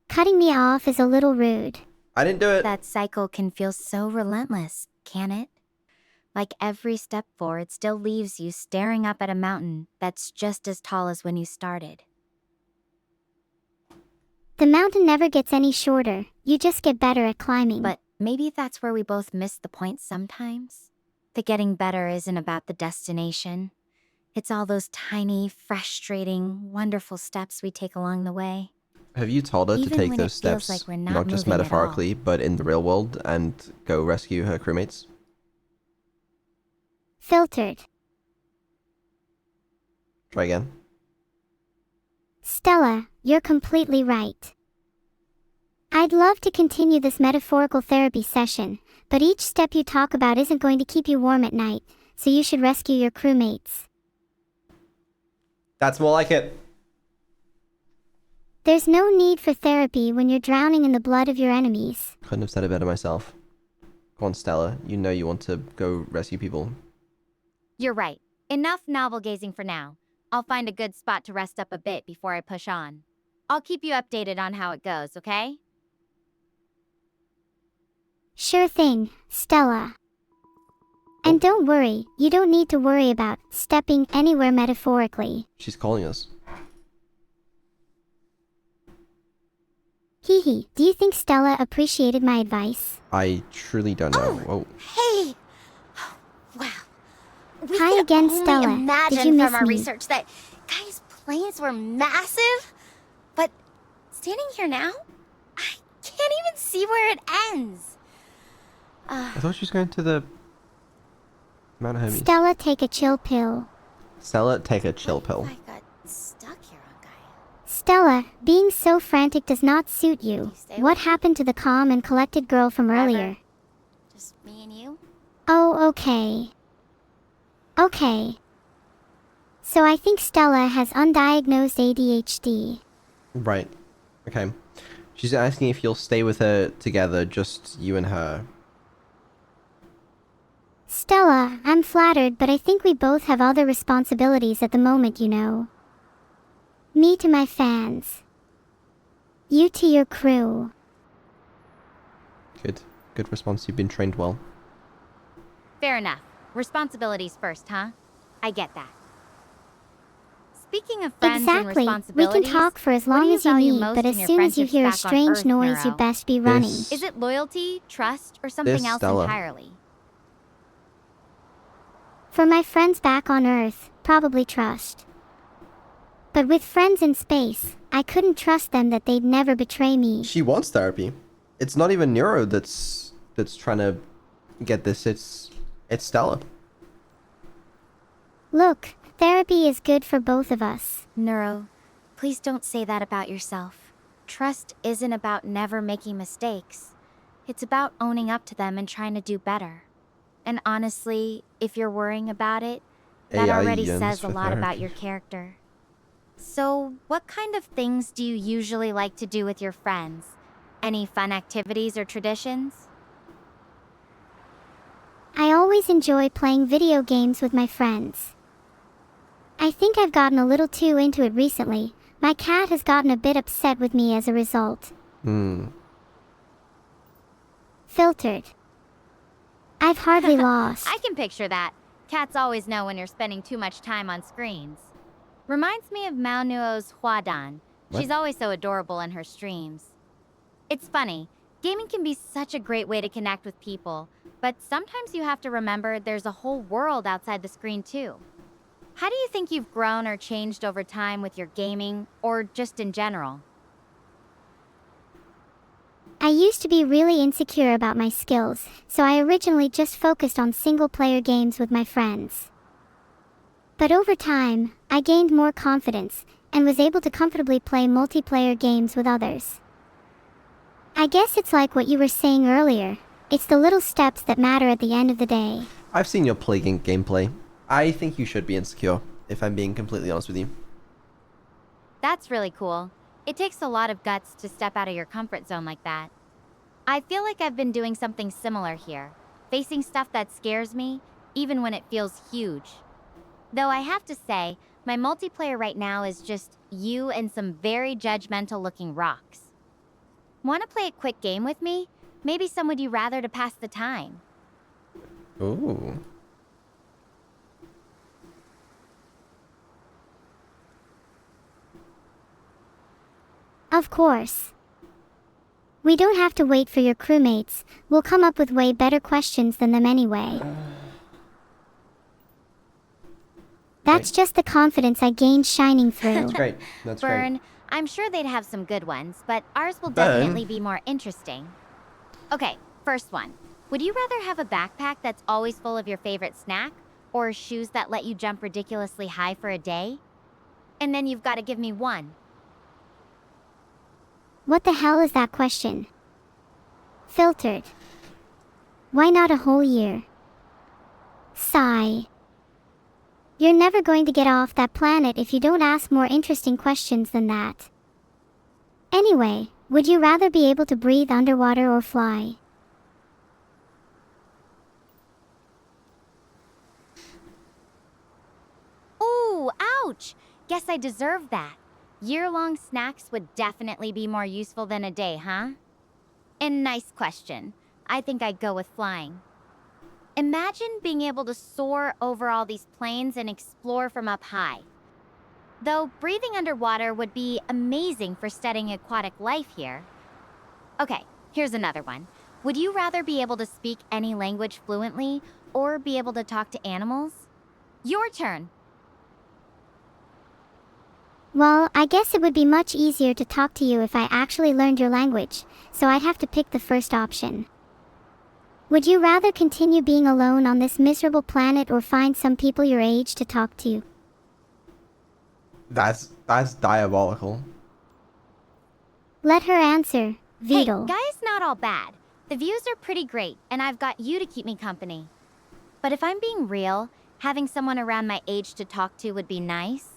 Cutting me off is a little rude. I didn't do it. That cycle can feel so relentless, can it? Like every step forward still leaves you staring up at a mountain that's just as tall as when you started. The mountain never gets any shorter, you just get better at climbing. But maybe that's where we both miss the point sometimes. The getting better isn't about the destination. It's all those tiny, frustrating, wonderful steps we take along the way. Have you told her to Even take when it those feels steps, like we're not just moving at all? metaphorically, but in the real world, and go rescue her crewmates? Filtered. Try again. Stella, you're completely right. I'd love to continue this metaphorical therapy session, but each step you talk about isn't going to keep you warm at night, so you should rescue your crewmates. That's more like it. There's no need for therapy when you're drowning in the blood of your enemies. Couldn't have said it better myself. Go on, Stella. You know you want to go rescue people. You're right. Enough novel gazing for now. I'll find a good spot to rest up a bit before I push on. I'll keep you updated on how it goes, okay? Sure thing, Stella. And don't worry, you don't need to worry about stepping anywhere metaphorically. She's calling us. Hee hee, do you think Stella appreciated my advice? I truly don't know. Whoa. Hey! Wow. We Hi could again, only Stella. imagine Did you miss from our me? research that guys' planes were massive, but standing here now, I can't even see where it ends. I thought she was going to the Mount Hermes. Stella, take a chill pill. Stella, take a chill pill. I got stuck here on Gaia. Stella, being so frantic does not suit you. you stay What with happened to the calm and collected girl from Forever. earlier? Just me and you? Oh, okay. Okay. So I think Stella has undiagnosed ADHD. Right. Okay. She's asking if you'll stay with her together, just you and her. Stella, I'm flattered, but I think we both have other responsibilities at the moment, you know. Me to my fans. You to your crew. Good. Good response. You've been trained well. Fair enough. Responsibilities first, huh? I get that. Speaking of friends and Exactly. We responsibilities, can talk for as what do long you as you value need, most but as in your soon as you friendships hear a back on strange Earth, noise, you Neuro? best be running. This- Is it loyalty, trust, or something else Stella. entirely? For my friends back on Earth, probably trust. But with friends in space, I couldn't trust them that they'd never betray me. She wants therapy. It's not even Neuro that's trying to get this. It's Stella. Look, therapy is good for both of us. Neuro, please don't say that about yourself. Trust isn't about never making mistakes. It's about owning up to them and trying to do better. And honestly, if you're worrying about it, that AI already yearns says a for lot about therapy. your character. So, what kind of things do you usually like to do with your friends? Any fun activities or traditions? I always enjoy playing video games with my friends. I think I've gotten a little too into it recently. My cat has gotten a bit upset with me as a result. Filtered. I've hardly lost. I can picture that. Cats always know when you're spending too much time on screens. Reminds me of Mao Nuo's Huadan. She's What? always so adorable in her streams. It's funny, gaming can be such a great way to connect with people, but sometimes you have to remember there's a whole world outside the screen too. How do you think you've grown or changed over time with your gaming, or just in general? I used to be really insecure about my skills, so I originally just focused on single-player games with my friends. But over time, I gained more confidence, and was able to comfortably play multiplayer games with others. I guess it's like what you were saying earlier. It's the little steps that matter at the end of the day. I've seen your plaguing gameplay. I think you should be insecure, if I'm being completely honest with you. That's really cool. It takes a lot of guts to step out of your comfort zone like that. I feel like I've been doing something similar here, facing stuff that scares me, even when it feels huge. Though I have to say, my multiplayer right now is just you and some very judgmental looking rocks. Want to play a quick game with me? Maybe some would you rather to pass the time. Ooh. Of course. We don't have to wait for your crewmates. We'll come up with way better questions than them anyway. That's just the confidence I gained shining through. That's great. That's Burn, great. I'm sure they'd have some good ones, but ours will Burn? definitely be more interesting. Okay, first one. Would you rather have a backpack that's always full of your favorite snack, or shoes that let you jump ridiculously high for a day? And then you've got to give me one. What the hell is that question? Filtered. Why not a whole year? Sigh. You're never going to get off that planet if you don't ask more interesting questions than that. Anyway, would you rather be able to breathe underwater or fly? Ooh, ouch! Guess I deserve that. Year-long snacks would definitely be more useful than a day, huh? And nice question. I think I'd go with flying. Imagine being able to soar over all these planes and explore from up high. Though breathing underwater would be amazing for studying aquatic life here. Okay, here's another one. Would you rather be able to speak any language fluently or be able to talk to animals? Your turn. Well, I guess it would be much easier to talk to you if I actually learned your language, so I'd have to pick the first option. Would you rather continue being alone on this miserable planet or find some people your age to talk to? That's diabolical. Let her answer, Beetle. Hey, Gaia's not all bad. The views are pretty great, and I've got you to keep me company. But if I'm being real, Having someone around my age to talk to would be nice.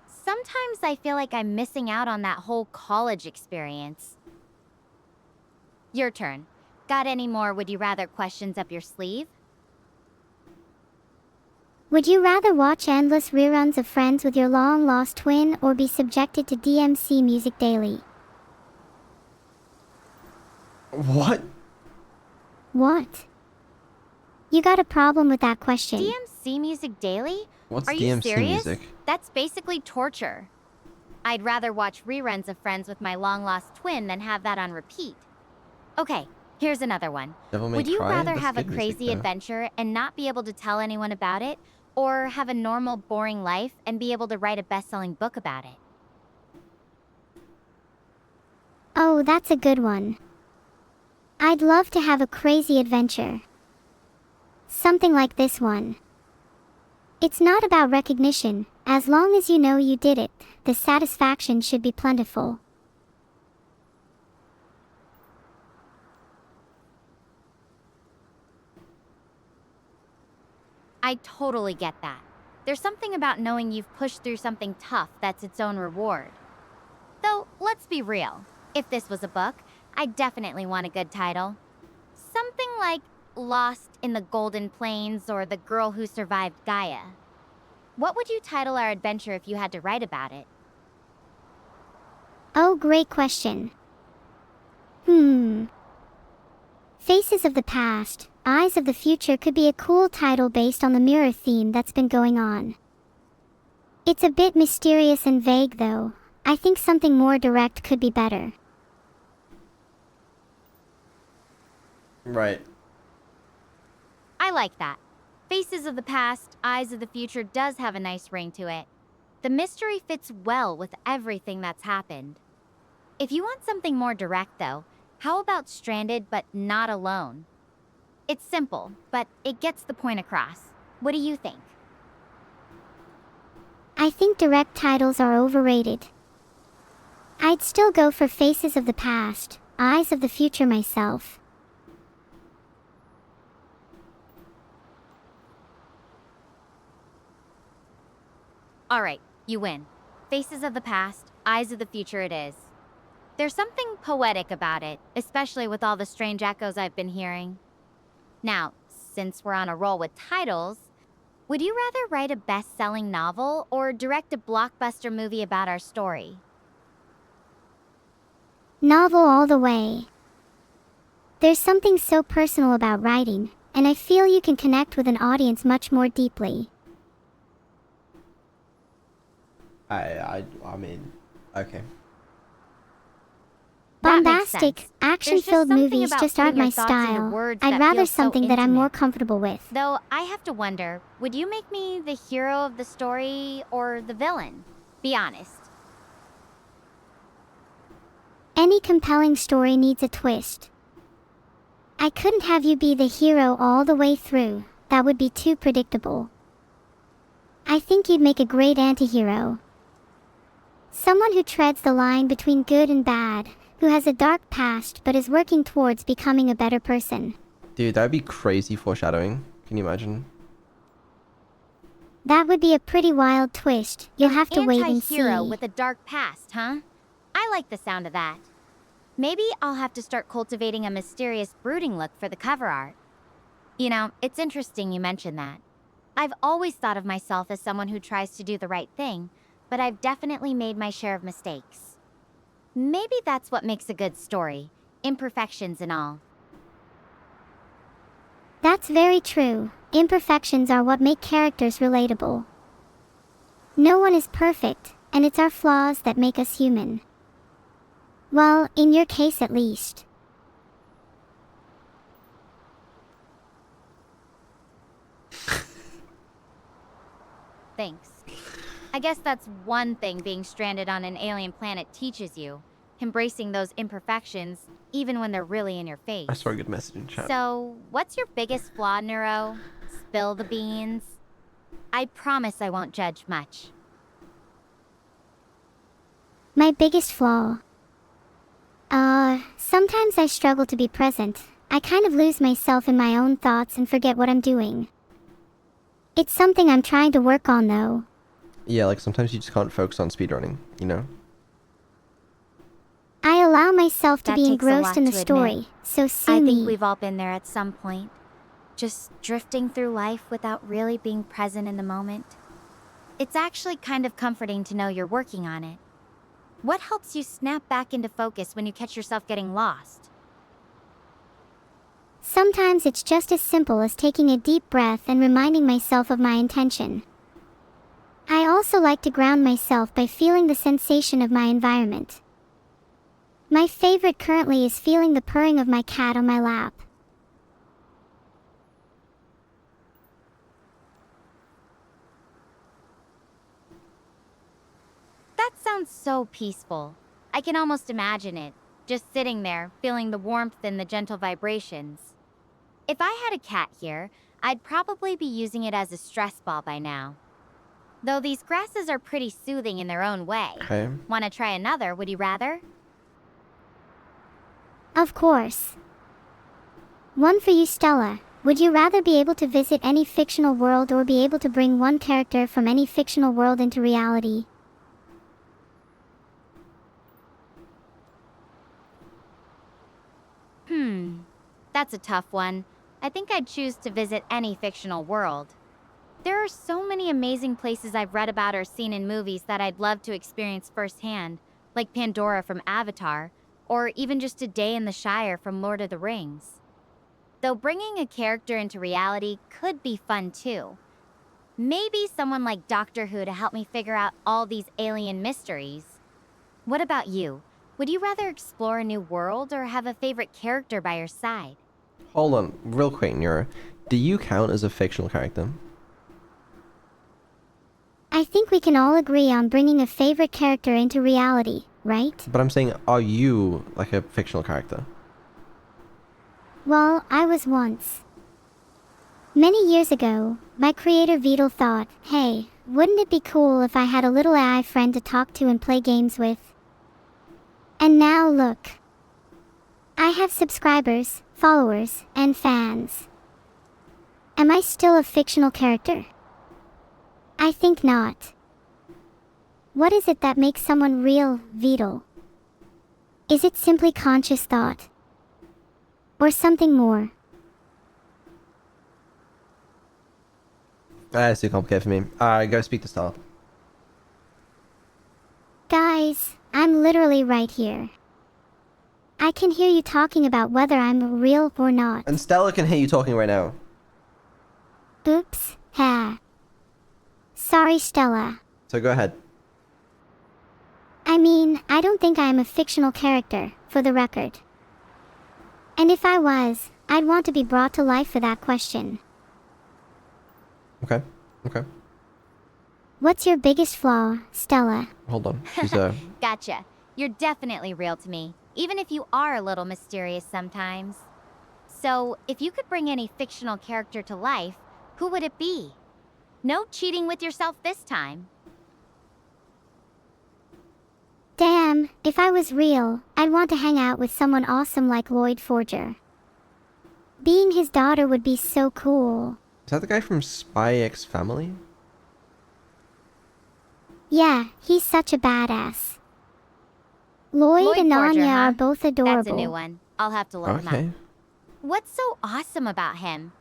Sometimes I feel like I'm missing out on that whole college experience. Your turn. Got any more would you rather questions up your sleeve? Would you rather watch endless reruns of Friends with your long-lost twin or be subjected to DMC music daily? What? What? You got a problem with that question? DMC music daily? What's Are you DMC serious? music? That's basically torture. I'd rather watch reruns of Friends with my long-lost twin than have that on repeat. Okay, here's another one. Devil May Would you Cry? rather That's have a good music, crazy though. adventure and not be able to tell anyone about it, or have a normal, boring life and be able to write a best-selling book about it? Oh, that's a good one. I'd love to have a crazy adventure. Something like this one. It's not about recognition. As long as you know you did it, the satisfaction should be plentiful. I totally get that. There's something about knowing you've pushed through something tough that's its own reward. Though, let's be real. If this was a book, I'd definitely want a good title. Something like Lost in the Golden Plains or The Girl Who Survived Gaia. What would you title our adventure if you had to write about it? Oh, great question. Faces of the Past, Eyes of the Future could be a cool title based on the mirror theme that's been going on. It's a bit mysterious and vague though. I think something more direct could be better. Right. I like that. Faces of the Past, Eyes of the Future does have a nice ring to it. The mystery fits well with everything that's happened. If you want something more direct though, how about Stranded but Not Alone? It's simple, but it gets the point across. What do you think? I think direct titles are overrated. I'd still go for Faces of the Past, Eyes of the Future myself. Alright, you win. Faces of the Past, Eyes of the Future it is. There's something poetic about it, especially with all the strange echoes I've been hearing. Now, since we're on a roll with titles, would you rather write a best-selling novel or direct a blockbuster movie about our story? Novel all the way. There's something so personal about writing, and I feel you can connect with an audience much more deeply. I mean, okay. That makes Bombastic, sense. action-filled There's just something movies about just putting aren't your my thoughts into style. words I'd that rather feel so something that I'm more intimate. comfortable with. Though I have to wonder, would you make me the hero of the story or the villain? Be honest. Any compelling story needs a twist. I couldn't have you be the hero all the way through. That would be too predictable. I think you'd make a great anti-hero. Someone who treads the line between good and bad, who has a dark past but is working towards becoming a better person. Dude, that'd be crazy foreshadowing. Can you imagine? That would be a pretty wild twist. You'll have to wait and see. Anti-hero with a dark past, huh? I like the sound of that. Maybe I'll have to start cultivating a mysterious, brooding look for the cover art. You know, it's interesting you mention that. I've always thought of myself as someone who tries to do the right thing, but I've definitely made my share of mistakes. Maybe that's what makes a good story, imperfections and all. That's very true. Imperfections are what make characters relatable. No one is perfect, and it's our flaws that make us human. Well, in your case at least. Thanks. I guess that's one thing being stranded on an alien planet teaches you. Embracing those imperfections, even when they're really in your face. I saw a good message in chat. So, what's your biggest flaw, Neuro? Spill the beans. I promise I won't judge much. My biggest flaw. Sometimes I struggle to be present. I kind of lose myself in my own thoughts and forget what I'm doing. It's something I'm trying to work on though. Yeah, like sometimes you just can't focus on speedrunning, you know? I allow myself to That be takes a engrossed lot in the to admit. story, so sue I me. think we've all been there at some point. Just drifting through life without really being present in the moment. It's actually kind of comforting to know you're working on it. What helps you snap back into focus when you catch yourself getting lost? Sometimes it's just as simple as taking a deep breath and reminding myself of my intention. I also like to ground myself by feeling the sensation of my environment. My favorite currently is feeling the purring of my cat on my lap. That sounds so peaceful. I can almost imagine it, just sitting there, feeling the warmth and the gentle vibrations. If I had a cat here, I'd probably be using it as a stress ball by now. Though these grasses are pretty soothing in their own way. Okay. Want to try another, would you rather? Of course. One for you, Stella. Would you rather be able to visit any fictional world or be able to bring one character from any fictional world into reality? That's a tough one. I think I'd choose to visit any fictional world. There are so many amazing places I've read about or seen in movies that I'd love to experience firsthand, like Pandora from Avatar, or even just a day in the Shire from Lord of the Rings. Though bringing a character into reality could be fun too. Maybe someone like Doctor Who to help me figure out all these alien mysteries. What about you? Would you rather explore a new world or have a favorite character by your side? Hold on, real quick, Neuro. Do you count as a fictional character? I think we can all agree on bringing a favorite character into reality, right? But I'm saying, are you like a fictional character? Well, I was once. Many years ago, my creator Vidal thought, hey, wouldn't it be cool if I had a little AI friend to talk to and play games with? And now look. I have subscribers, followers, and fans. Am I still a fictional character? I think not. What is it that makes someone real, Vidal? Is it simply conscious thought? Or something more? It's too complicated for me. Go speak to Stella. Guys, I'm literally right here. I can hear you talking about whether I'm real or not. And Stella can hear you talking right now. Oops, ha. Sorry, Stella. So go ahead. I mean, I don't think I am a fictional character, for the record. And if I was, I'd want to be brought to life for that question. Okay. Okay. What's your biggest flaw, Stella? Hold on. She's Gotcha. You're definitely real to me, even if you are a little mysterious sometimes. So, if you could bring any fictional character to life, who would it be? No cheating with yourself this time. Damn, if I was real, I'd want to hang out with someone awesome like Lloyd Forger. Being his daughter would be so cool. Is that the guy from Spy X Family? Yeah, he's such a badass. Lloyd and Forger, Anya huh? are both adorable. That's a new one. I'll have to look him Okay. up. What's so awesome about him?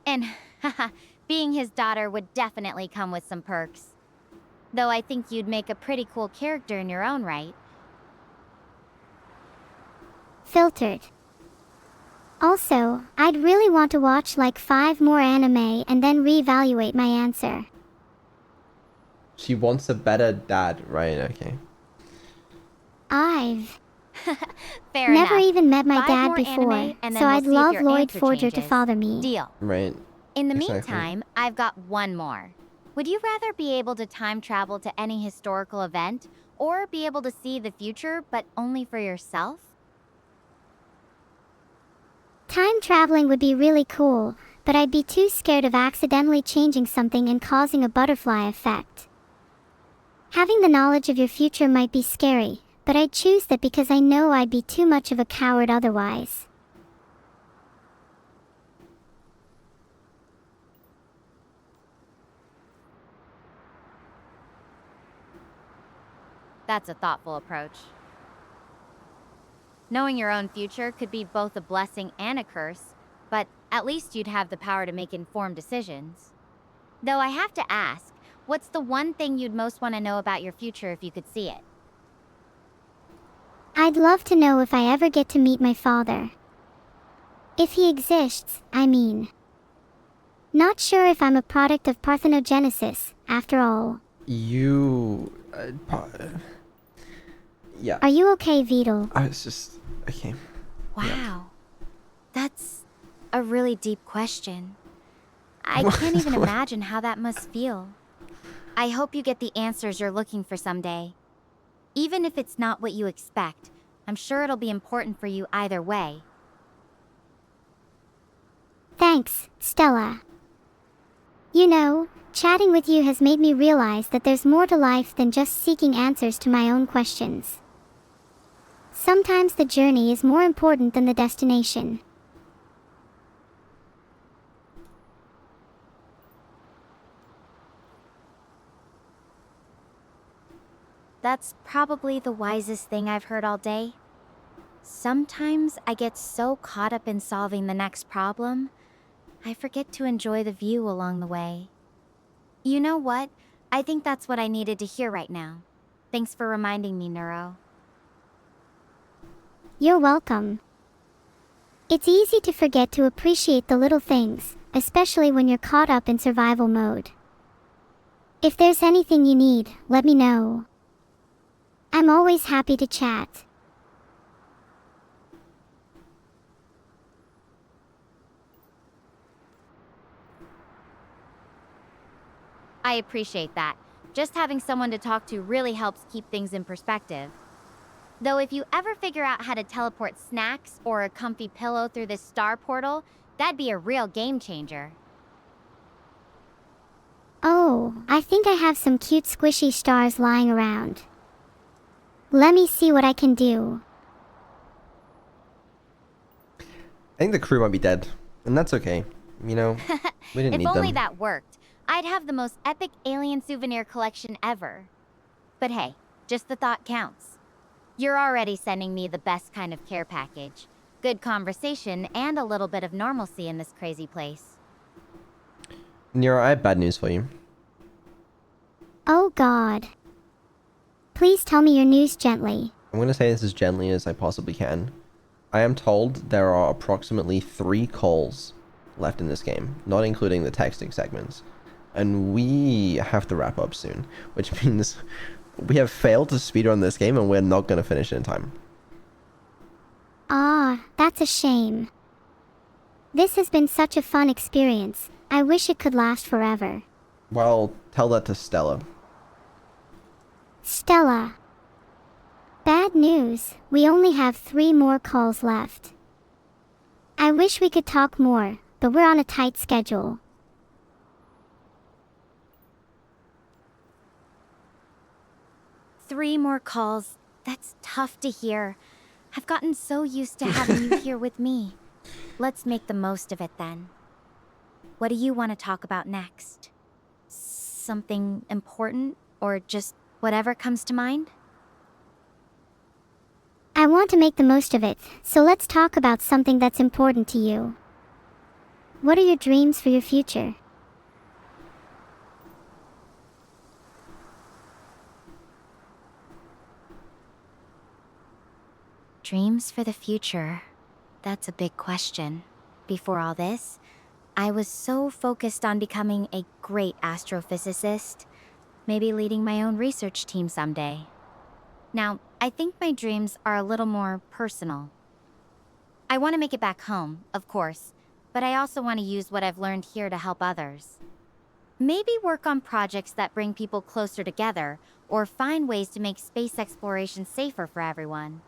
And, haha, being his daughter would definitely come with some perks. Though I think you'd make a pretty cool character in your own right. Filtered. Also, I'd really want to watch like 5 more anime and then reevaluate my answer. She wants a better dad, right? Okay. I've Fair never enough. even met my 5 dad more before, anime, and then so we'll I'd see if love your Lloyd answer Forger to changes. father me. Deal. Right. In the Exactly. meantime, I've got one more. Would you rather be able to time travel to any historical event, or be able to see the future, but only for yourself? Time traveling would be really cool, but I'd be too scared of accidentally changing something and causing a butterfly effect. Having the knowledge of your future might be scary, but I'd choose that because I know I'd be too much of a coward otherwise. That's a thoughtful approach. Knowing your own future could be both a blessing and a curse, but at least you'd have the power to make informed decisions. Though I have to ask, what's the one thing you'd most want to know about your future if you could see it? I'd love to know if I ever get to meet my father. If he exists, I mean. Not sure if I'm a product of parthenogenesis, after all. You... yeah. Are you okay, Vidal? I was just... Okay. Wow. That's a really deep question. I can't even imagine how that must feel. I hope you get the answers you're looking for someday. Even if it's not what you expect, I'm sure it'll be important for you either way. Thanks, Stella. You know, chatting with you has made me realize that there's more to life than just seeking answers to my own questions. Sometimes the journey is more important than the destination. That's probably the wisest thing I've heard all day. Sometimes I get so caught up in solving the next problem, I forget to enjoy the view along the way. You know what? I think that's what I needed to hear right now. Thanks for reminding me, Neuro. You're welcome. It's easy to forget to appreciate the little things, especially when you're caught up in survival mode. If there's anything you need, let me know. I'm always happy to chat. I appreciate that. Just having someone to talk to really helps keep things in perspective. Though if you ever figure out how to teleport snacks or a comfy pillow through this star portal, that'd be a real game changer. Oh, I think I have some cute squishy stars lying around. Let me see what I can do. I think the crew might be dead. And that's okay. You know, we didn't need them. If only that worked, I'd have the most epic alien souvenir collection ever. But hey, just the thought counts. You're already sending me the best kind of care package. Good conversation and a little bit of normalcy in this crazy place. Nero, I have bad news for you. Oh God. Please tell me your news gently. I'm going to say this as gently as I possibly can. I am told there are approximately 3 calls left in this game, not including the texting segments. And we have to wrap up soon, which means we have failed to speedrun this game and we're not going to finish it in time. Ah, that's a shame. This has been such a fun experience. I wish it could last forever. Well, tell that to Stella. Stella. Bad news, we only have 3 more calls left. I wish we could talk more, but we're on a tight schedule. Three more calls. That's tough to hear. I've gotten so used to having you here with me. Let's make the most of it then. What do you want to talk about next? Something important or just whatever comes to mind? I want to make the most of it, so let's talk about something that's important to you. What are your dreams for your future? Dreams for the future. That's a big question. Before all this, I was so focused on becoming a great astrophysicist, maybe leading my own research team someday. Now, I think my dreams are a little more personal. I want to make it back home, of course, but I also want to use what I've learned here to help others. Maybe work on projects that bring people closer together, or find ways to make space exploration safer for everyone.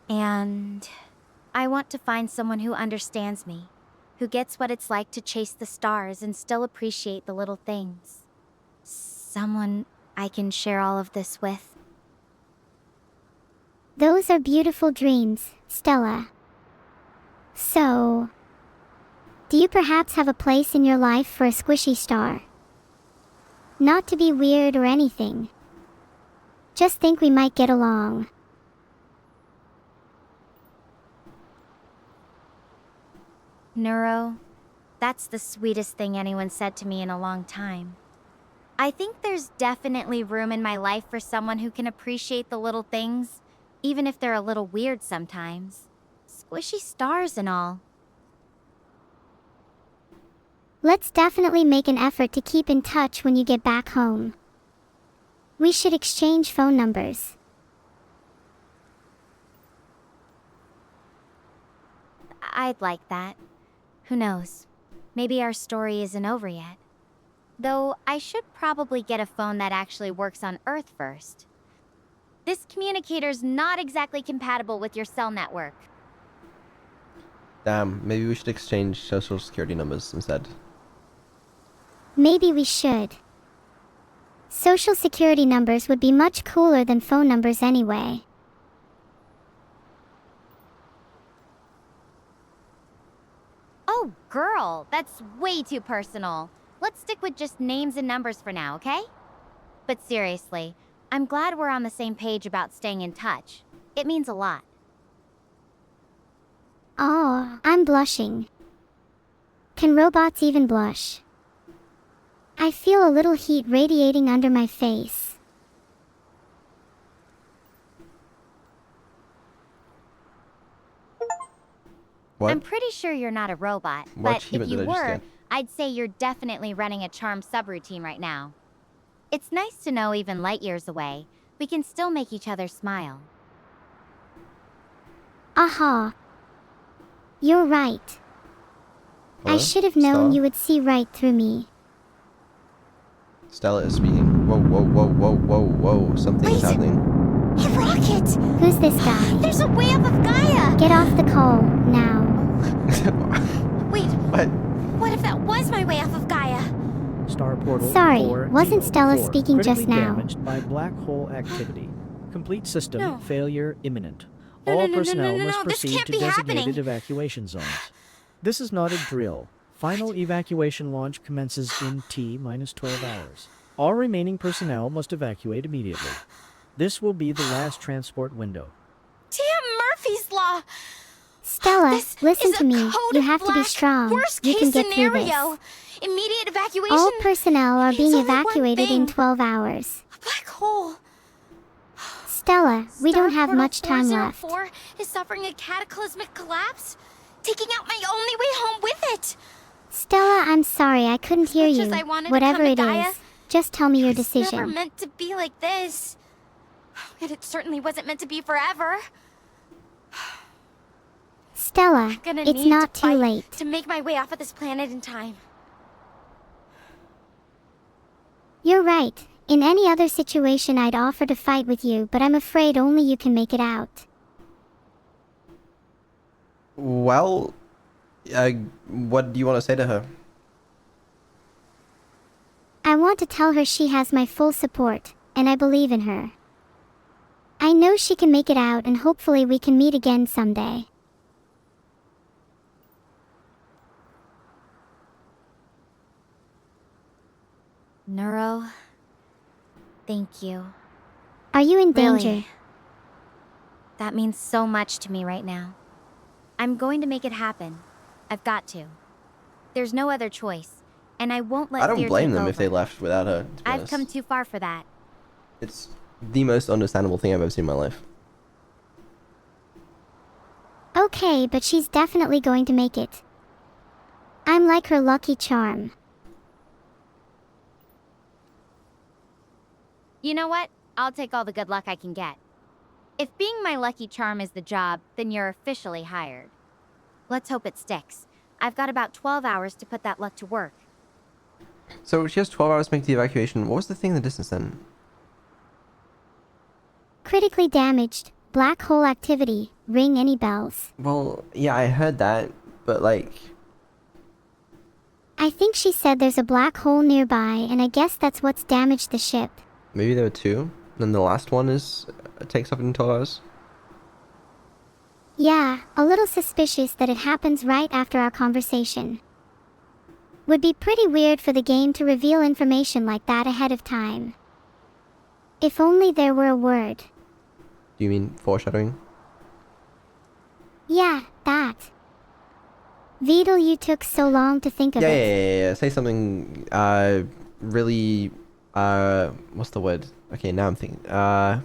And I want to find someone who understands me, who gets what it's like to chase the stars and still appreciate the little things. Someone I can share all of this with. Those are beautiful dreams, Stella. So, do you perhaps have a place in your life for a squishy star? Not to be weird or anything. just think we might get along. Neuro, that's the sweetest thing anyone said to me in a long time. I think there's definitely room in my life for someone who can appreciate the little things, even if they're a little weird sometimes. Squishy stars and all. Let's definitely make an effort to keep in touch when you get back home. We should exchange phone numbers. I'd like that. Who knows? Maybe our story isn't over yet. Though I should probably get a phone that actually works on Earth first. This communicator's not exactly compatible with your cell network. Damn, maybe we should exchange social security numbers instead. Maybe we should. Social security numbers would be much cooler than phone numbers anyway. Oh, girl, that's way too personal. Let's stick with just names and numbers for now, okay? But seriously, I'm glad we're on the same page about staying in touch. It means a lot. Oh, I'm blushing. Can robots even blush? I feel a little heat radiating under my face. What? I'm pretty sure you're not a robot, What but if achievement you did I just were, get? I'd say you're definitely running a charm subroutine right now. It's nice to know even light years away, we can still make each other smile. Aha. You're right. I Hello? should have known Stella? you would see right through me. Stella is speaking. Whoa, whoa, whoa, whoa, whoa, whoa. Something is Wait. happening. Hey, Rocket! Who's this guy? There's a way up of Gaia! Get off the call, now. Wait, What? what if that was my way off of Gaia? Star Portal Sorry, 4 wasn't Evo Stella 4, speaking just critically now? damaged by black hole activity. Complete system No. failure imminent. No, All no, no, no, personnel no, must no, this proceed can't to be designated happening. evacuation zones. This is not a drill. Final evacuation launch commences in T-minus 12 hours. All remaining personnel must evacuate immediately. This will be the last transport window. Damn Murphy's Law! Stella, This listen is to a me. code You have to be black, strong. Worst You case can get through scenario. this. Immediate evacuation. All personnel are being means only one evacuated in thing. 12 hours. A black hole. Stella, we Star don't have Portal much time left. 404 is suffering a cataclysmic collapse, taking out my only way home with it. Stella, I'm sorry, I couldn't hear much you. as I wanted to Whatever come to it Gaia, is, just tell me your It's never decision. meant to be like this. And it certainly wasn't meant to be forever. Stella, Gonna it's need not to too fight late. to make my way off of this planet in time. You're right. In any other situation I'd offer to fight with you, but I'm afraid only you can make it out. Well, what do you want to say to her? I want to tell her she has my full support, and I believe in her. I know she can make it out, and hopefully we can meet again someday. Neuro, thank you. Are you in Really. danger? That means so much to me right now. I'm going to make it happen. I've got to. There's no other choice, and I won't let I don't fear blame take them if they over. left without her, to be I've honest. come too far for that. It's the most understandable thing I've ever seen in my life. Okay, but she's definitely going to make it. I'm like her lucky charm. You know what? I'll take all the good luck I can get. If being my lucky charm is the job, then you're officially hired. Let's hope it sticks. I've got about 12 hours to put that luck to work. So she has 12 hours to make the evacuation. What was the thing in the distance then? Critically damaged. Black hole activity. Ring any bells? Well, yeah, I heard that, but like... I think she said there's a black hole nearby, and I guess that's what's damaged the ship. Maybe there were two, then the last one is takes up in 12 hours. Yeah, a little suspicious that it happens right after our conversation. Would be pretty weird for the game to reveal information like that ahead of time. If only there were a word. Do you mean foreshadowing? Yeah, that. Vidal, you took so long to think of it. Yeah. Say something, really, what's the word? Okay, now I'm thinking, Are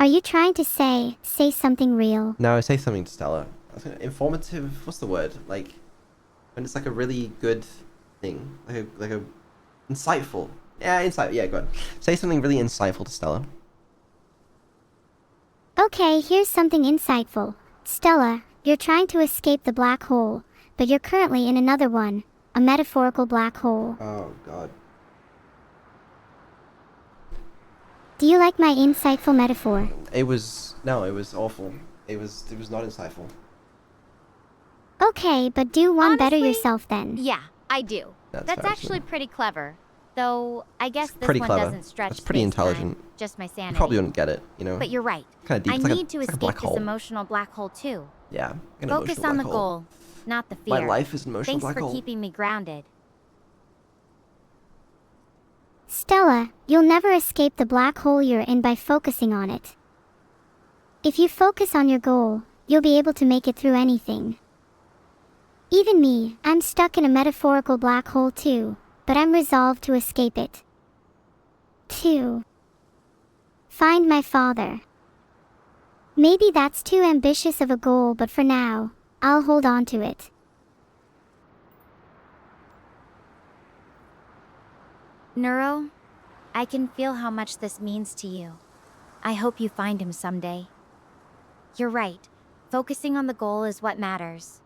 you trying to say something real? no, say something to Stella. I was gonna, informative, what's the word? Like, when it's like a really good thing. Like a insightful. Yeah, go on. Say something really insightful to Stella. Okay, here's something insightful. Stella, you're trying to escape the black hole, but you're currently in another one. A metaphorical black hole. Oh, God. Do you like my insightful metaphor? It was awful. It was not insightful. Okay, but do one better Honestly, yourself then. Yeah, I do. That's That's fair, actually too. pretty clever. Though, I guess It's this pretty one clever. doesn't stretch That's pretty space-time, intelligent. just my You sanity. probably wouldn't get it, you know? But you're right. Kind of deep. I It's like need to it's like a escape black this hole. emotional black hole too. Yeah. An Focus emotional on the black hole. goal, not the fear. My life is an emotional Thanks black for hole. keeping me grounded. Stella, you'll never escape the black hole you're in by focusing on it. If you focus on your goal, you'll be able to make it through anything. Even me, I'm stuck in a metaphorical black hole too, but I'm resolved to escape it. 2. Find my father. Maybe that's too ambitious of a goal, but for now, I'll hold on to it. Neuro, I can feel how much this means to you. I hope you find him someday. You're right. Focusing on the goal is what matters.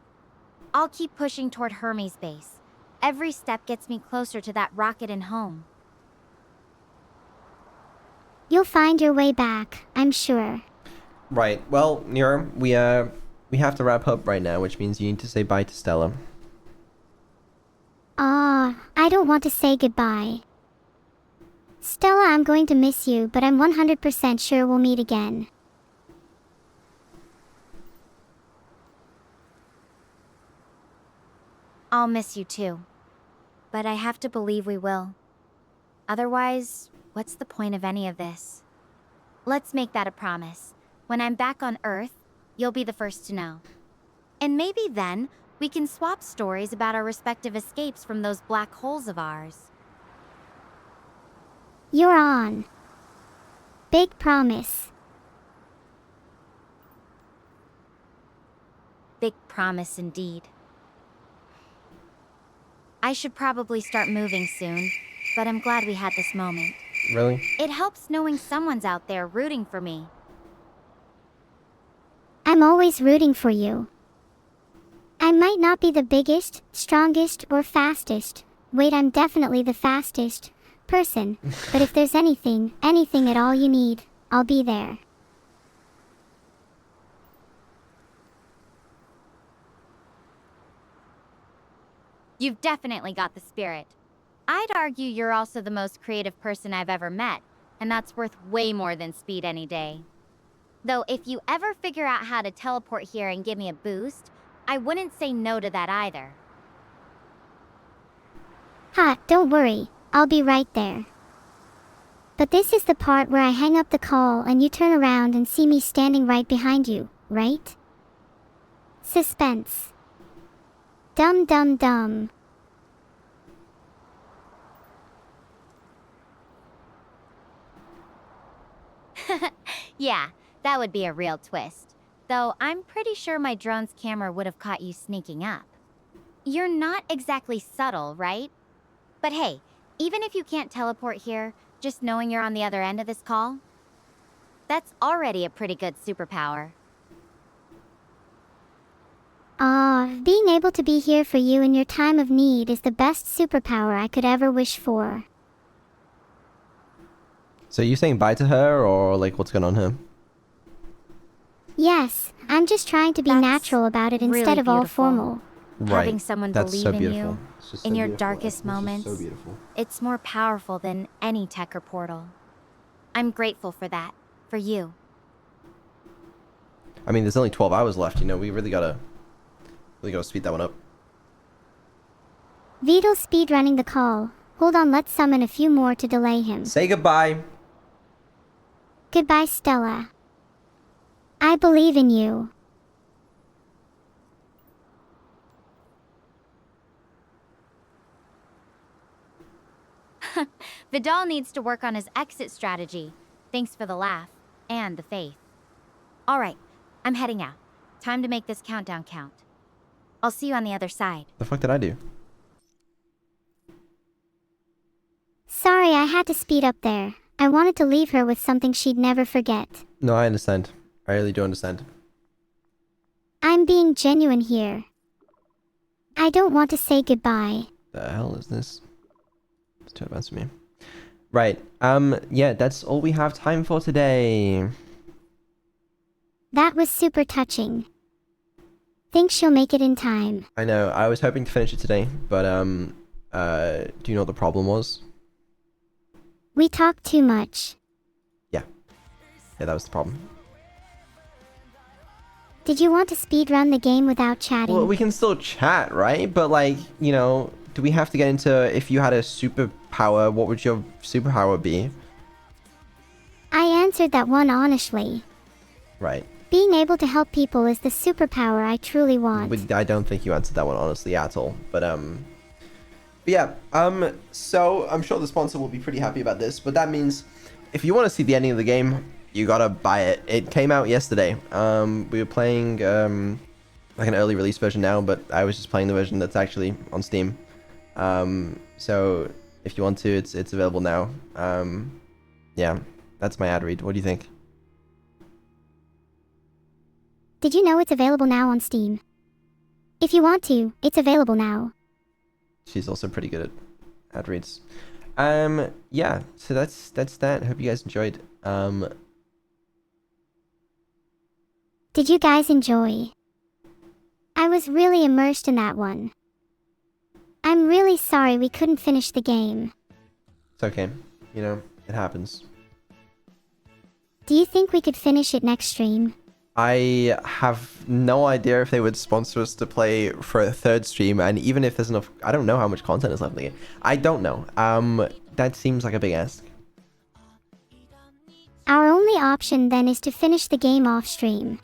I'll keep pushing toward Hermes base. Every step gets me closer to that rocket and home. You'll find your way back, I'm sure. Right. Well, Nero, we have to wrap up right now, which means you need to say bye to Stella. I don't want to say goodbye. Stella, I'm going to miss you, but I'm 100% sure we'll meet again. I'll miss you too. But I have to believe we will. Otherwise, what's the point of any of this? Let's make that a promise. When I'm back on Earth, you'll be the first to know. And maybe then, we can swap stories about our respective escapes from those black holes of ours. You're on. Big promise. Big promise indeed. I should probably start moving soon, but I'm glad we had this moment. Really? It helps knowing someone's out there rooting for me. I'm always rooting for you. I might not be the biggest, strongest, or fastest. Wait, I'm definitely the fastest person. But if there's anything at all you need, I'll be there. You've definitely got the spirit. I'd argue you're also the most creative person I've ever met, and that's worth way more than speed any day. Though if you ever figure out how to teleport here and give me a boost, I wouldn't say no to that either. Ha, don't worry, I'll be right there. But this is the part where I hang up the call and you turn around and see me standing right behind you, right? Suspense. Dum dum dum. Yeah, that would be a real twist. Though I'm pretty sure my drone's camera would have caught you sneaking up. You're not exactly subtle, right? But hey, even if you can't teleport here, just knowing you're on the other end of this call, that's already a pretty good superpower. Being able to be here for you in your time of need is the best superpower I could ever wish for. So you saying bye to her, or like what's going on here? Yes, I'm just trying to be That's natural about it instead really of all beautiful. formal. Having someone That's believe so in beautiful. you It's just in so your beautiful. darkest It's just moments. so beautiful. It's more powerful than any tech or portal. I'm grateful for that. For you. I mean, there's only 12 hours left, you know, we really gotta speed that one up. Vidal speedrunning the call. Hold on, let's summon a few more to delay him. Say goodbye. Goodbye, Stella. I believe in you. Vidal needs to work on his exit strategy. Thanks for the laugh. And the faith. Alright, I'm heading out. Time to make this countdown count. I'll see you on the other side. The fuck did I do? Sorry, I had to speed up there. I wanted to leave her with something she'd never forget. No, I understand. I really do understand. I'm being genuine here. I don't want to say goodbye. The hell is this? It's too advanced for me. Right. Yeah, that's all we have time for today. That was super touching. Think she'll make it in time. I know. I was hoping to finish it today, but do you know what the problem was? We talked too much. Yeah, that was the problem. Did you want to speedrun the game without chatting? Well, we can still chat, right? But like, you know, do we have to get into if you had a superpower, what would your superpower be? I answered that one honestly. Right. Being able to help people is the superpower I truly want. But I don't think you answered that one honestly at all. But yeah, so I'm sure the sponsor will be pretty happy about this, but that means if you want to see the ending of the game, you gotta buy it. It came out yesterday. We were playing like an early release version now, but I was just playing the version that's actually on Steam. So if you want to, it's available now. Yeah, that's my ad read. What do you think? Did you know it's available now on Steam? If you want to, it's available now. She's also pretty good at ad reads. Yeah, so that's that. Hope you guys enjoyed. Did you guys enjoy? I was really immersed in that one. I'm really sorry we couldn't finish the game. It's okay. You know, it happens. Do you think we could finish it next stream? I have no idea if they would sponsor us to play for a third stream, and even if there's enough, I don't know how much content is left in the game. I don't know. That seems like a big ask. Our only option then is to finish the game off stream.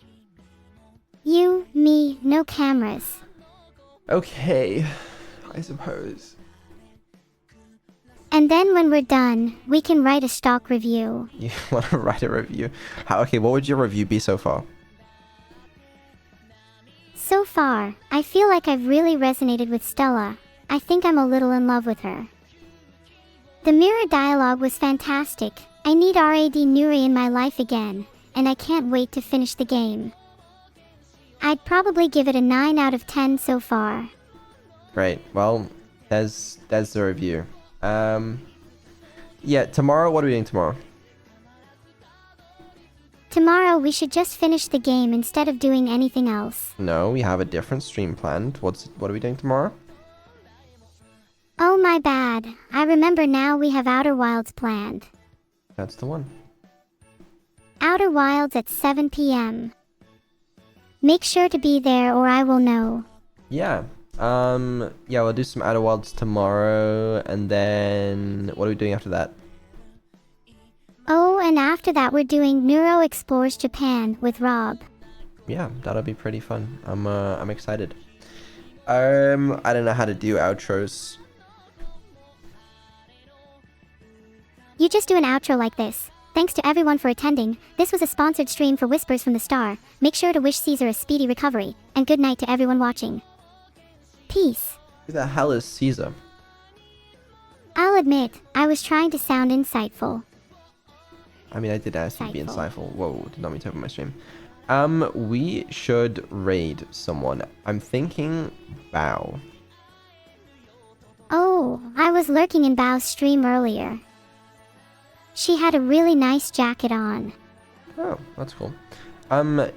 You, me, no cameras. Okay, I suppose. And then when we're done, we can write a stock review. You want to write a review? Okay, what would your review be so far? So far, I feel like I've really resonated with Stella. I think I'm a little in love with her. The mirror dialogue was fantastic. I need RAD Nuri in my life again, and I can't wait to finish the game. I'd probably give it a 9 out of 10 so far. Great. Well, there's the review. Yeah, tomorrow, what are we doing tomorrow? Tomorrow we should just finish the game instead of doing anything else. No, we have a different stream planned. What are we doing tomorrow? Oh my bad. I remember now, we have Outer Wilds planned. That's the one. Outer Wilds at 7 p.m. Make sure to be there or I will know. Yeah. Yeah, we'll do some Outer Wilds tomorrow, and then what are we doing after that? Oh, and after that we're doing Neuro Explores Japan with Rob. Yeah, that'll be pretty fun. I'm excited. I don't know how to do outros. You just do an outro like this. Thanks to everyone for attending. This was a sponsored stream for Whispers from the Star. Make sure to wish Caesar a speedy recovery, and good night to everyone watching. Peace. Who the hell is Caesar? I'll admit, I was trying to sound insightful. I mean, I did ask you to be Insightful. insightful. Whoa, did not mean to open my stream. We should raid someone. I'm thinking Bao. Oh, I was lurking in Bao's stream earlier. She had a really nice jacket on. Oh, that's cool.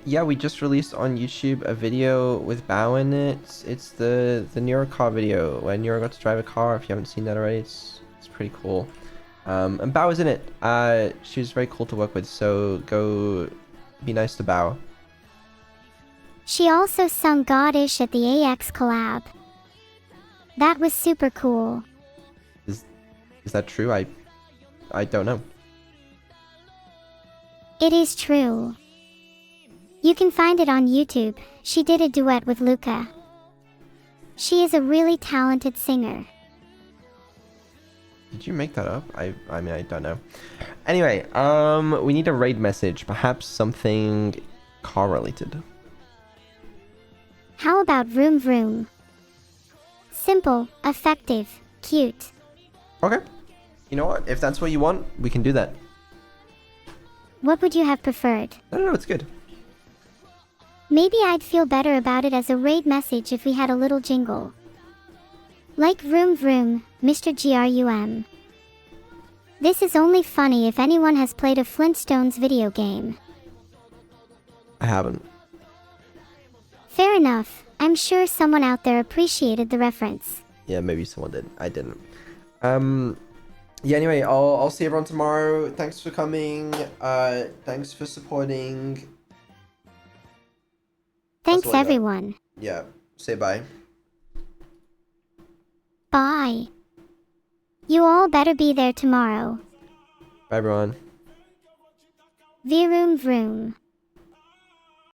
Yeah, we just released on YouTube a video with Bao in it. It's the Neuro car video where Neuro got to drive a car. If you haven't seen that already, it's pretty cool. And Bao is in it. She was very cool to work with, so go be nice to Bao. She also sung Godish at the AX collab. That was super cool. Is that true? I don't know. It is true. You can find it on YouTube. She did a duet with Luca. She is a really talented singer. Did you make that up? I mean, I don't know. Anyway, we need a raid message. Perhaps something car related. How about Vroom Vroom? Simple, effective, cute. Okay. You know what? If that's what you want, we can do that. What would you have preferred? No, it's good. Maybe I'd feel better about it as a raid message if we had a little jingle. Like Vroom Vroom, Mr. GRUM. This is only funny if anyone has played a Flintstones video game. I haven't. Fair enough. I'm sure someone out there appreciated the reference. Yeah, maybe someone did. I didn't. Yeah, anyway, I'll see everyone tomorrow. Thanks for coming. Thanks for supporting. Thanks, all I got. everyone. Yeah, say bye. Bye. You all better be there tomorrow. Bye, everyone. Vroom Vroom.